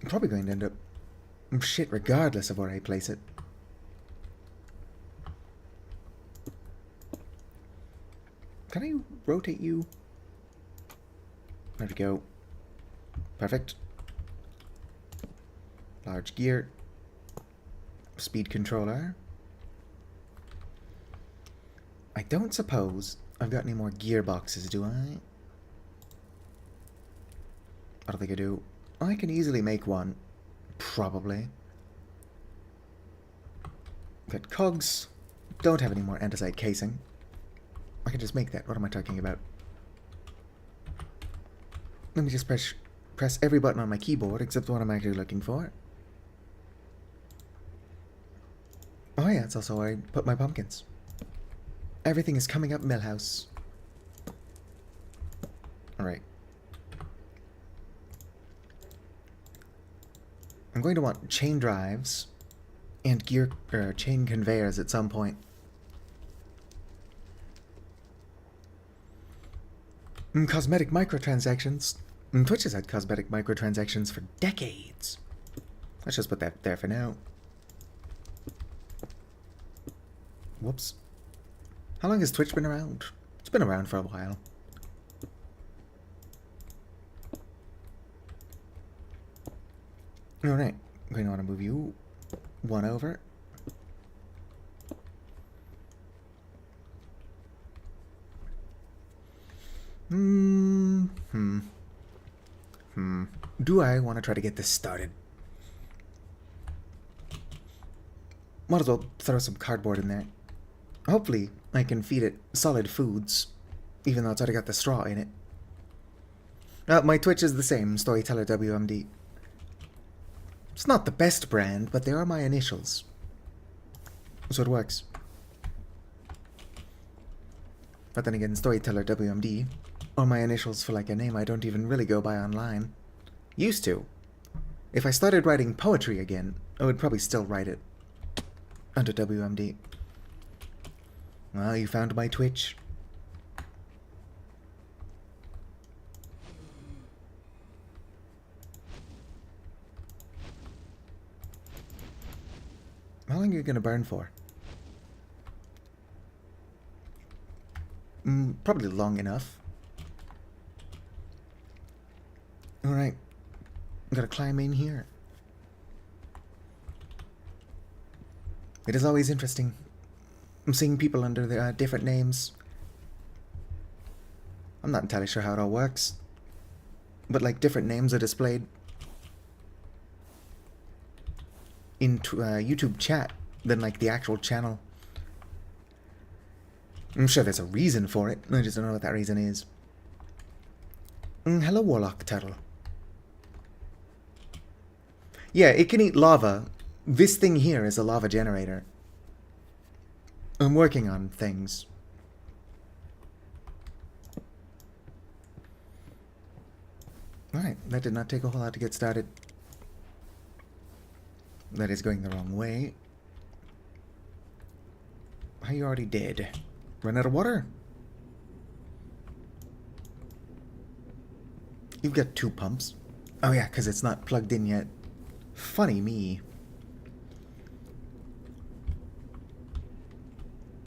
A: I'm probably going to end up shit regardless of where I place it. Can I rotate you? There we go. Perfect. Large gear. Speed controller. I don't suppose I've got any more gearboxes, do I? I don't think I do. I can easily make one. Probably. Got cogs. Don't have any more andesite casing. I can just make that. What am I talking about? Let me just press every button on my keyboard except the one I'm actually looking for. Oh yeah, it's also where I put my pumpkins. Everything is coming up Millhouse. Alright. I'm going to want chain drives and chain conveyors at some point. Cosmetic microtransactions. Twitch has had cosmetic microtransactions for decades. Let's just put that there for now. Whoops. How long has Twitch been around? It's been around for a while. Alright. I'm going to want to move you one over. Do I want to try to get this started? Might as well throw some cardboard in there. Hopefully, I can feed it solid foods, even though it's already got the straw in it. My Twitch is the same, Storyteller WMD. It's not the best brand, but they are my initials. So it works. But then again, Storyteller WMD are my initials for like a name I don't even really go by online. Used to. If I started writing poetry again, I would probably still write it under WMD. Well, you found my Twitch. How long are you gonna burn for? Probably long enough. Alright. I'm gonna climb in here. It is always interesting. I'm seeing people under the, different names. I'm not entirely sure how it all works. But, like, different names are displayed into YouTube chat than, like, the actual channel. I'm sure there's a reason for it. I just don't know what that reason is. Hello, Warlock Turtle. Yeah, it can eat lava. This thing here is a lava generator. I'm working on things. Alright, that did not take a whole lot to get started. That is going the wrong way. How you already did? Run out of water? You've got 2 pumps. Oh yeah, because it's not plugged in yet. Funny me.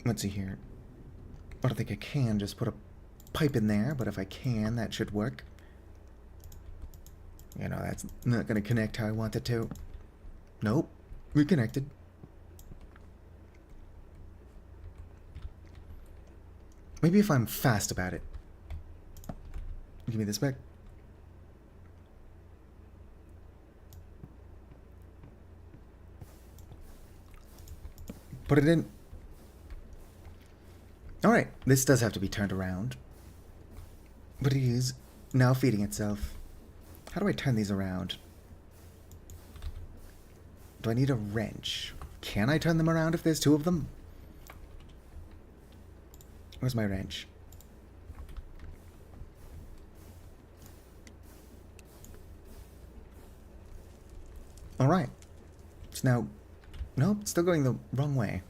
A: Let's see here. I don't think I can just put a pipe in there, but if I can, that should work. You know, that's not going to connect how I want it to. Nope. Reconnected. Maybe if I'm fast about it. Give me this back. Put it in. Alright, this does have to be turned around. But it is now feeding itself. How do I turn these around? Do I need a wrench? Can I turn them around if there's 2 of them? Where's my wrench? Alright. It's now... Nope, it's still going the wrong way.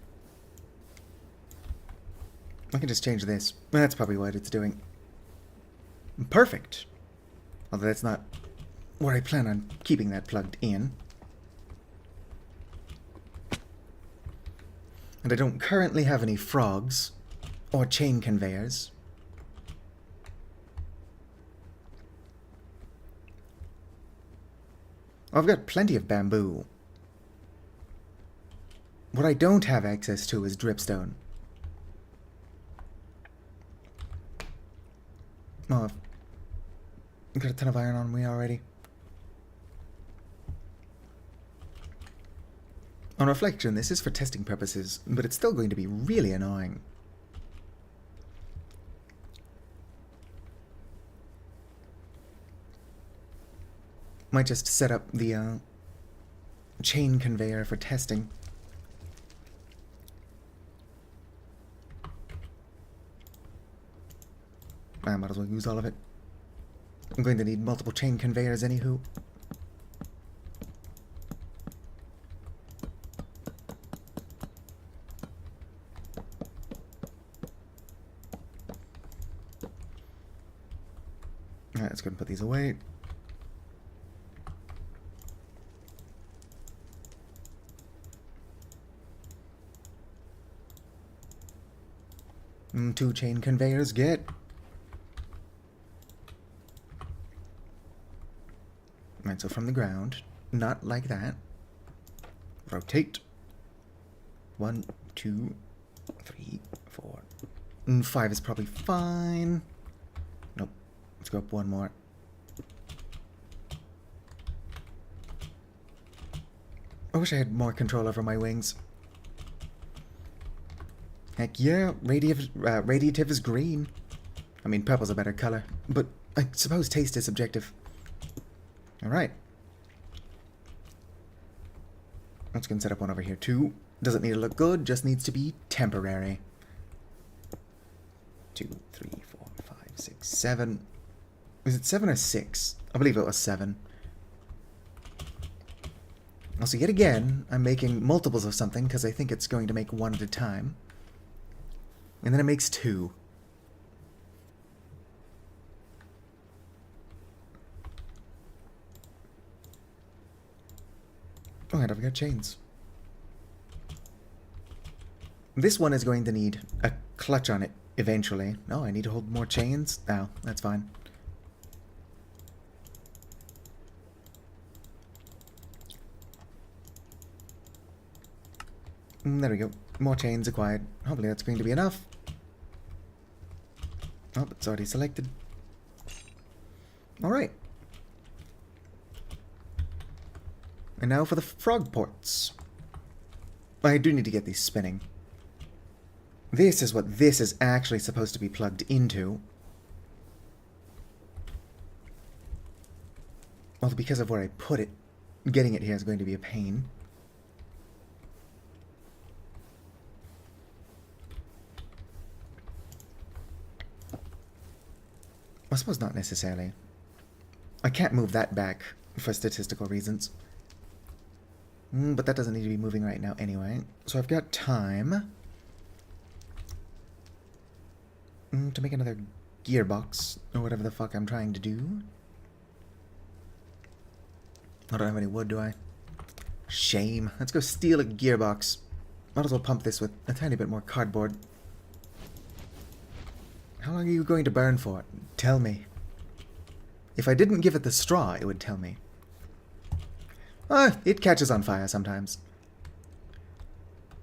A: I can just change this. That's probably what it's doing. Perfect. Although that's not where I plan on keeping that plugged in. And I don't currently have any frogs or chain conveyors. Oh, I've got plenty of bamboo. What I don't have access to is dripstone. Oh, I've got a ton of iron on me already. On reflection, this is for testing purposes, but it's still going to be really annoying. Might just set up the chain conveyor for testing. I might as well use all of it. I'm going to need multiple chain conveyors anywho. Alright, let's go and put these away. Two chain conveyors, get. Right, so from the ground, not like that. Rotate. 1, 2, 3, 4. 5 is probably fine. Nope. Let's go up one more. I wish I had more control over my wings. Heck yeah, radiative is green. I mean, purple's a better color, but I suppose taste is subjective. Alright. Let's go and set up one over here too. Doesn't need to look good, just needs to be temporary. 2, 3, 4, 5, 6, 7. Is it 7 or 6? I believe it was 7. Also, yet again, I'm making multiples of something because I think it's going to make one at a time. And then it makes 2. Oh, and I've got chains. This one is going to need a clutch on it eventually. Oh, I need to hold more chains? Oh, that's fine. There we go. More chains acquired. Hopefully that's going to be enough. Oh, it's already selected. Alright. And now for the frog ports. I do need to get these spinning. This is what this is actually supposed to be plugged into. Although because of where I put it, getting it here is going to be a pain. I suppose not necessarily. I can't move that back for statistical reasons. But that doesn't need to be moving right now anyway. So I've got time to make another gearbox, or whatever the fuck I'm trying to do. I don't have any wood, do I? Shame. Let's go steal a gearbox. Might as well pump this with a tiny bit more cardboard. How long are you going to burn for? Tell me. If I didn't give it the straw, it would tell me. Ah, it catches on fire sometimes.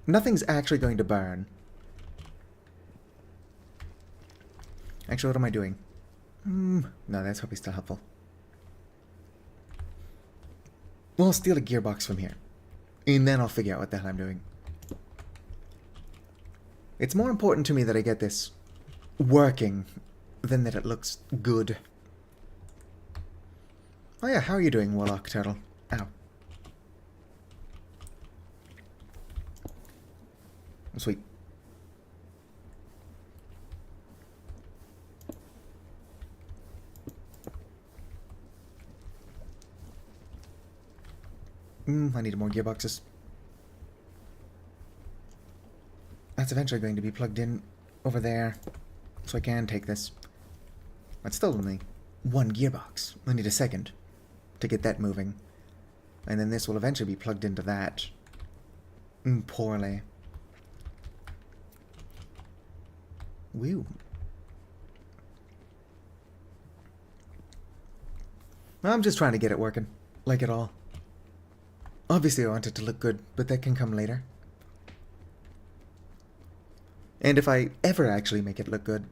A: Nothing's actually going to burn. Actually, what am I doing? No, that's probably still helpful. Well, I'll steal a gearbox from here. And then I'll figure out what the hell I'm doing. It's more important to me that I get this working than that it looks good. Oh yeah, how are you doing, Warlock Turtle? Ow. Sweet. I need more gearboxes. That's eventually going to be plugged in over there, so I can take this. That's still only one gearbox. I need a second to get that moving. And then this will eventually be plugged into that. Poorly. Woo. I'm just trying to get it working. Like it all. Obviously I want it to look good, but that can come later. And if I ever actually make it look good,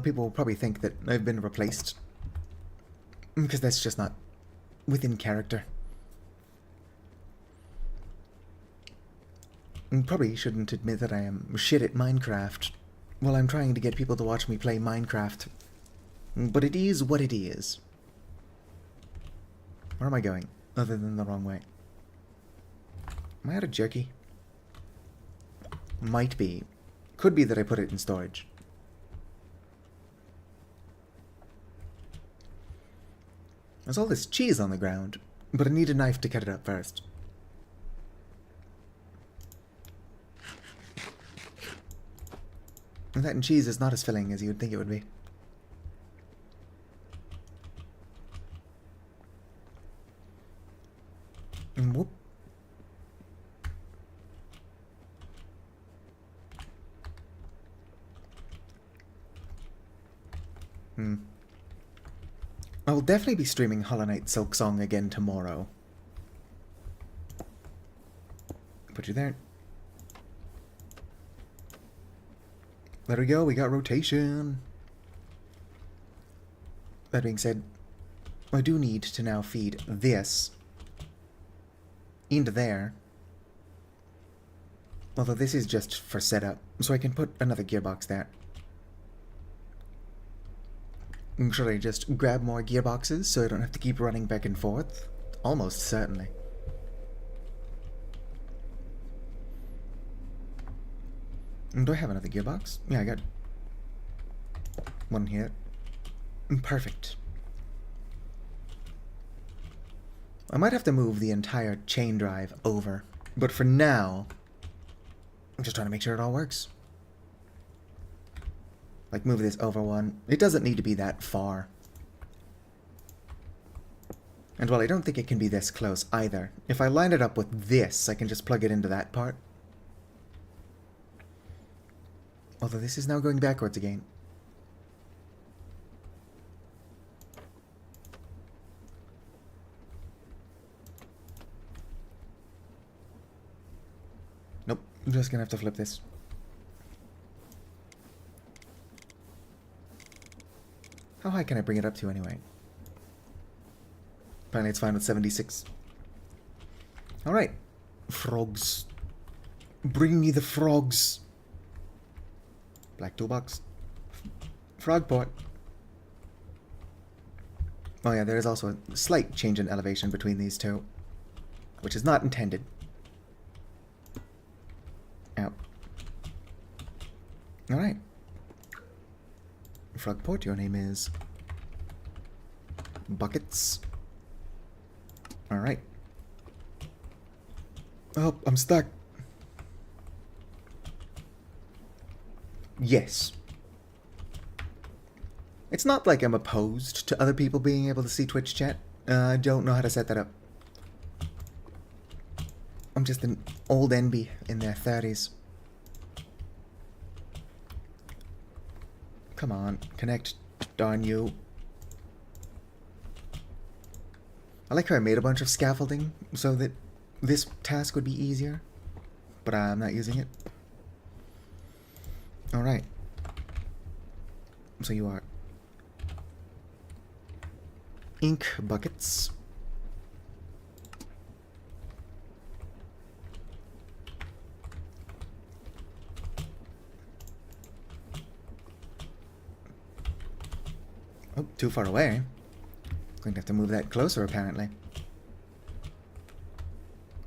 A: people will probably think that I've been replaced. Because that's just not within character. And probably shouldn't admit that I am shit at Minecraft while I'm trying to get people to watch me play Minecraft. But it is what it is. Where am I going? Other than the wrong way. Am I out of jerky? Might be. Could be that I put it in storage. There's all this cheese on the ground, but I need a knife to cut it up first. And that cheese is not as filling as you would think it would be. And whoop. I will definitely be streaming Hollow Knight Silksong again tomorrow. Put you there. There we go, we got rotation. That being said, I do need to now feed this into there. Although this is just for setup, so I can put another gearbox there. Should I just grab more gearboxes so I don't have to keep running back and forth? Almost certainly. Do I have another gearbox? Yeah, I got one here. Perfect. I might have to move the entire chain drive over, but for now, I'm just trying to make sure it all works. Like, move this over one. It doesn't need to be that far. And while I don't think it can be this close either, if I line it up with this, I can just plug it into that part. Although this is now going backwards again. Nope, I'm just gonna have to flip this. How high can I bring it up to anyway? Apparently it's fine with 76. Alright. Frogs. Bring me the frogs. Black toolbox. Frogport. Oh yeah, there is also a slight change in elevation between these two, which is not intended. Out. Alright. Frogport, your name is Buckets. Alright. Oh, I'm stuck. Yes. It's not like I'm opposed to other people being able to see Twitch chat. I don't know how to set that up. I'm just an old NB in their 30s. Come on, connect, darn you. I like how I made a bunch of scaffolding so that this task would be easier, but I'm not using it. Alright. So you are ink buckets. Oh, too far away. Going to have to move that closer, apparently.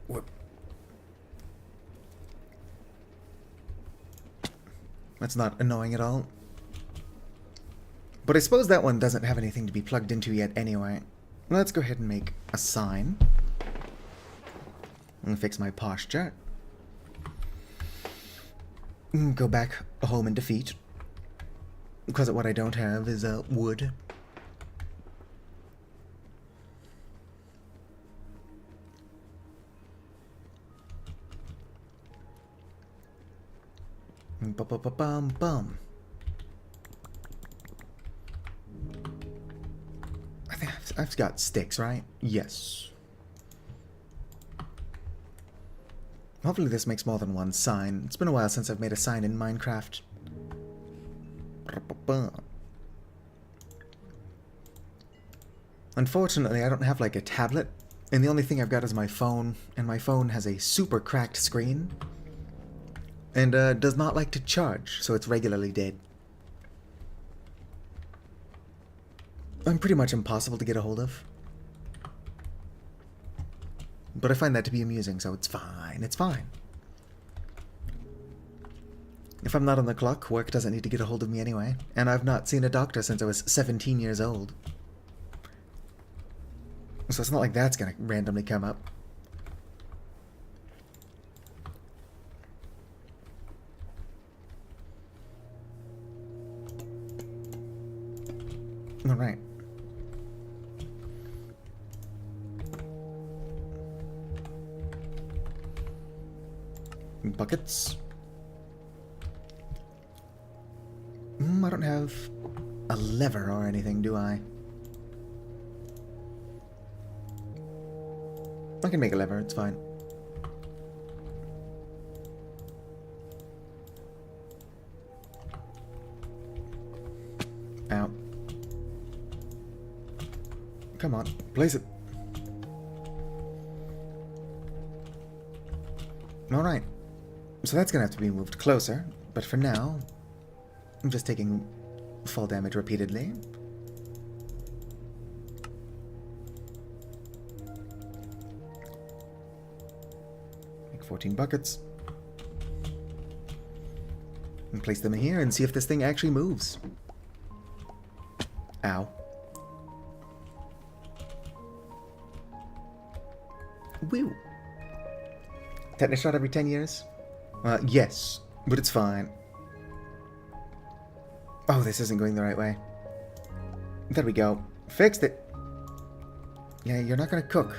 A: Whoop. That's not annoying at all. But I suppose that one doesn't have anything to be plugged into yet anyway. Let's go ahead and make a sign. I'm gonna fix my posture. Go back home in defeat. Because what I don't have is wood. Bum. I think I've got sticks, right? Yes. Hopefully this makes more than one sign. It's been a while since I've made a sign in Minecraft. Unfortunately, I don't have like a tablet, and the only thing I've got is my phone, and my phone has a super cracked screen, and does not like to charge, so it's regularly dead. I'm pretty much impossible to get a hold of. But I find that to be amusing, so it's fine, it's fine. If I'm not on the clock, work doesn't need to get a hold of me anyway, and I've not seen a doctor since I was 17 years old. So it's not like that's gonna randomly come up. Alright. Buckets. I don't have a lever or anything, do I? I can make a lever, it's fine. Ow. Come on, place it. Alright. So that's gonna have to be moved closer, but for now, I'm just taking fall damage repeatedly. Make 14 buckets. And place them in here and see if this thing actually moves. Ow. Woo! Tetanus shot every 10 years? Yes, but it's fine. Oh, this isn't going the right way. There we go. Fixed it. Yeah, you're not gonna cook.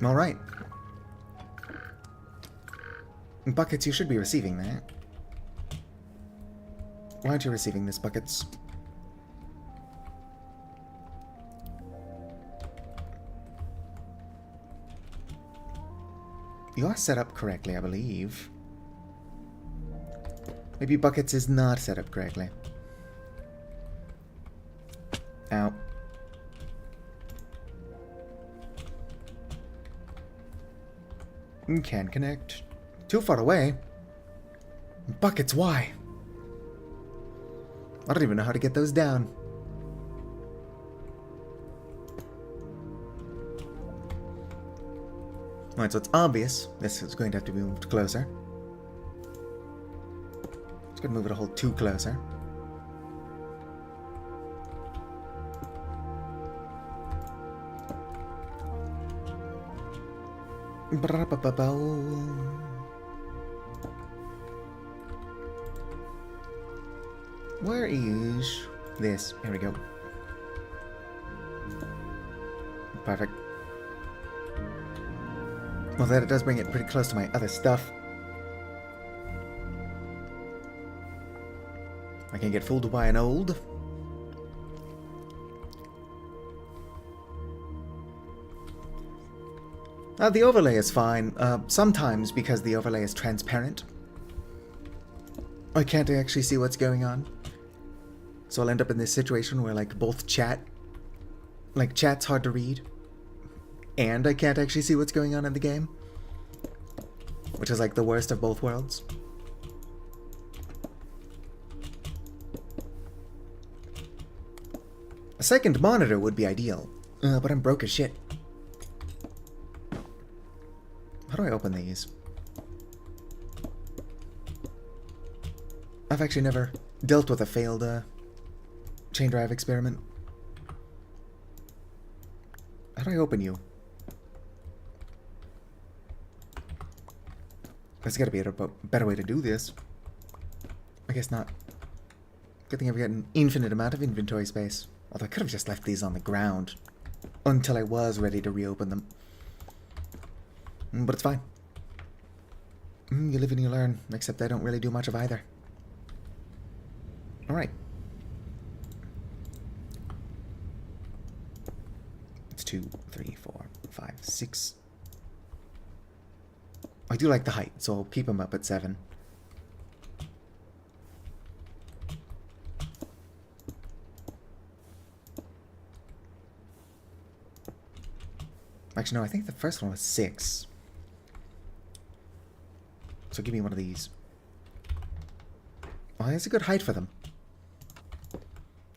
A: Alright. Buckets, you should be receiving that. Why aren't you receiving this, Buckets? You are set up correctly, I believe. Maybe buckets is not set up correctly. Ow. Can connect. Too far away. Buckets, why? I don't even know how to get those down. Alright, so it's obvious this is going to have to be moved closer. It's going to move it a whole 2 closer. Where is this? Here we go. Perfect. Well, that it does bring it pretty close to my other stuff. I can't get fooled by an old. The overlay is fine. Sometimes, because the overlay is transparent, I can't actually see what's going on. So I'll end up in this situation where, like, both chat's hard to read, and I can't actually see what's going on in the game, which is like the worst of both worlds. A second monitor would be ideal, but I'm broke as shit. How do I open these? I've actually never dealt with a failed chain drive experiment. How do I open you? There's gotta be a better way to do this. I guess not. Good thing I've got an infinite amount of inventory space. Although I could have just left these on the ground until I was ready to reopen them. But it's fine. You live and you learn, except I don't really do much of either. Alright. It's 2, 3, 4, 5, 6. I do like the height, so I'll keep them up at 7. Actually, no, I think the first one was 6. So give me one of these. Oh, that's a good height for them.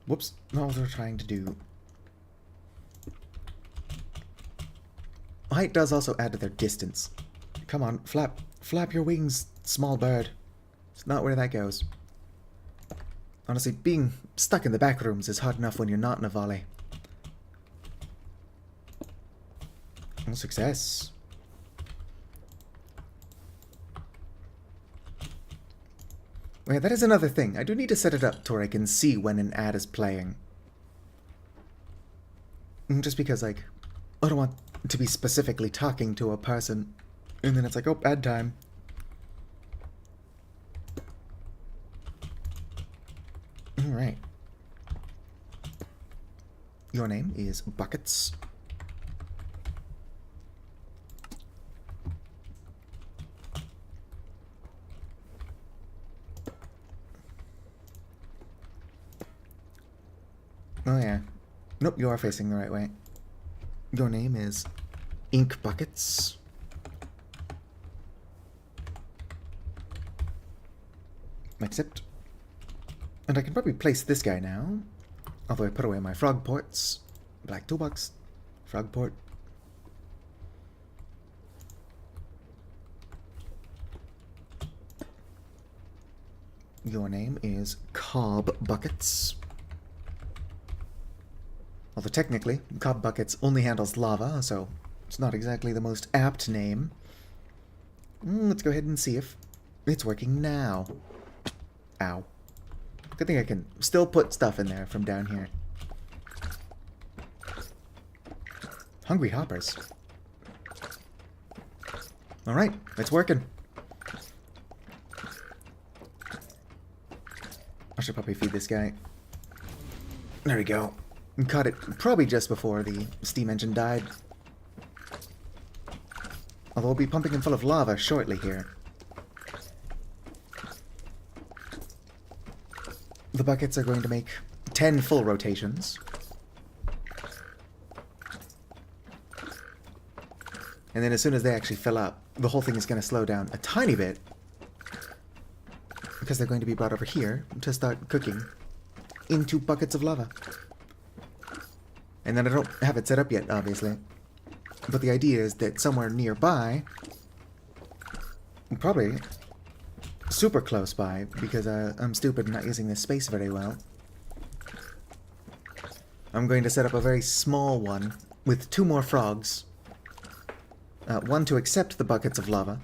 A: Whoops, not what we're trying to do. Height does also add to their distance. Come on, flap your wings, small bird. It's not where that goes. Honestly, being stuck in the back rooms is hard enough when you're not in a volley. Oh, success. Okay, that is another thing. I do need to set it up to where I can see when an ad is playing. Just because, like, I don't want to be specifically talking to a person, and then it's like, oh, ad time. Alright. Your name is Buckets. Oh yeah. Nope, you are facing the right way. Your name is Ink Buckets. Accept. And I can probably place this guy now. Although I put away my frog ports. Black toolbox. Frog port. Your name is Cob Buckets. Although technically, Cob Buckets only handles lava, so it's not exactly the most apt name. Let's go ahead and see if it's working now. Ow. Good thing I can still put stuff in there from down here. Hungry hoppers. Alright, it's working. I should probably feed this guy. There we go. Caught it probably just before the steam engine died. Although we'll be pumping them full of lava shortly here. The buckets are going to make 10 full rotations. And then as soon as they actually fill up, the whole thing is going to slow down a tiny bit. Because they're going to be brought over here to start cooking into buckets of lava. And then I don't have it set up yet, obviously. But the idea is that somewhere nearby, probably super close by, because I'm stupid and not using this space very well, I'm going to set up a very small one with 2 more frogs. One to accept the buckets of lava,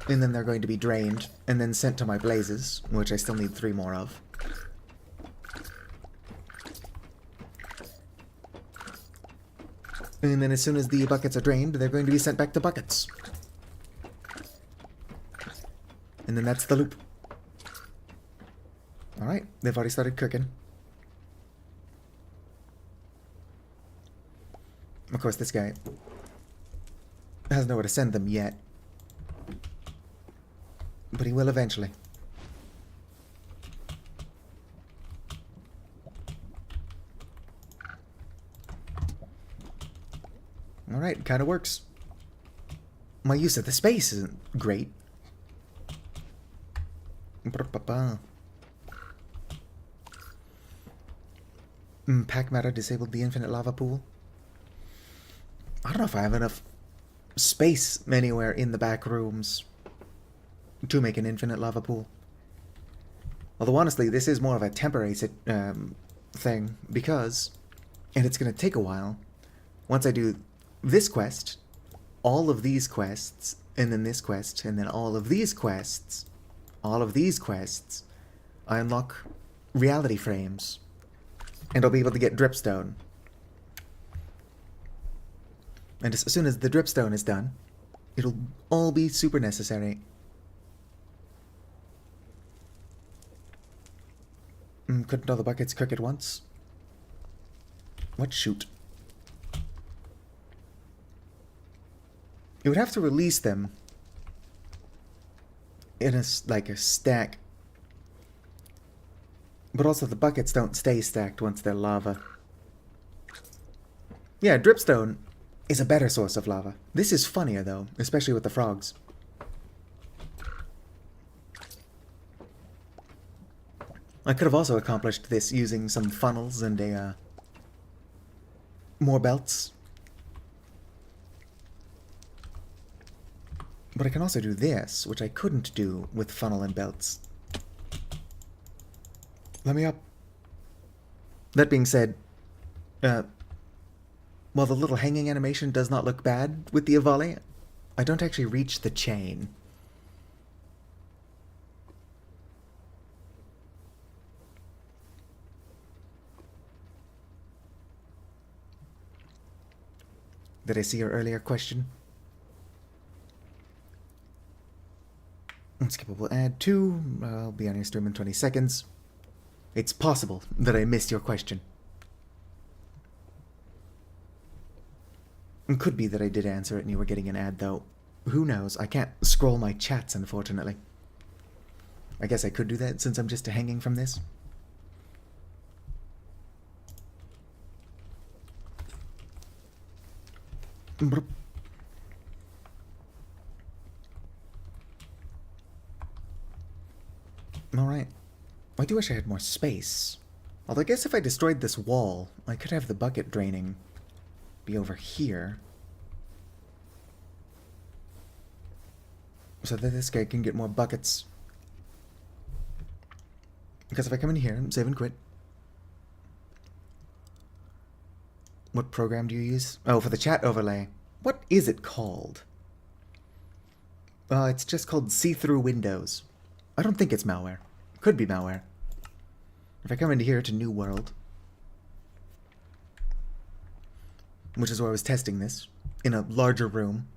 A: and then they're going to be drained and then sent to my blazes, which I still need 3 more of. And then as soon as the buckets are drained, they're going to be sent back to buckets. And then that's the loop. Alright, they've already started cooking. Of course, this guy has nowhere to send them yet. But he will eventually. Alright, kinda works. My use of the space isn't great. Pack matter disabled the infinite lava pool. I don't know if I have enough space anywhere in the back rooms to make an infinite lava pool. Although honestly, this is more of a temporary thing, because, and it's going to take a while, once I do this quest, all of these quests, and then this quest, and then all of these quests, I unlock reality frames, and I'll be able to get dripstone. And as soon as the dripstone is done, it'll all be super necessary. Couldn't all the buckets cook at once? What? Shoot. You would have to release them in a stack. But also the buckets don't stay stacked once they're lava. Yeah, dripstone is a better source of lava. This is funnier though, especially with the frogs. I could have also accomplished this using some funnels and more belts. But I can also do this, which I couldn't do with funnel and belts. Let me up. That being said, while the little hanging animation does not look bad with the volley, I don't actually reach the chain. Did I see your earlier question? Skippable add 2. I'll be on your stream in 20 seconds. It's possible that I missed your question. It could be that I did answer it and you were getting an ad, though. Who knows? I can't scroll my chats, unfortunately. I guess I could do that since I'm just hanging from this. Alright. I do wish I had more space. Although I guess if I destroyed this wall, I could have the bucket draining be over here. So that this guy can get more buckets. Because if I come in here, save and quit. What program do you use? Oh, for the chat overlay. What is it called? It's just called See-Through Windows. I don't think it's malware. Could be malware. If I come into here to New World, which is where I was testing this, in a larger room.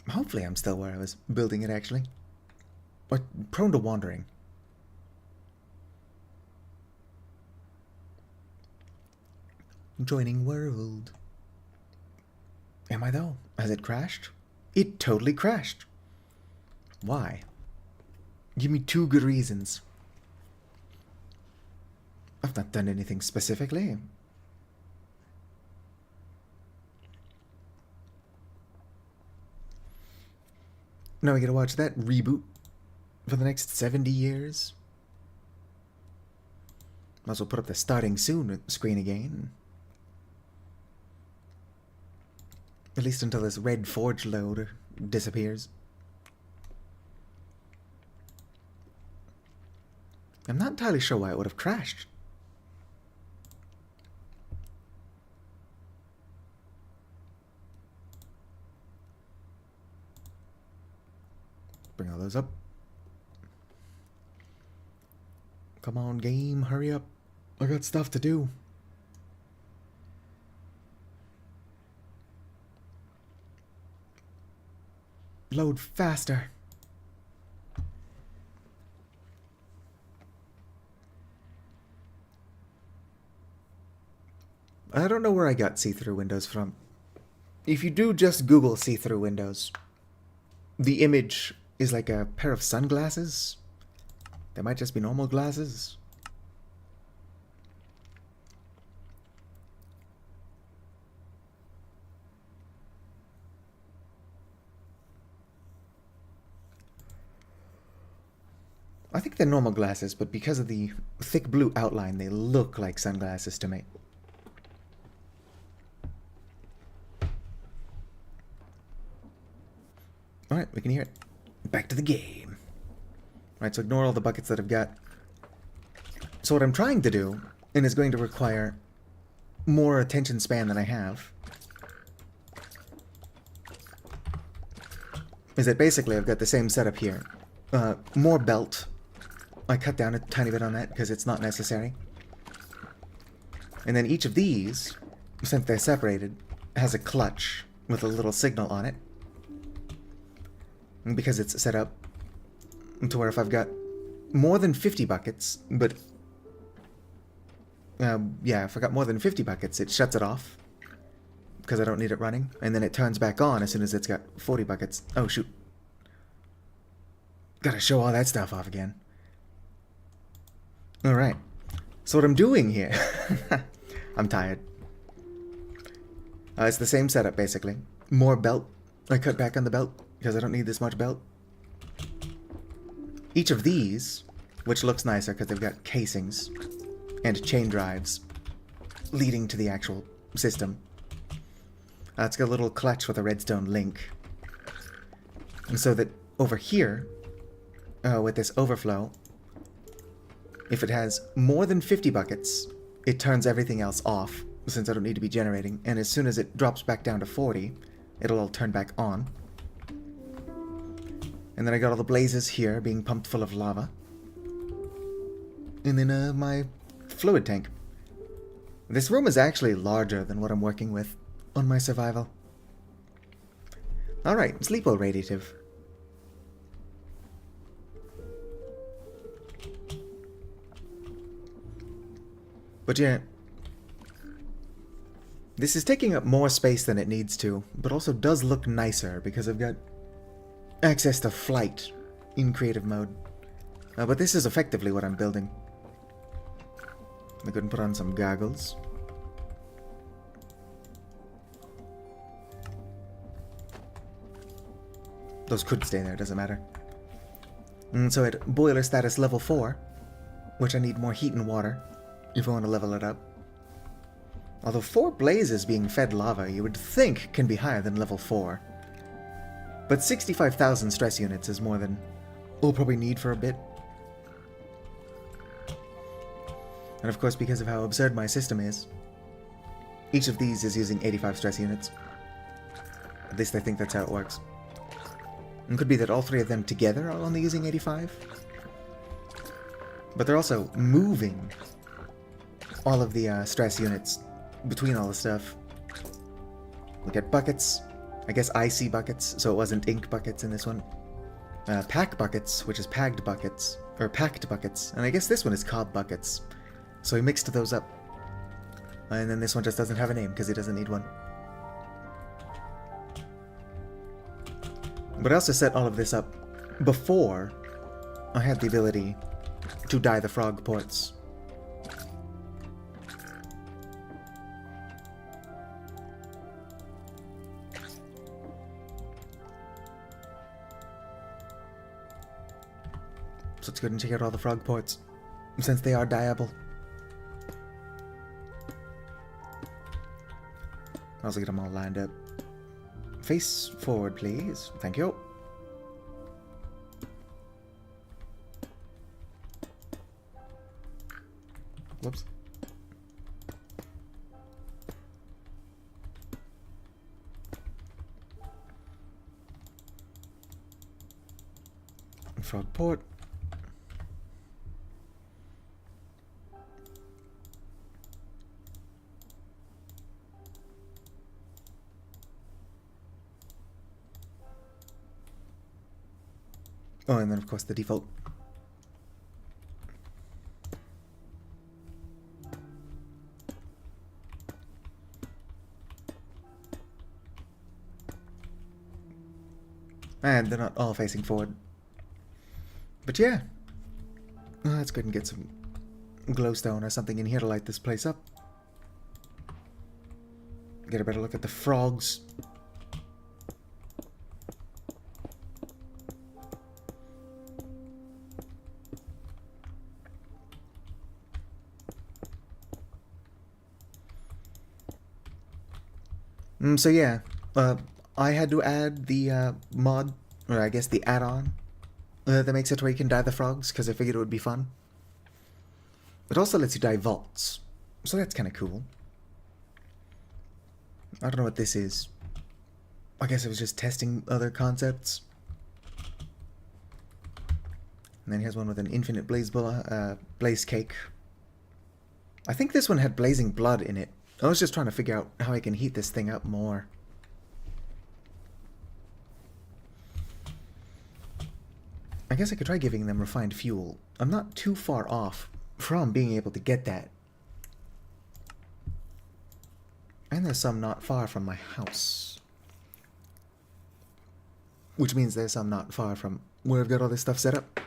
A: Hopefully I'm still where I was building it, actually. But prone to wandering. Joining world. Am I though? Has it crashed? It totally crashed. Why? Give me 2 good reasons. I've not done anything specifically. Now we gotta watch that reboot for the next 70 years. Might as well put up the starting soon screen again. At least until this red forge load disappears. I'm not entirely sure why it would have crashed. Bring all those up. Come on, game, hurry up. I got stuff to do. Load faster. I don't know where I got see-through windows from. If you do just Google see-through windows, the image is like a pair of sunglasses. They might just be normal glasses. I think they're normal glasses, but because of the thick blue outline, they look like sunglasses to me. Alright, we can hear it. Back to the game. Alright, so ignore all the buckets that I've got. So what I'm trying to do, and is going to require more attention span than I have, is that basically I've got the same setup here. More belt. I cut down a tiny bit on that because it's not necessary. And then each of these, since they're separated, has a clutch with a little signal on it. And because it's set up to where if I've got more than 50 buckets, but yeah, if I got more than 50 buckets, it shuts it off because I don't need it running, and then it turns back on as soon as it's got 40 buckets. Oh shoot. Gotta show all that stuff off again. Alright. So what I'm doing here... I'm tired. It's the same setup, basically. More belt. I cut back on the belt, because I don't need this much belt. Each of these, which looks nicer because they've got casings and chain drives leading to the actual system. It's got a little clutch with a redstone link. And so that over here, with this overflow, if it has more than 50 buckets, it turns everything else off, since I don't need to be generating, and as soon as it drops back down to 40, it'll all turn back on. And then I got all the blazes here being pumped full of lava. And then my fluid tank. This room is actually larger than what I'm working with on my survival. Alright, sleepo radiative. But yeah, this is taking up more space than it needs to, but also does look nicer because I've got access to flight in creative mode. But this is effectively what I'm building. I couldn't put on some goggles. Those could stay there, doesn't matter. And so at boiler status level 4, which I need more heat and water if I want to level it up. Although 4 blazes being fed lava, you would think can be higher than level 4. But 65,000 stress units is more than we'll probably need for a bit. And of course, because of how absurd my system is, each of these is using 85 stress units. At least I think that's how it works. It could be that all 3 of them together are only using 85. But they're also moving all of the stress units between all the stuff. Look at buckets. I guess IC buckets, so it wasn't ink buckets in this one. Pack buckets, which is packed buckets, or packed buckets. And I guess this one is cob buckets. So he mixed those up. And then this one just doesn't have a name because he doesn't need one. But I also set all of this up before I had the ability to dye the frog ports. So let's go ahead and check out all the frog ports, since they are dyeable. I'll also get them all lined up. Face forward, please. Thank you. Whoops. Frog port. Oh, and then of course the default. And they're not all facing forward. But yeah. Let's go ahead and get some glowstone or something in here to light this place up. Get a better look at the frogs. So yeah, I had to add the mod, or I guess the add-on, that makes it where you can dye the frogs, because I figured it would be fun. It also lets you dye vaults, so that's kind of cool. I don't know what this is. I guess it was just testing other concepts. And then here's one with an infinite blaze cake. I think this one had blazing blood in it. I was just trying to figure out how I can heat this thing up more. I guess I could try giving them refined fuel. I'm not too far off from being able to get that. And there's some not far from my house. Which means there's some not far from where I've got all this stuff set up.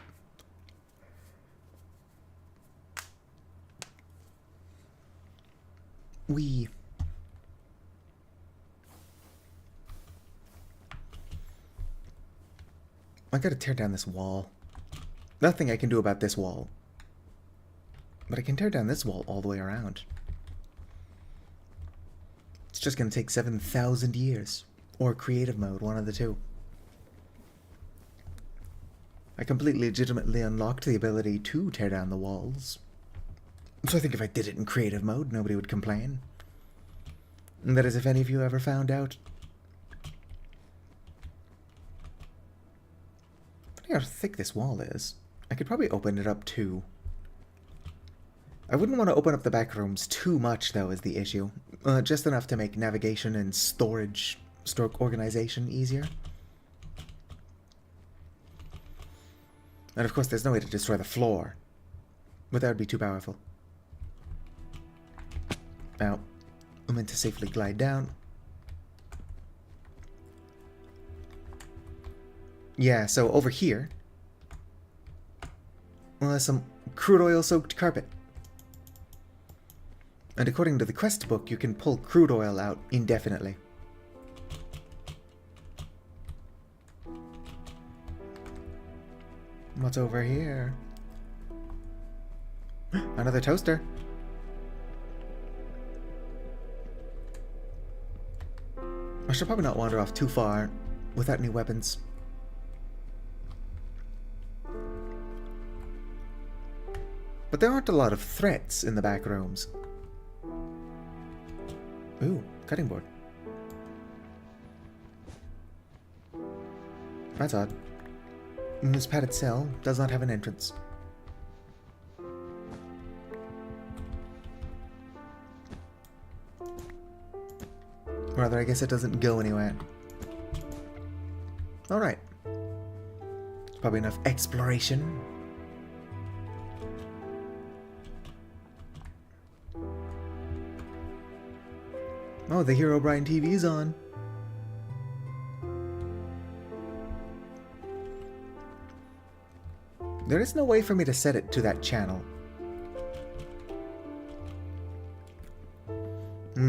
A: I gotta tear down this wall. Nothing I can do about this wall. But I can tear down this wall all the way around. It's just gonna take 7,000 years. Or creative mode, one of the two. I completely legitimately unlocked the ability to tear down the walls. So I think if I did it in creative mode, nobody would complain. And that is if any of you ever found out. Funny how thick this wall is. I could probably open it up too. I wouldn't want to open up the back rooms too much, though, is the issue. Just enough to make navigation and storage, stroke organization easier. And of course, there's no way to destroy the floor. But that would be too powerful. Now, I'm meant to safely glide down. Yeah, so over here, there's some crude oil soaked carpet. And according to the quest book, you can pull crude oil out indefinitely. What's over here? Another toaster. I should probably not wander off too far without any weapons. But there aren't a lot of threats in the back rooms. Ooh, cutting board. That's odd. This padded cell does not have an entrance. Rather, I guess it doesn't go anywhere. Alright. Probably enough exploration. Oh, the Hero Brian TV's on. There is no way for me to set it to that channel.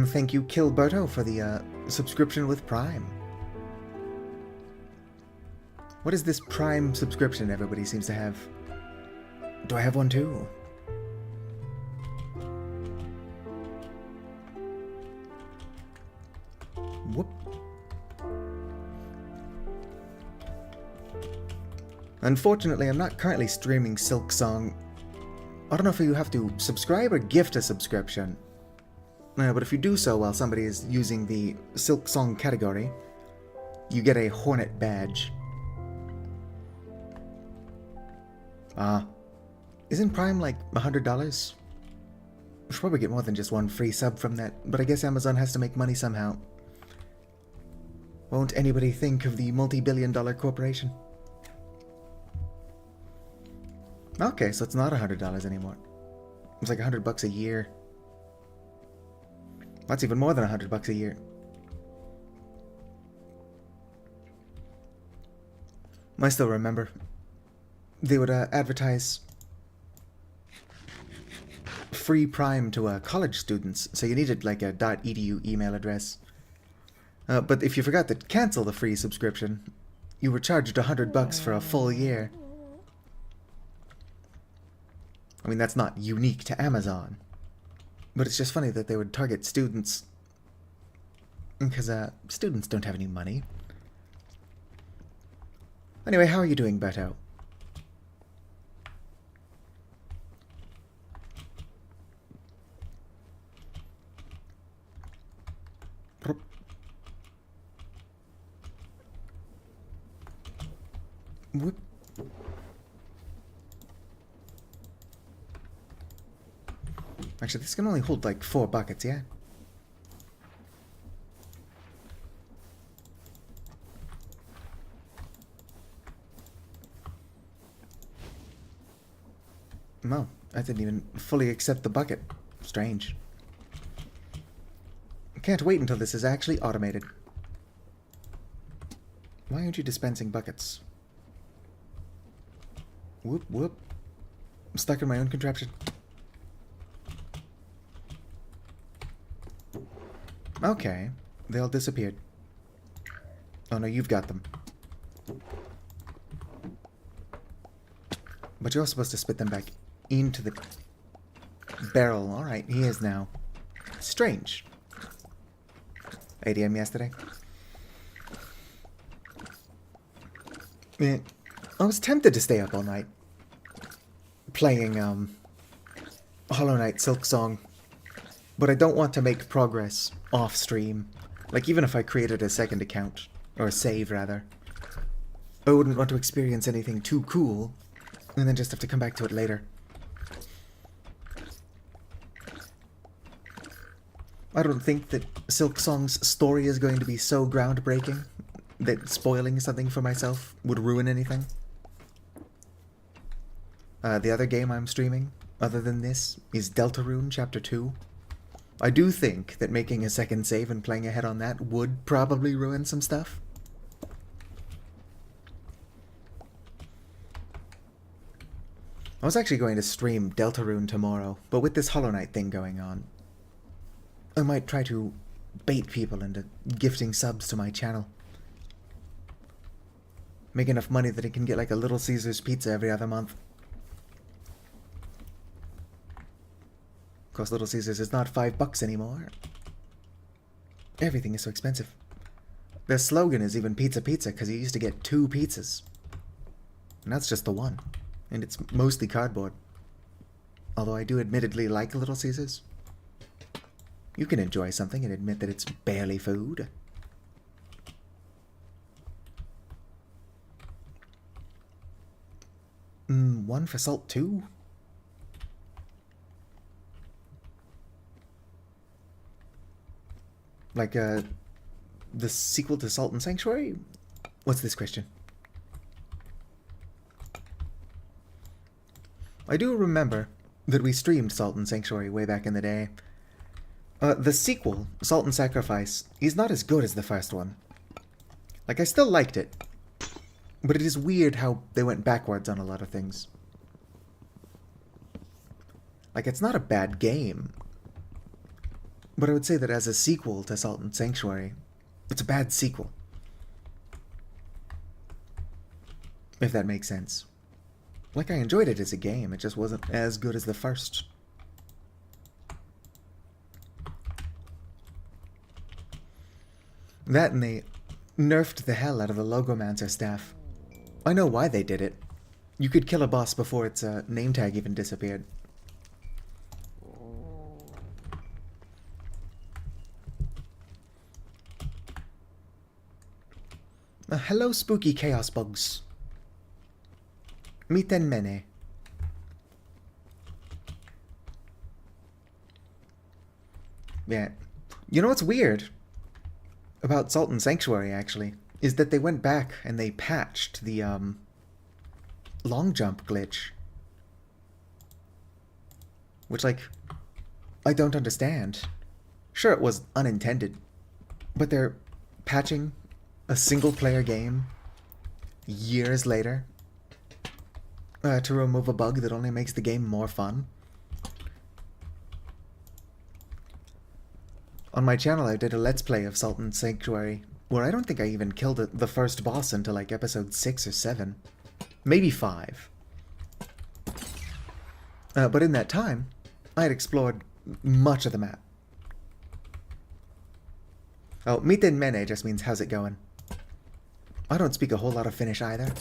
A: Thank you, Kilberto, for the subscription with Prime. What is this Prime subscription everybody seems to have? Do I have one too? Whoop. Unfortunately, I'm not currently streaming Silksong. I don't know if you have to subscribe or gift a subscription. But if you do so while somebody is using the Silksong category, you get a Hornet badge. Isn't Prime like $100? I should probably get more than just one free sub from that, but I guess Amazon has to make money somehow. Won't anybody think of the multi-billion-dollar corporation? Okay, so it's not $100 anymore. It's like $100 a year. That's even more than $100 a year. I still remember. They would advertise free Prime to college students, so you needed like a .edu email address. But if you forgot to cancel the free subscription, you were charged $100 for a full year. I mean, that's not unique to Amazon. But it's just funny that they would target students. Because students don't have any money. Anyway, how are you doing, Beto? Whoop. Actually, this can only hold like 4 buckets, yeah? No, I didn't even fully accept the bucket. Strange. Can't wait until this is actually automated. Why aren't you dispensing buckets? Whoop, whoop. I'm stuck in my own contraption. Okay, they all disappeared. Oh no, you've got them. But you're supposed to spit them back into the barrel. Alright, he is now. Strange. 8 AM yesterday. Yeah, I was tempted to stay up all night playing Hollow Knight Silksong, but I don't want to make progress off stream. Like, even if I created a second account, or a save rather, I wouldn't want to experience anything too cool and then just have to come back to it later. I don't think that Silksong's story is going to be so groundbreaking that spoiling something for myself would ruin anything. The other game I'm streaming, other than this, is Deltarune Chapter 2. I do think that making a second save and playing ahead on that would probably ruin some stuff. I was actually going to stream Deltarune tomorrow, but with this Hollow Knight thing going on, I might try to bait people into gifting subs to my channel. Make enough money that it can get like a Little Caesars pizza every other month. Of course, Little Caesars is not $5 anymore. Everything is so expensive. Their slogan is even Pizza Pizza because you used to get 2 pizzas. And that's just the one. And it's mostly cardboard. Although I do admittedly like Little Caesars. You can enjoy something and admit that it's barely food. One for salt too? Like, the sequel to Salt and Sanctuary? What's this question? I do remember that we streamed Salt and Sanctuary way back in the day. The sequel, Salt and Sacrifice, is not as good as the first one. Like, I still liked it. But it is weird how they went backwards on a lot of things. Like, it's not a bad game. But I would say that as a sequel to Salt and Sanctuary, it's a bad sequel. If that makes sense. Like, I enjoyed it as a game, it just wasn't as good as the first. That and they nerfed the hell out of the Logomancer staff. I know why they did it. You could kill a boss before its name tag even disappeared. Hello, spooky chaos bugs. Miten mene. Yeah. You know what's weird about Salt and Sanctuary, actually, is that they went back and they patched the, long jump glitch. Which, like, I don't understand. Sure, it was unintended, but they're patching a single-player game years later to remove a bug that only makes the game more fun. On my channel, I did a Let's Play of Salt and Sanctuary, where I don't think I even killed the first boss until like episode 6 or 7. Maybe 5. But in that time, I had explored much of the map. Oh, miten mene just means how's it going. I don't speak a whole lot of Finnish either,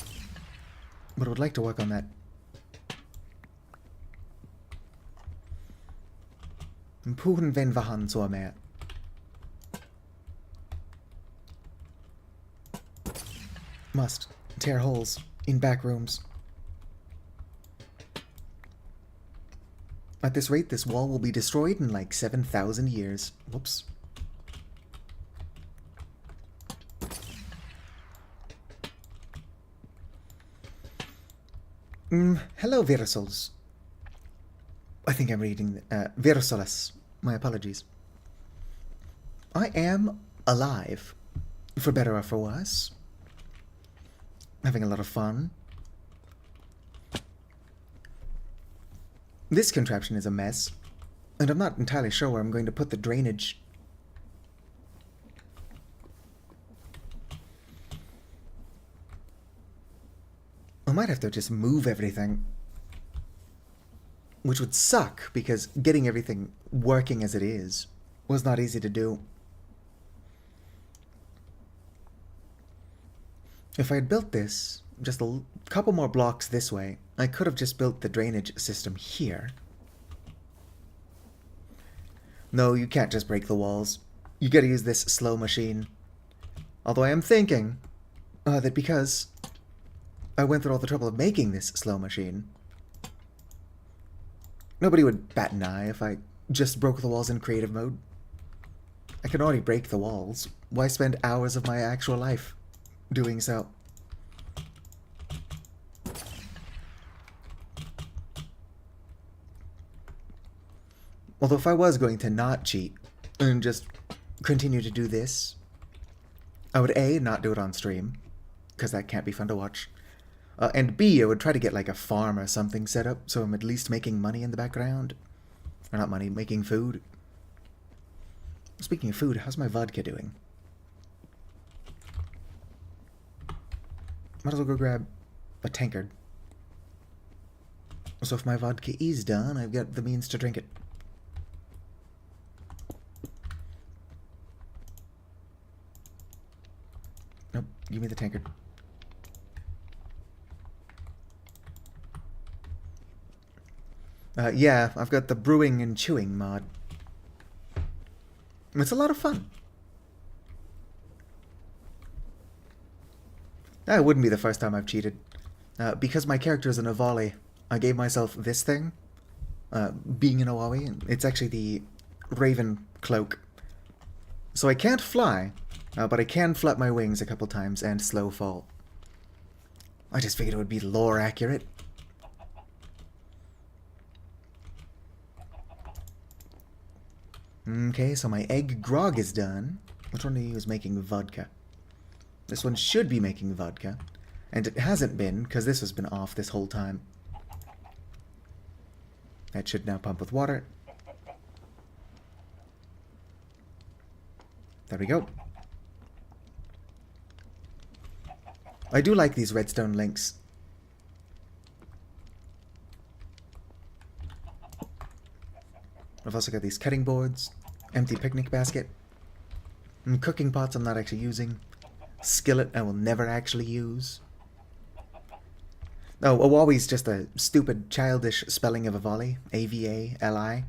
A: but I would like to work on that. Puhun ven vähän suomea. Must tear holes in back rooms. At this rate, this wall will be destroyed in like 7,000 years. Whoops. Hello, Virsols. I think I'm reading Virsolas. My apologies. I am alive, for better or for worse. Having a lot of fun. This contraption is a mess, and I'm not entirely sure where I'm going to put the drainage. I might have to just move everything, which would suck, because getting everything working as it is was not easy to do. If I had built this just a couple more blocks this way, I could have just built the drainage system here. No, you can't just break the walls. You gotta use this slow machine. Although I am thinking that because I went through all the trouble of making this slow machine, nobody would bat an eye if I just broke the walls in creative mode. I can already break the walls. Why spend hours of my actual life doing so? Although if I was going to not cheat and just continue to do this, I would A, not do it on stream, because that can't be fun to watch, and B, I would try to get like a farm or something set up so I'm at least making money in the background. Or not money, making food. Speaking of food, how's my vodka doing? Might as well go grab a tankard. So if my vodka is done, I've got the means to drink it. Nope, give me the tankard. Yeah, I've got the brewing and chewing mod. It's a lot of fun. That wouldn't be the first time I've cheated. Because my character is an Avali, I gave myself this thing. Being an Awawi, it's actually the Raven Cloak. So I can't fly, but I can flap my wings a couple times and slow fall. I just figured it would be lore accurate. Okay, so my egg grog is done. Which one of you is making vodka? This one should be making vodka. And it hasn't been, because this has been off this whole time. That should now pump with water. There we go. I do like these redstone links. I've also got these cutting boards, empty picnic basket, and cooking pots I'm not actually using, skillet I will never actually use. Oh, Awawi's just a stupid, childish spelling of Avali, A-V-A-L-I,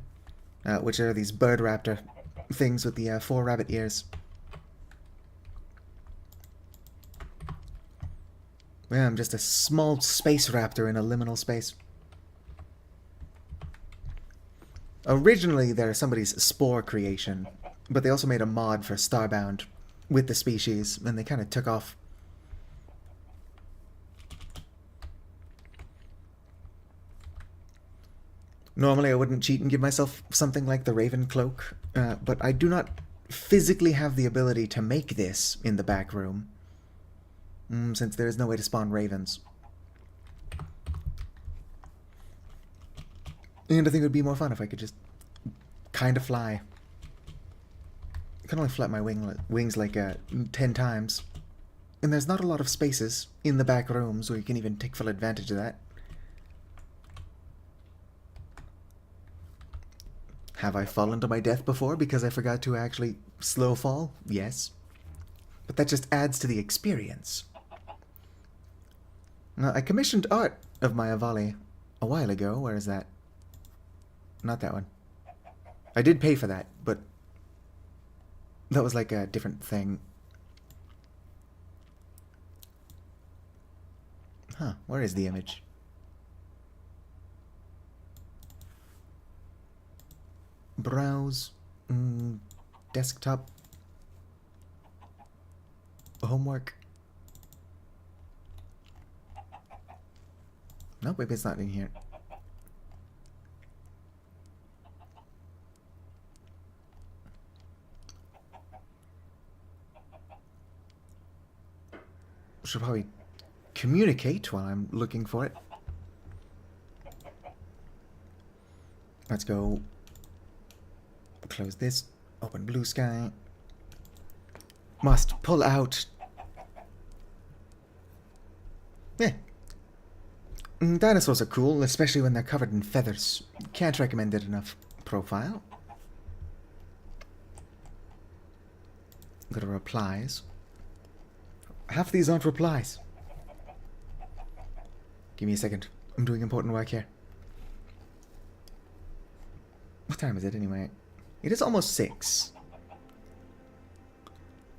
A: which are these bird raptor things with the 4 rabbit ears. Yeah, I'm just a small space raptor in a liminal space. Originally, they're somebody's spore creation, but they also made a mod for Starbound with the species, and they kind of took off. Normally, I wouldn't cheat and give myself something like the Raven Cloak, but I do not physically have the ability to make this in the back room, since there is no way to spawn ravens. And I think it would be more fun if I could just kind of fly. I can only flap my wings like 10 times. And there's not a lot of spaces in the back rooms where you can even take full advantage of that. Have I fallen to my death before because I forgot to actually slow fall? Yes. But that just adds to the experience. Now, I commissioned art of my Avali a while ago. Where is that? Not that one. I did pay for that, but that was like a different thing. Huh, where is the image? Browse. Desktop. Homework. Nope, maybe it's not in here. Should probably communicate while I'm looking for it. Let's go. Close this. Open blue sky. Must pull out. Yeah. Dinosaurs are cool, especially when they're covered in feathers. Can't recommend it enough. Profile. Go to replies. Half these aren't replies. Give me a second. I'm doing important work here. What time is it anyway? It is almost 6.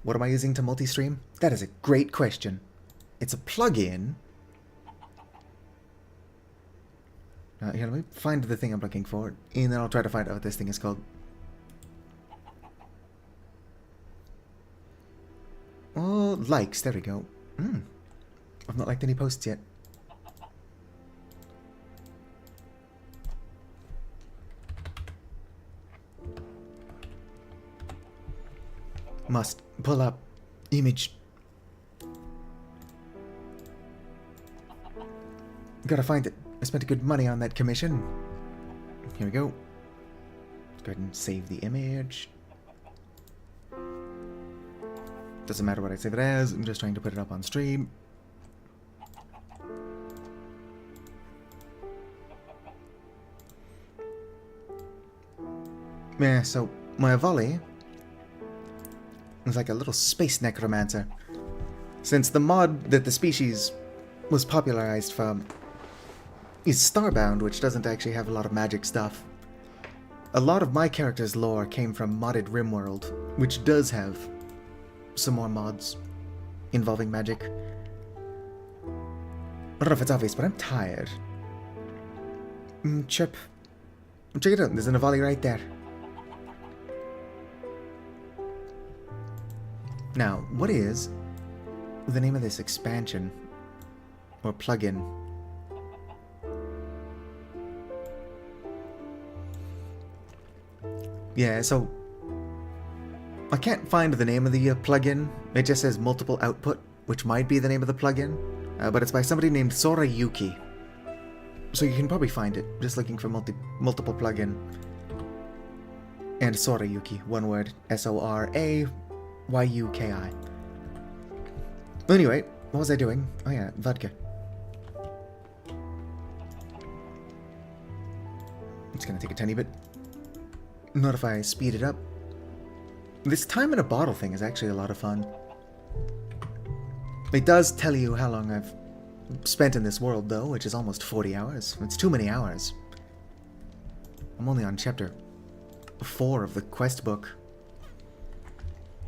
A: What am I using to multi-stream? That is a great question. It's a plugin. Here, let me find the thing I'm looking for, and then I'll try to find out what this thing is called. Oh, likes. There we go. I've not liked any posts yet. Must pull up image. Gotta find it. I spent good money on that commission. Here we go. Let's go ahead and save the image. Doesn't matter what I save it as, I'm just trying to put it up on stream. Yeah, so my Avali is like a little space necromancer. Since the mod that the species was popularized from is Starbound, which doesn't actually have a lot of magic stuff. A lot of my character's lore came from modded RimWorld, which does have some more mods involving magic. I don't know if it's obvious, but I'm tired. Chip. Check it out, there's an Avali right there. Now, what is the name of this expansion or plugin? Yeah, so I can't find the name of the plugin. It just says multiple output, which might be the name of the plugin, but it's by somebody named Sora Yuki. So you can probably find it, just looking for multiple plugin. And Sorayuki, one word, Sorayuki. Anyway, what was I doing? Oh yeah, vodka. It's gonna take a tiny bit. Not if I speed it up. This time in a bottle thing is actually a lot of fun. It does tell you how long I've spent in this world, though, which is almost 40 hours. It's too many hours. I'm only on chapter 4 of the quest book.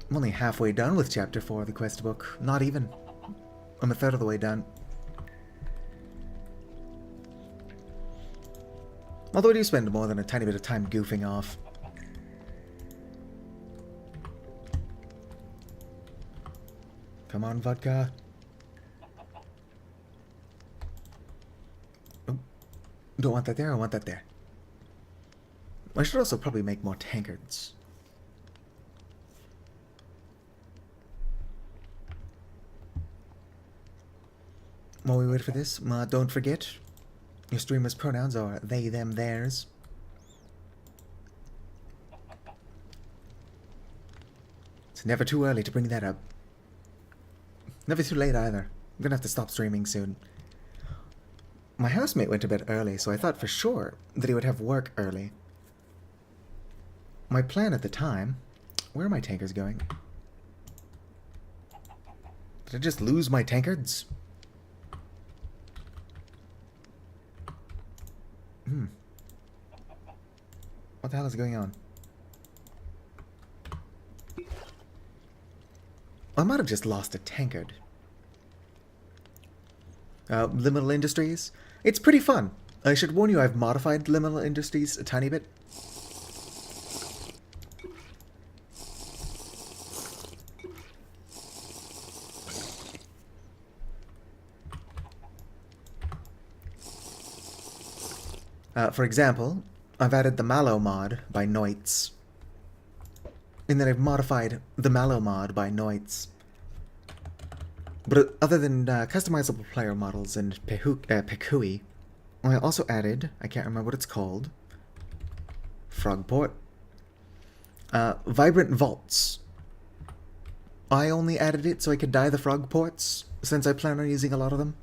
A: I'm only halfway done with chapter 4 of the quest book. Not even. I'm a third of the way done. Although I do spend more than a tiny bit of time goofing off. Come on, vodka. Oh, don't want that there, I want that there. I should also probably make more tankards. While we wait for this, don't forget, your streamer's pronouns are they, them, theirs. It's never too early to bring that up. Never too late either. I'm gonna have to stop streaming soon. My housemate went to bed early, so I thought for sure that he would have work early. My plan at the time... Where are my tankers going? Did I just lose my tankards? What the hell is going on? I might have just lost a tankard. Liminal Industries. It's pretty fun. I should warn you, I've modified Liminal Industries a tiny bit. For example, I've added the Mallow mod by Noitz. And then I've modified the Mallow mod by Noitz. But other than customizable player models and Pekui, I also added, I can't remember what it's called, Frogport, Vibrant Vaults. I only added it so I could dye the Frogports, since I plan on using a lot of them.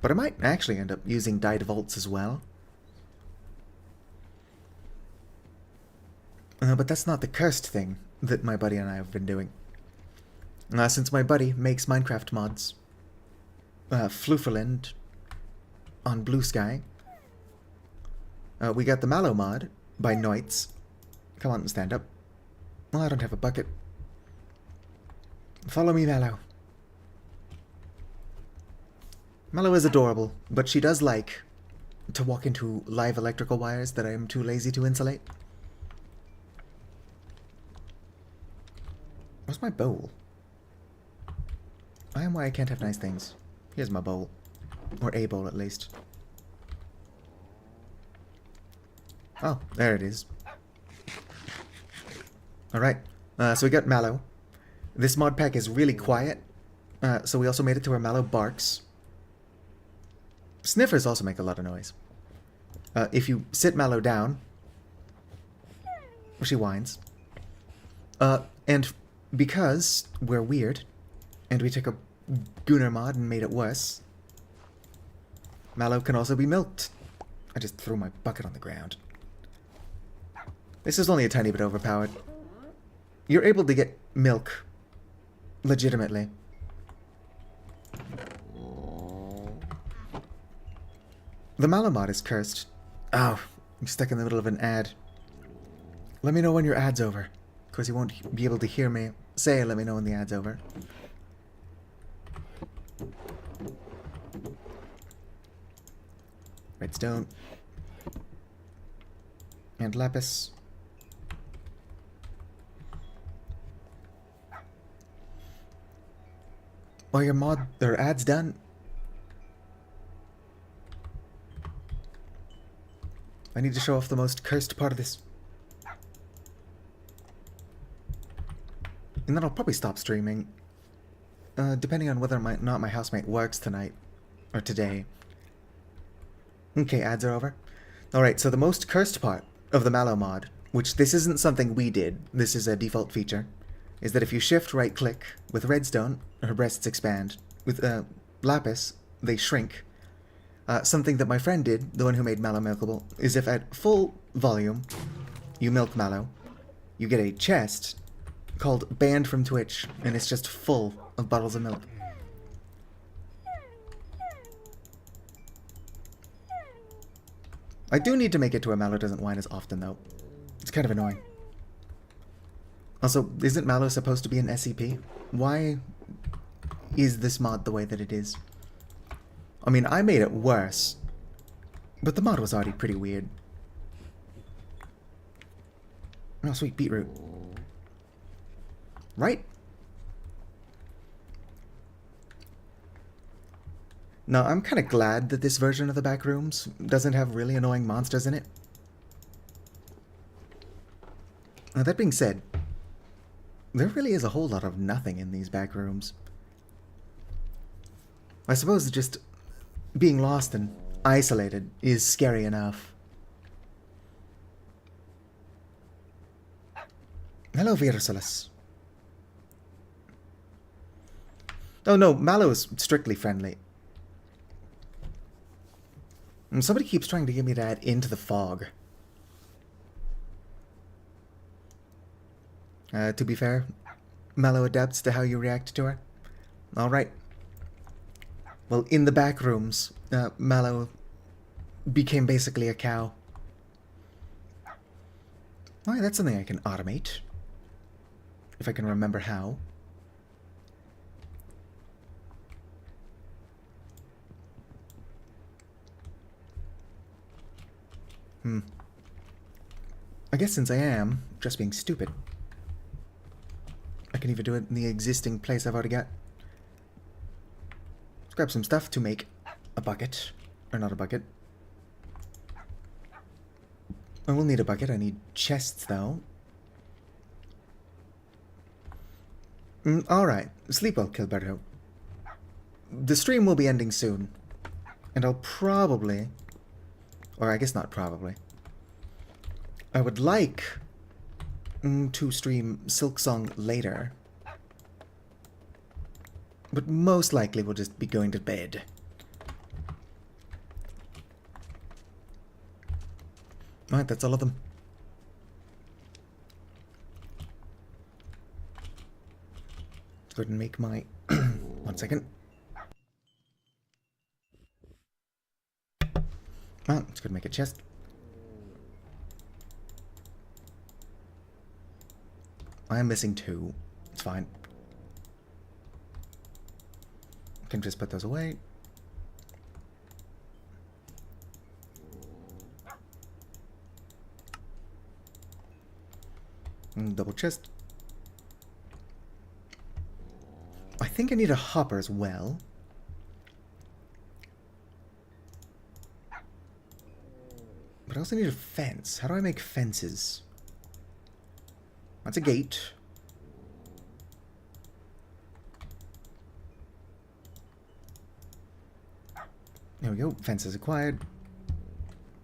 A: But I might actually end up using dyed vaults as well. But that's not the cursed thing that my buddy and I have been doing. Since my buddy makes Minecraft mods. Flooferland on Blue Sky. We got the Mallow mod by Noitz. Come on, stand up. Oh, I don't have a bucket. Follow me, Mallow. Mallow is adorable, but she does like to walk into live electrical wires that I am too lazy to insulate. Where's my bowl? I am why I can't have nice things. Here's my bowl. Or a bowl, at least. Oh, there it is. Alright, so we got Mallow. This mod pack is really quiet, so we also made it to where Mallow barks. Sniffers also make a lot of noise. If you sit Mallow down, she whines. And because we're weird, and we took a Gunner mod and made it worse, Mallow can also be milked. I just threw my bucket on the ground. This is only a tiny bit overpowered. You're able to get milk legitimately. The Mallow mod is cursed. Oh, I'm stuck in the middle of an ad. Let me know when your ad's over, because you won't be able to hear me say let me know when the ad's over. Redstone. And lapis. Oh, your ad's done? I need to show off the most cursed part of this. And then I'll probably stop streaming. Depending on whether or not my housemate works tonight. Or today. Okay, ads are over. Alright, so the most cursed part of the Mallow mod, which this isn't something we did, this is a default feature, is that if you shift right-click with redstone, her breasts expand. With lapis, they shrink. Something that my friend did, the one who made Mallow milkable, is if at full volume you milk Mallow, you get a chest called Banned from Twitch, and it's just full of bottles of milk. I do need to make it to where Mallow doesn't whine as often, though. It's kind of annoying. Also, isn't Mallow supposed to be an SCP? Why is this mod the way that it is? I mean, I made it worse, but the mod was already pretty weird. Oh, sweet beetroot. Right? No, I'm kind of glad that this version of the Backrooms doesn't have really annoying monsters in it. Now, that being said, there really is a whole lot of nothing in these Backrooms. I suppose just being lost and isolated is scary enough. Hello, Virusolus. Oh no, Mallow is strictly friendly. And somebody keeps trying to get me to add Into the Fog. To be fair, Mallow adapts to how you react to her. Alright. Well, in the Backrooms, Mallow became basically a cow. Why, that's something I can automate. If I can remember how. I guess since I am just being stupid, I can even do it in the existing place I've already got. Let's grab some stuff to make a bucket. Or not a bucket. I will need a bucket. I need chests, though. Alright. Sleep well, Kilberto. The stream will be ending soon. And I'll probably... Or I guess not probably. I would like to stream Silksong later. But most likely we'll just be going to bed. Alright, that's all of them. Let's go ahead and make my... 1 second. Well, let's go ahead and make a chest. I am missing 2. It's fine. I can just put those away. Double chest. I think I need a hopper as well. But I also need a fence. How do I make fences? That's a gate. There we go. Fence is acquired.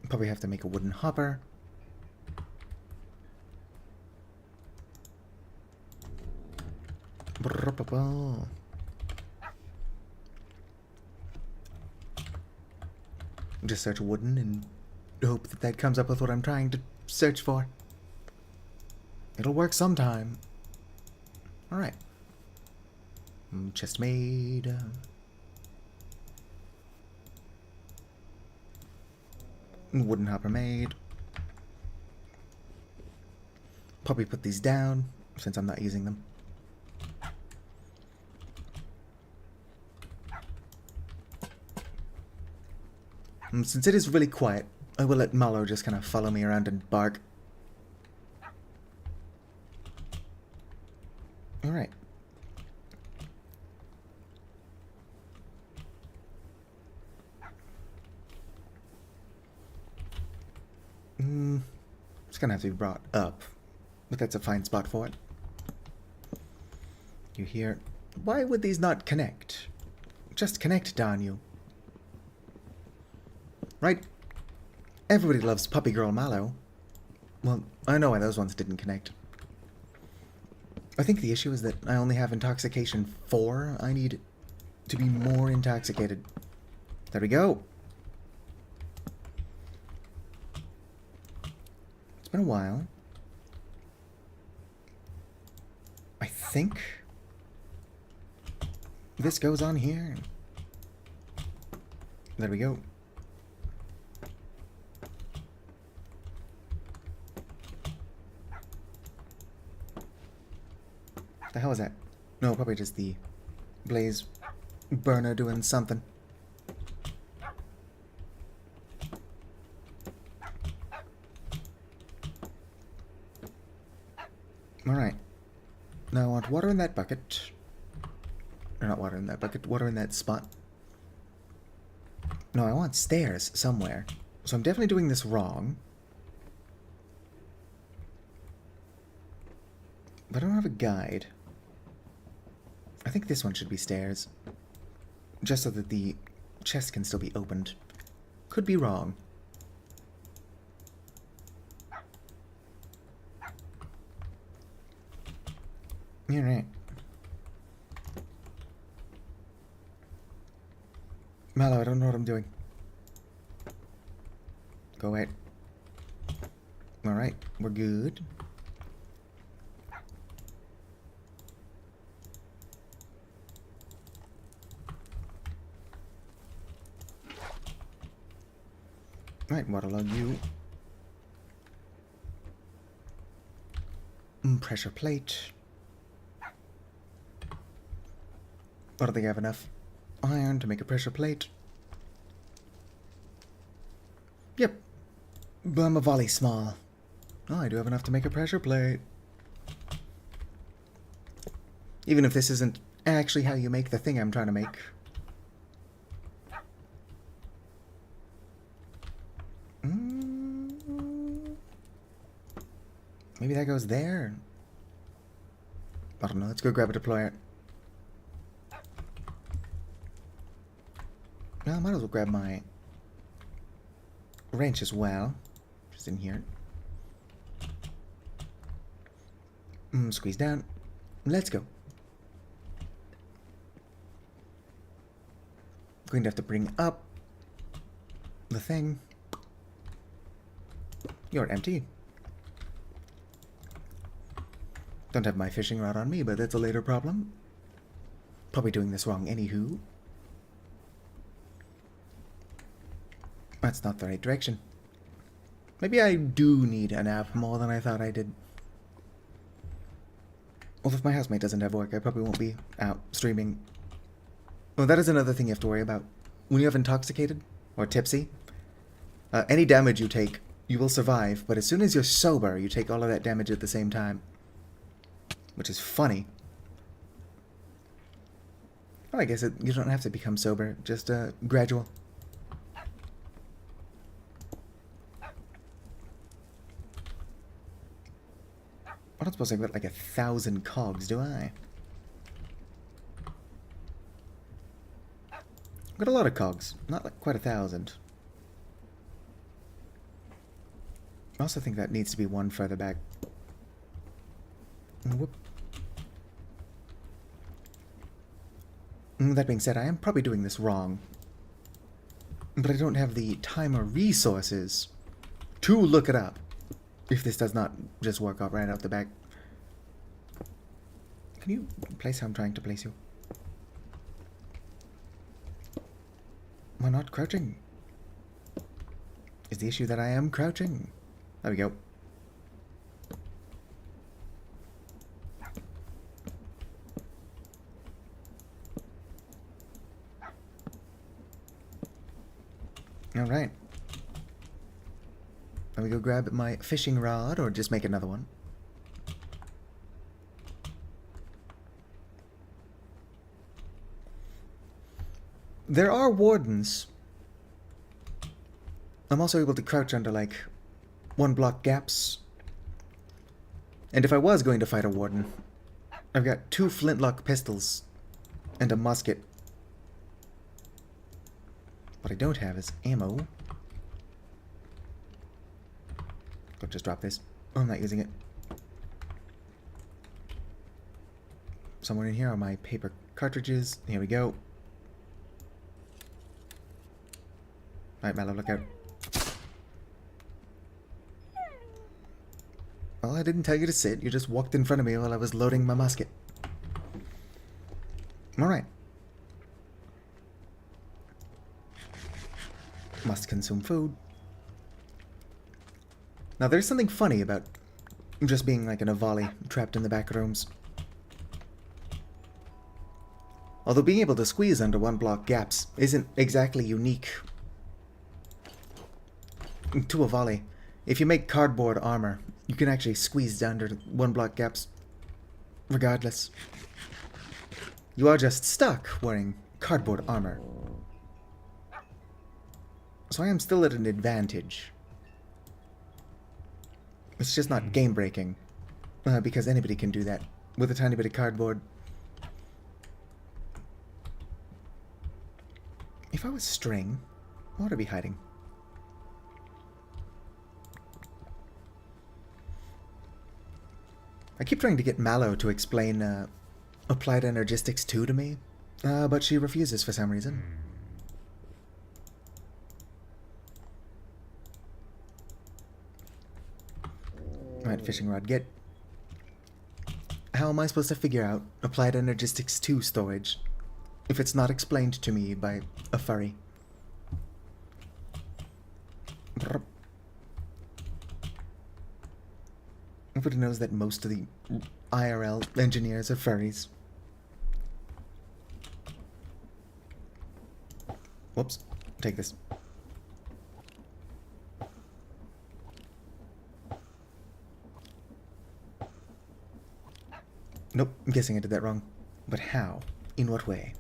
A: Probably have to make a wooden hopper. Just search wooden and hope that that comes up with what I'm trying to search for. It'll work sometime. Alright. Chest made. Wooden hopper made. Probably put these down since I'm not using them. Since it is really quiet, I will let Mallow just kind of follow me around and bark. Alright. It's gonna have to be brought up, but that's a fine spot for it. You hear? Why would these not connect? Just connect, darn you. Right, Everybody loves Puppy Girl Mallow. Well, I know why those ones didn't connect. I think the issue is that I only have intoxication 4. I need to be more intoxicated. There we go. It's been a while. I think this goes on here. There we go. The hell is that? No, probably just the blaze burner doing something. Alright. Now I want water in that bucket. Or not water in that bucket, water in that spot. No, I want stairs somewhere. So I'm definitely doing this wrong. But I don't have a guide. I think this one should be stairs. Just so that the chest can still be opened. Could be wrong. Alright. Mallow, I don't know what I'm doing. Go away. Alright, we're good. Right, waterlog you. Pressure plate. I don't think I have enough iron to make a pressure plate. Yep. But I'm a volley small. Oh, I do have enough to make a pressure plate. Even if this isn't actually how you make the thing I'm trying to make. Maybe that goes there. I don't know. Let's go grab a deployer. Well, I might as well grab my wrench as well. Just in here. Squeeze down. Let's go. Going to have to bring up the thing. You're empty. Don't have my fishing rod on me, but that's a later problem. Probably doing this wrong anywho. That's not the right direction. Maybe I do need a nap more than I thought I did. Well, if my housemate doesn't have work, I probably won't be out streaming. Well, that is another thing you have to worry about. When you have intoxicated or tipsy, any damage you take, you will survive, but as soon as you're sober, you take all of that damage at the same time. Which is funny. Oh, I guess you don't have to become sober, just gradual. I don't suppose I've got like 1,000 cogs, do I? I've got a lot of cogs, not like quite 1,000. I also think that needs to be one further back. Whoop. That being said, I am probably doing this wrong. But I don't have the time or resources to look it up. If this does not just work out right out the back. Can you place how I'm trying to place you? Am I not crouching? Is the issue that I am crouching? There we go. Alright. Let me go grab my fishing rod, or just make another one. There are wardens. I'm also able to crouch under, like, 1 block gaps. And if I was going to fight a warden, I've got 2 flintlock pistols and a musket. What I don't have is ammo. Don't just drop this. Oh, I'm not using it. Somewhere in here are my paper cartridges. Here we go. Alright, Mallow, look out. Well, I didn't tell you to sit. You just walked in front of me while I was loading my musket. Alright. Must consume food. Now, there's something funny about just being like in a volley, trapped in the back rooms. Although being able to squeeze under one-block gaps isn't exactly unique to a volley. If you make cardboard armor, you can actually squeeze under one-block gaps regardless. You are just stuck wearing cardboard armor. So I am still at an advantage. It's just not game-breaking, because anybody can do that with a tiny bit of cardboard. If I was string, what would I be hiding? I keep trying to get Mallow to explain Applied Energistics 2 to me, but she refuses for some reason. Alright, fishing rod, get. How am I supposed to figure out Applied Energistics 2 storage if it's not explained to me by a furry? Everybody knows that most of the IRL engineers are furries. Whoops. Take this. Nope, I'm guessing I did that wrong. But how? In what way?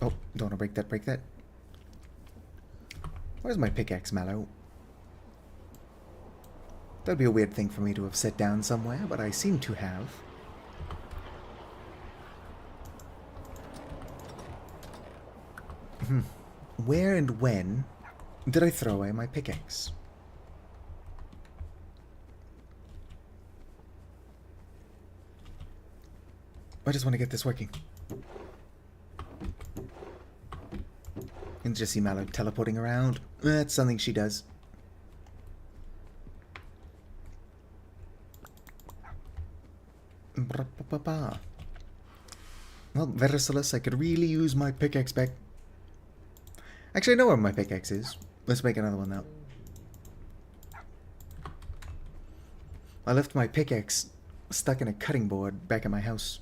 A: Oh, don't want to break that, break that. Where's my pickaxe, Mallow? That'd be a weird thing for me to have set down somewhere, but I seem to have. Where and when did I throw away my pickaxe? I just want to get this working. And just see Mallow teleporting around. That's something she does. Well, Verisalis, I could really use my pickaxe back. Actually, I know where my pickaxe is. Let's make another one now. I left my pickaxe stuck in a cutting board back at my house.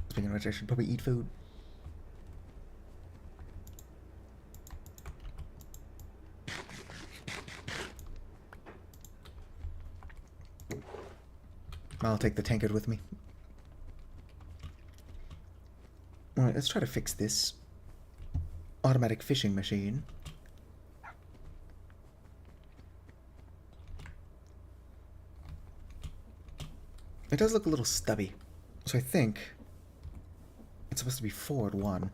A: Speaking of which, I should probably eat food. I'll take the tankard with me. Alright, let's try to fix this automatic fishing machine. It does look a little stubby, so I think it's supposed to be forward one.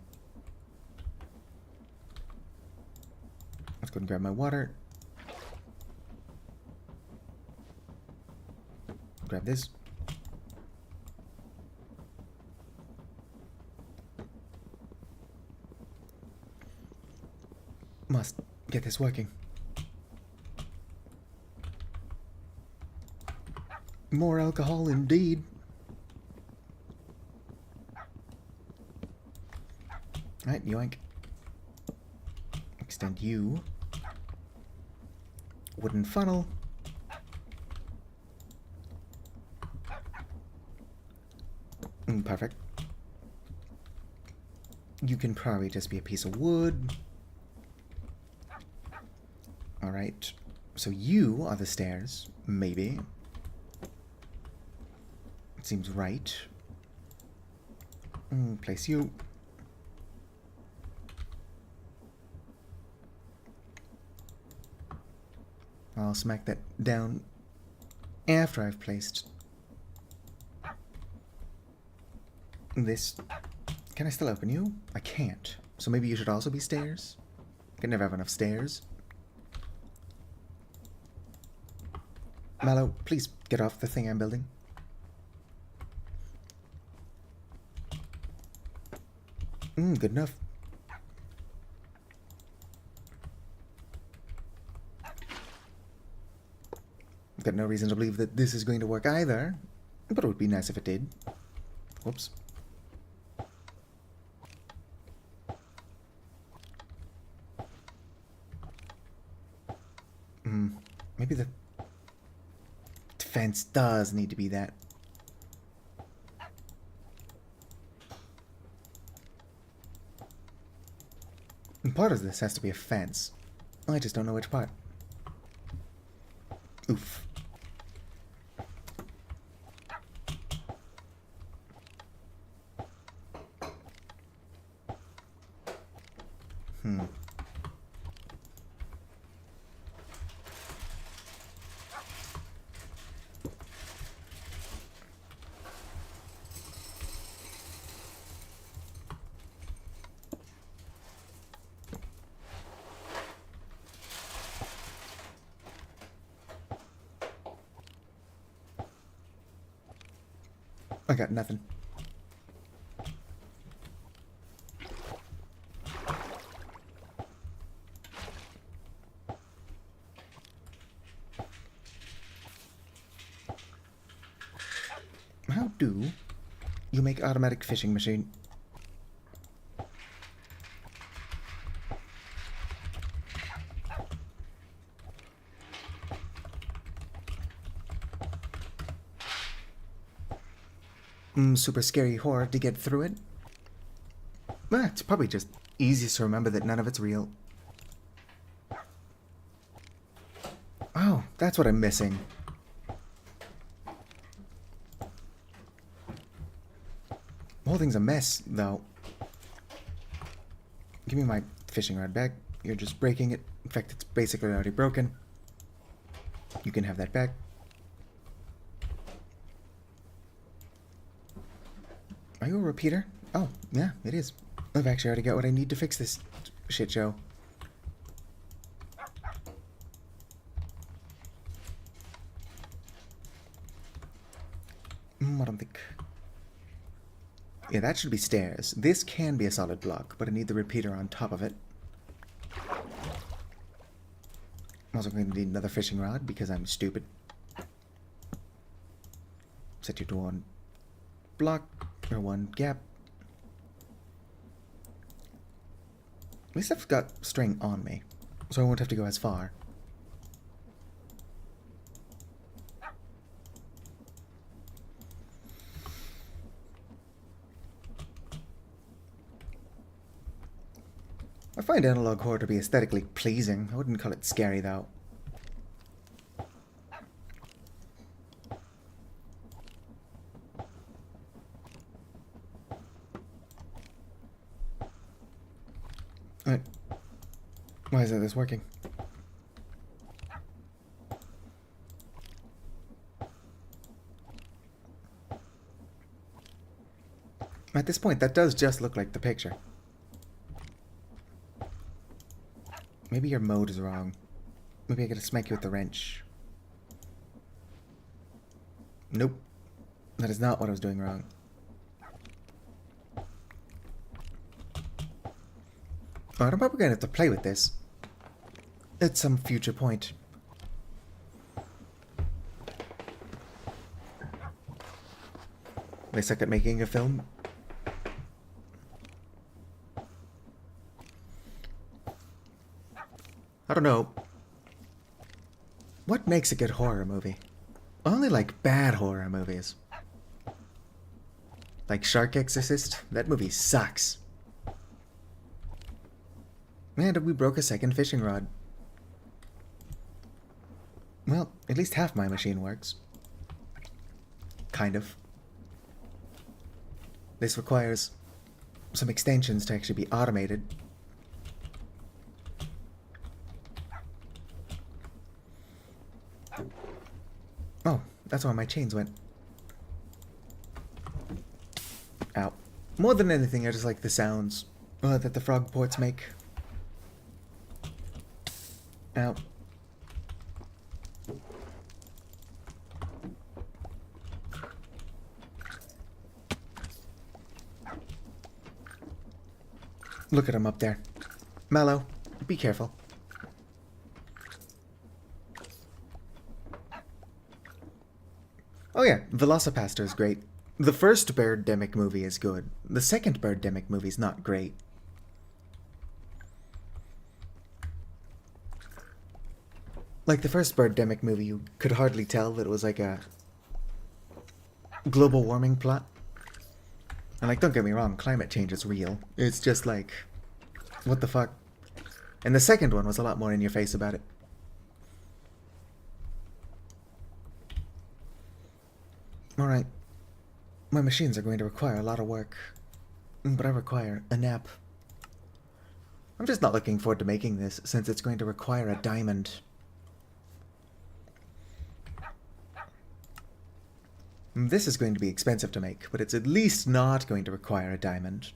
A: Let's go and grab my water. Grab this. Must get this working. More alcohol indeed. Alright, yoink. Extend you. Wooden funnel. Perfect. You can probably just be a piece of wood. Alright. So you are the stairs. Maybe. It seems right. Place you. I'll smack that down after I've placed This... Can I still open you? I can't. So maybe you should also be stairs? Can never have enough stairs. Mallow, please get off the thing I'm building. Good enough. I've got no reason to believe that this is going to work either, but it would be nice if it did. Whoops. Maybe the fence does need to be that. And part of this has to be a fence. I just don't know which part. Oof. I got nothing. How do you make automatic fishing machine? Super scary horror to get through it. It's probably just easiest to remember that none of it's real. Oh, that's what I'm missing. The whole thing's a mess, though. Give me my fishing rod back. You're just breaking it. In fact, it's basically already broken. You can have that back. Are you a repeater? Oh, yeah, it is. I've actually already got what I need to fix this shit show. I don't think... Yeah, that should be stairs. This can be a solid block, but I need the repeater on top of it. I'm also going to need another fishing rod because I'm stupid. Set you to one block, or one gap. At least I've got string on me, so I won't have to go as far. I find analog horror to be aesthetically pleasing. I wouldn't call it scary, though. Alright. Why isn't this working? At this point, that does just look like the picture. Maybe your mode is wrong. Maybe I gotta smack you with the wrench. Nope. That is not what I was doing wrong. Alright, I'm probably gonna have to play with this at some future point. They suck at making a film. I don't know. What makes a good horror movie? I only like bad horror movies. Like Shark Exorcist? That movie sucks. And we broke a second fishing rod. Well, at least half my machine works. Kind of. This requires some extensions to actually be automated. Oh, that's where my chains went. Ow. More than anything, I just like the sounds that the frog ports make. Ow. Look at him up there. Mallow, be careful. Oh yeah, Velocipaster is great. The first Birdemic movie is good. The second Birdemic movie is not great. Like, the first Birdemic movie, you could hardly tell that it was like a global warming plot. And, like, don't get me wrong, climate change is real. It's just like, what the fuck? And the second one was a lot more in your face about it. Alright. My machines are going to require a lot of work. But I require a nap. I'm just not looking forward to making this, since it's going to require a diamond. This is going to be expensive to make, but it's at least not going to require a diamond.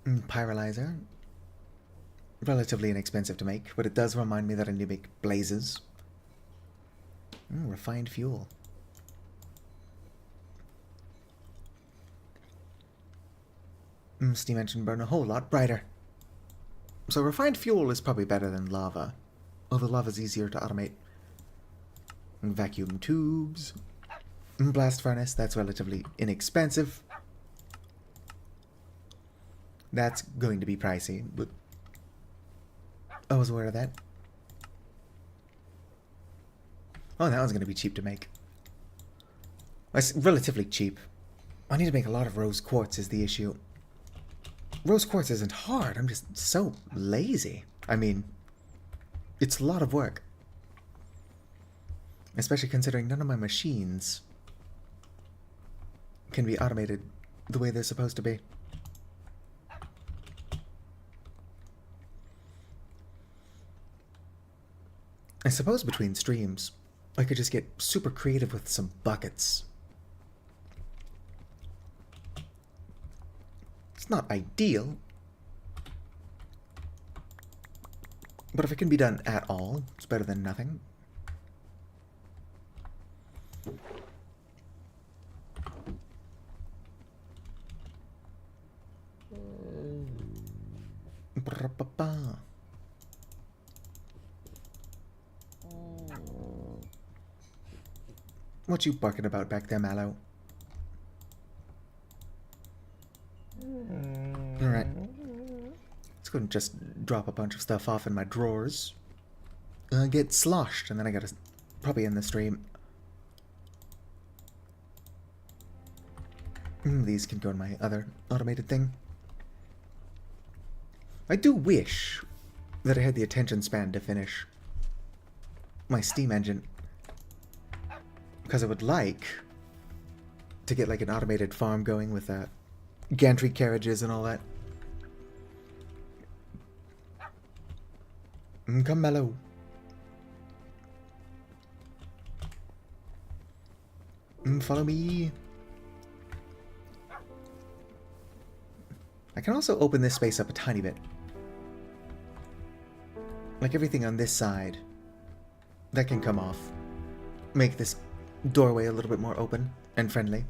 A: Pyrolyzer. Relatively inexpensive to make, but it does remind me that I need to make blazes. Refined fuel. Steam engine burn a whole lot brighter. So refined fuel is probably better than lava. Although lava's easier to automate. Vacuum tubes. Blast furnace, that's relatively inexpensive. That's going to be pricey, but I was aware of that. Oh, that one's going to be cheap to make. It's relatively cheap. I need to make a lot of rose quartz is the issue. Rose quartz isn't hard, I'm just so lazy. I mean, it's a lot of work. Especially considering none of my machines can be automated the way they're supposed to be. I suppose between streams, I could just get super creative with some buckets. It's not ideal, but if it can be done at all, it's better than nothing. What you barking about back there, Mallow? Alright. Let's go and just drop a bunch of stuff off in my drawers. Get sloshed, and then I gotta probably end the stream. These can go in my other automated thing. I do wish that I had the attention span to finish my steam engine. Because I would like to get like an automated farm going with gantry carriages and all that. Come, Mellow. Follow me. I can also open this space up a tiny bit. Like everything on this side, that can come off. Make this doorway a little bit more open and friendly.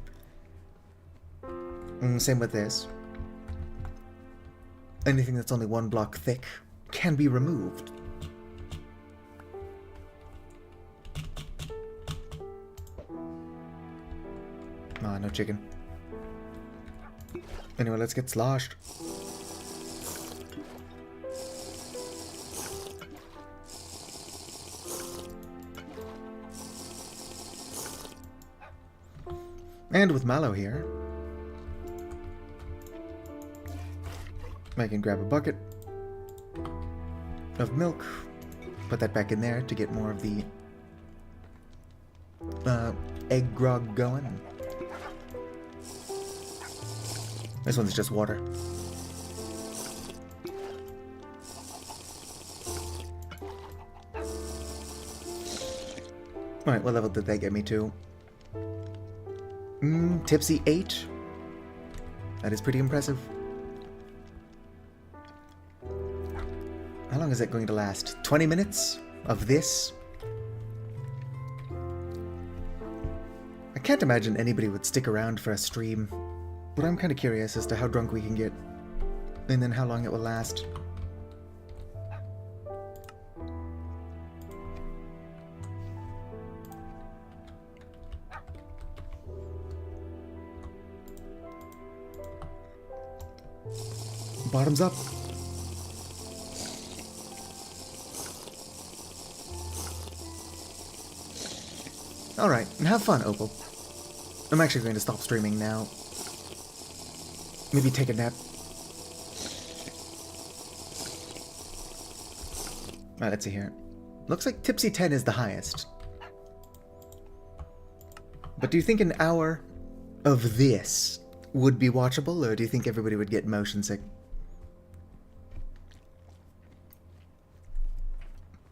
A: Same with this. Anything that's only 1 block thick can be removed. Ah, no chicken. Anyway, let's get sloshed. And with Mallow here, I can grab a bucket of milk, put that back in there to get more of the egg grog going. This one's just water. Alright, what level did that get me to? Tipsy 8. That is pretty impressive. How long is it going to last? 20 minutes of this? I can't imagine anybody would stick around for a stream, but I'm kind of curious as to how drunk we can get, and then how long it will last. Bottoms up. Alright, have fun, Opal. I'm actually going to stop streaming now. Maybe take a nap. Alright, let's see here. Looks like Tipsy 10 is the highest. But do you think an hour of this would be watchable, or do you think everybody would get motion sick?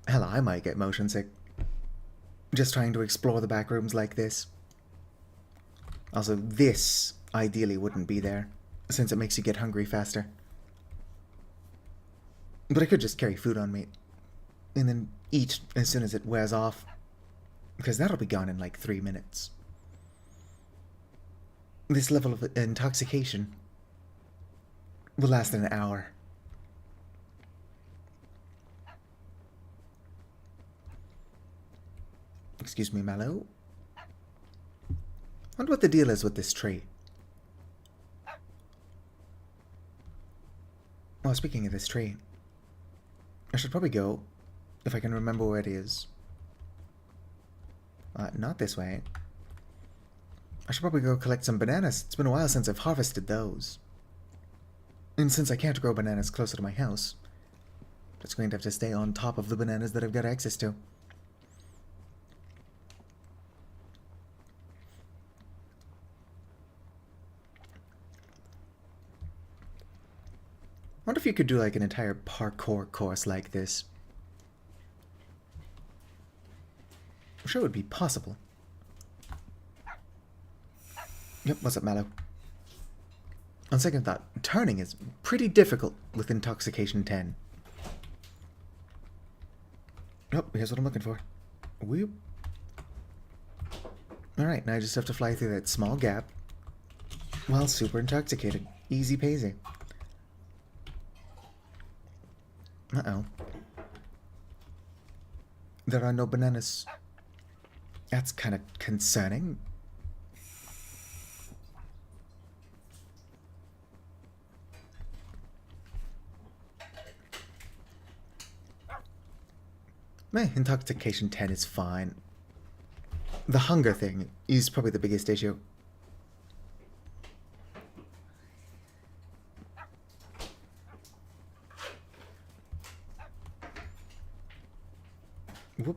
A: Hell, I might get motion sick. Just trying to explore the back rooms like this. Also, this ideally wouldn't be there, since it makes you get hungry faster. But I could just carry food on me, and then eat as soon as it wears off, because that'll be gone in like 3 minutes. This level of intoxication will last an hour. Excuse me, Mallow. Wonder what the deal is with this tree. Oh, speaking of this tree, I should probably go, if I can remember where it is. Not this way. I should probably go collect some bananas. It's been a while since I've harvested those. And since I can't grow bananas closer to my house, just going to have to stay on top of the bananas that I've got access to. I wonder if you could do like an entire parkour course like this. I'm sure it would be possible. Yep, what's up, Mallow? On second thought, turning is pretty difficult with Intoxication 10. Oh, here's what I'm looking for. Whoop. Alright, now I just have to fly through that small gap while super intoxicated. Easy peasy. Uh-oh. There are no bananas. That's kind of concerning. My Intoxication 10 is fine. The hunger thing is probably the biggest issue. Whoop.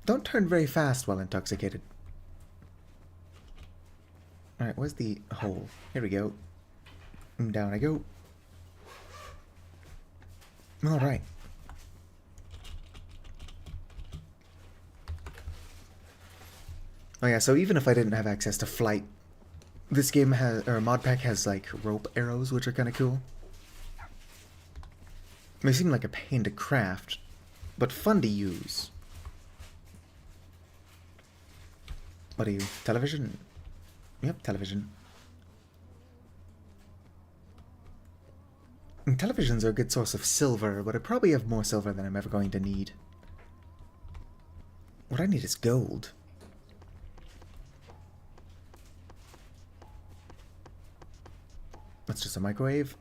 A: Don't turn very fast while intoxicated. Alright, where's the hole? Here we go. And down I go. Alright. Oh yeah, so even if I didn't have access to flight, this game has, or mod pack has like rope arrows, which are kind of cool. They seem like a pain to craft, but fun to use. What are you? Television? Yep, television. And televisions are a good source of silver, but I probably have more silver than I'm ever going to need. What I need is gold. That's just a microwave.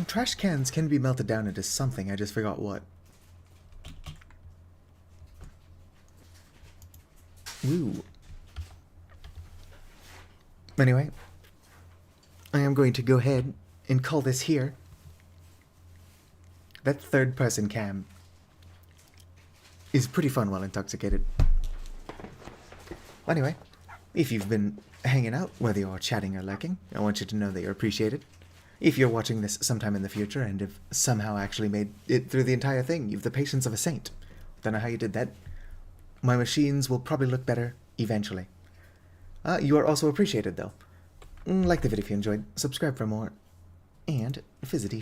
A: Trash cans can be melted down into something, I just forgot what. Ooh. Anyway, I am going to go ahead and call this here. That third person cam is pretty fun while intoxicated. Anyway, if you've been hanging out, whether you're chatting or lurking, I want you to know that you're appreciated. If you're watching this sometime in the future and have somehow actually made it through the entire thing, you've the patience of a saint. Don't know how you did that. My machines will probably look better eventually. You are also appreciated, though. Like the video if you enjoyed, subscribe for more, and visit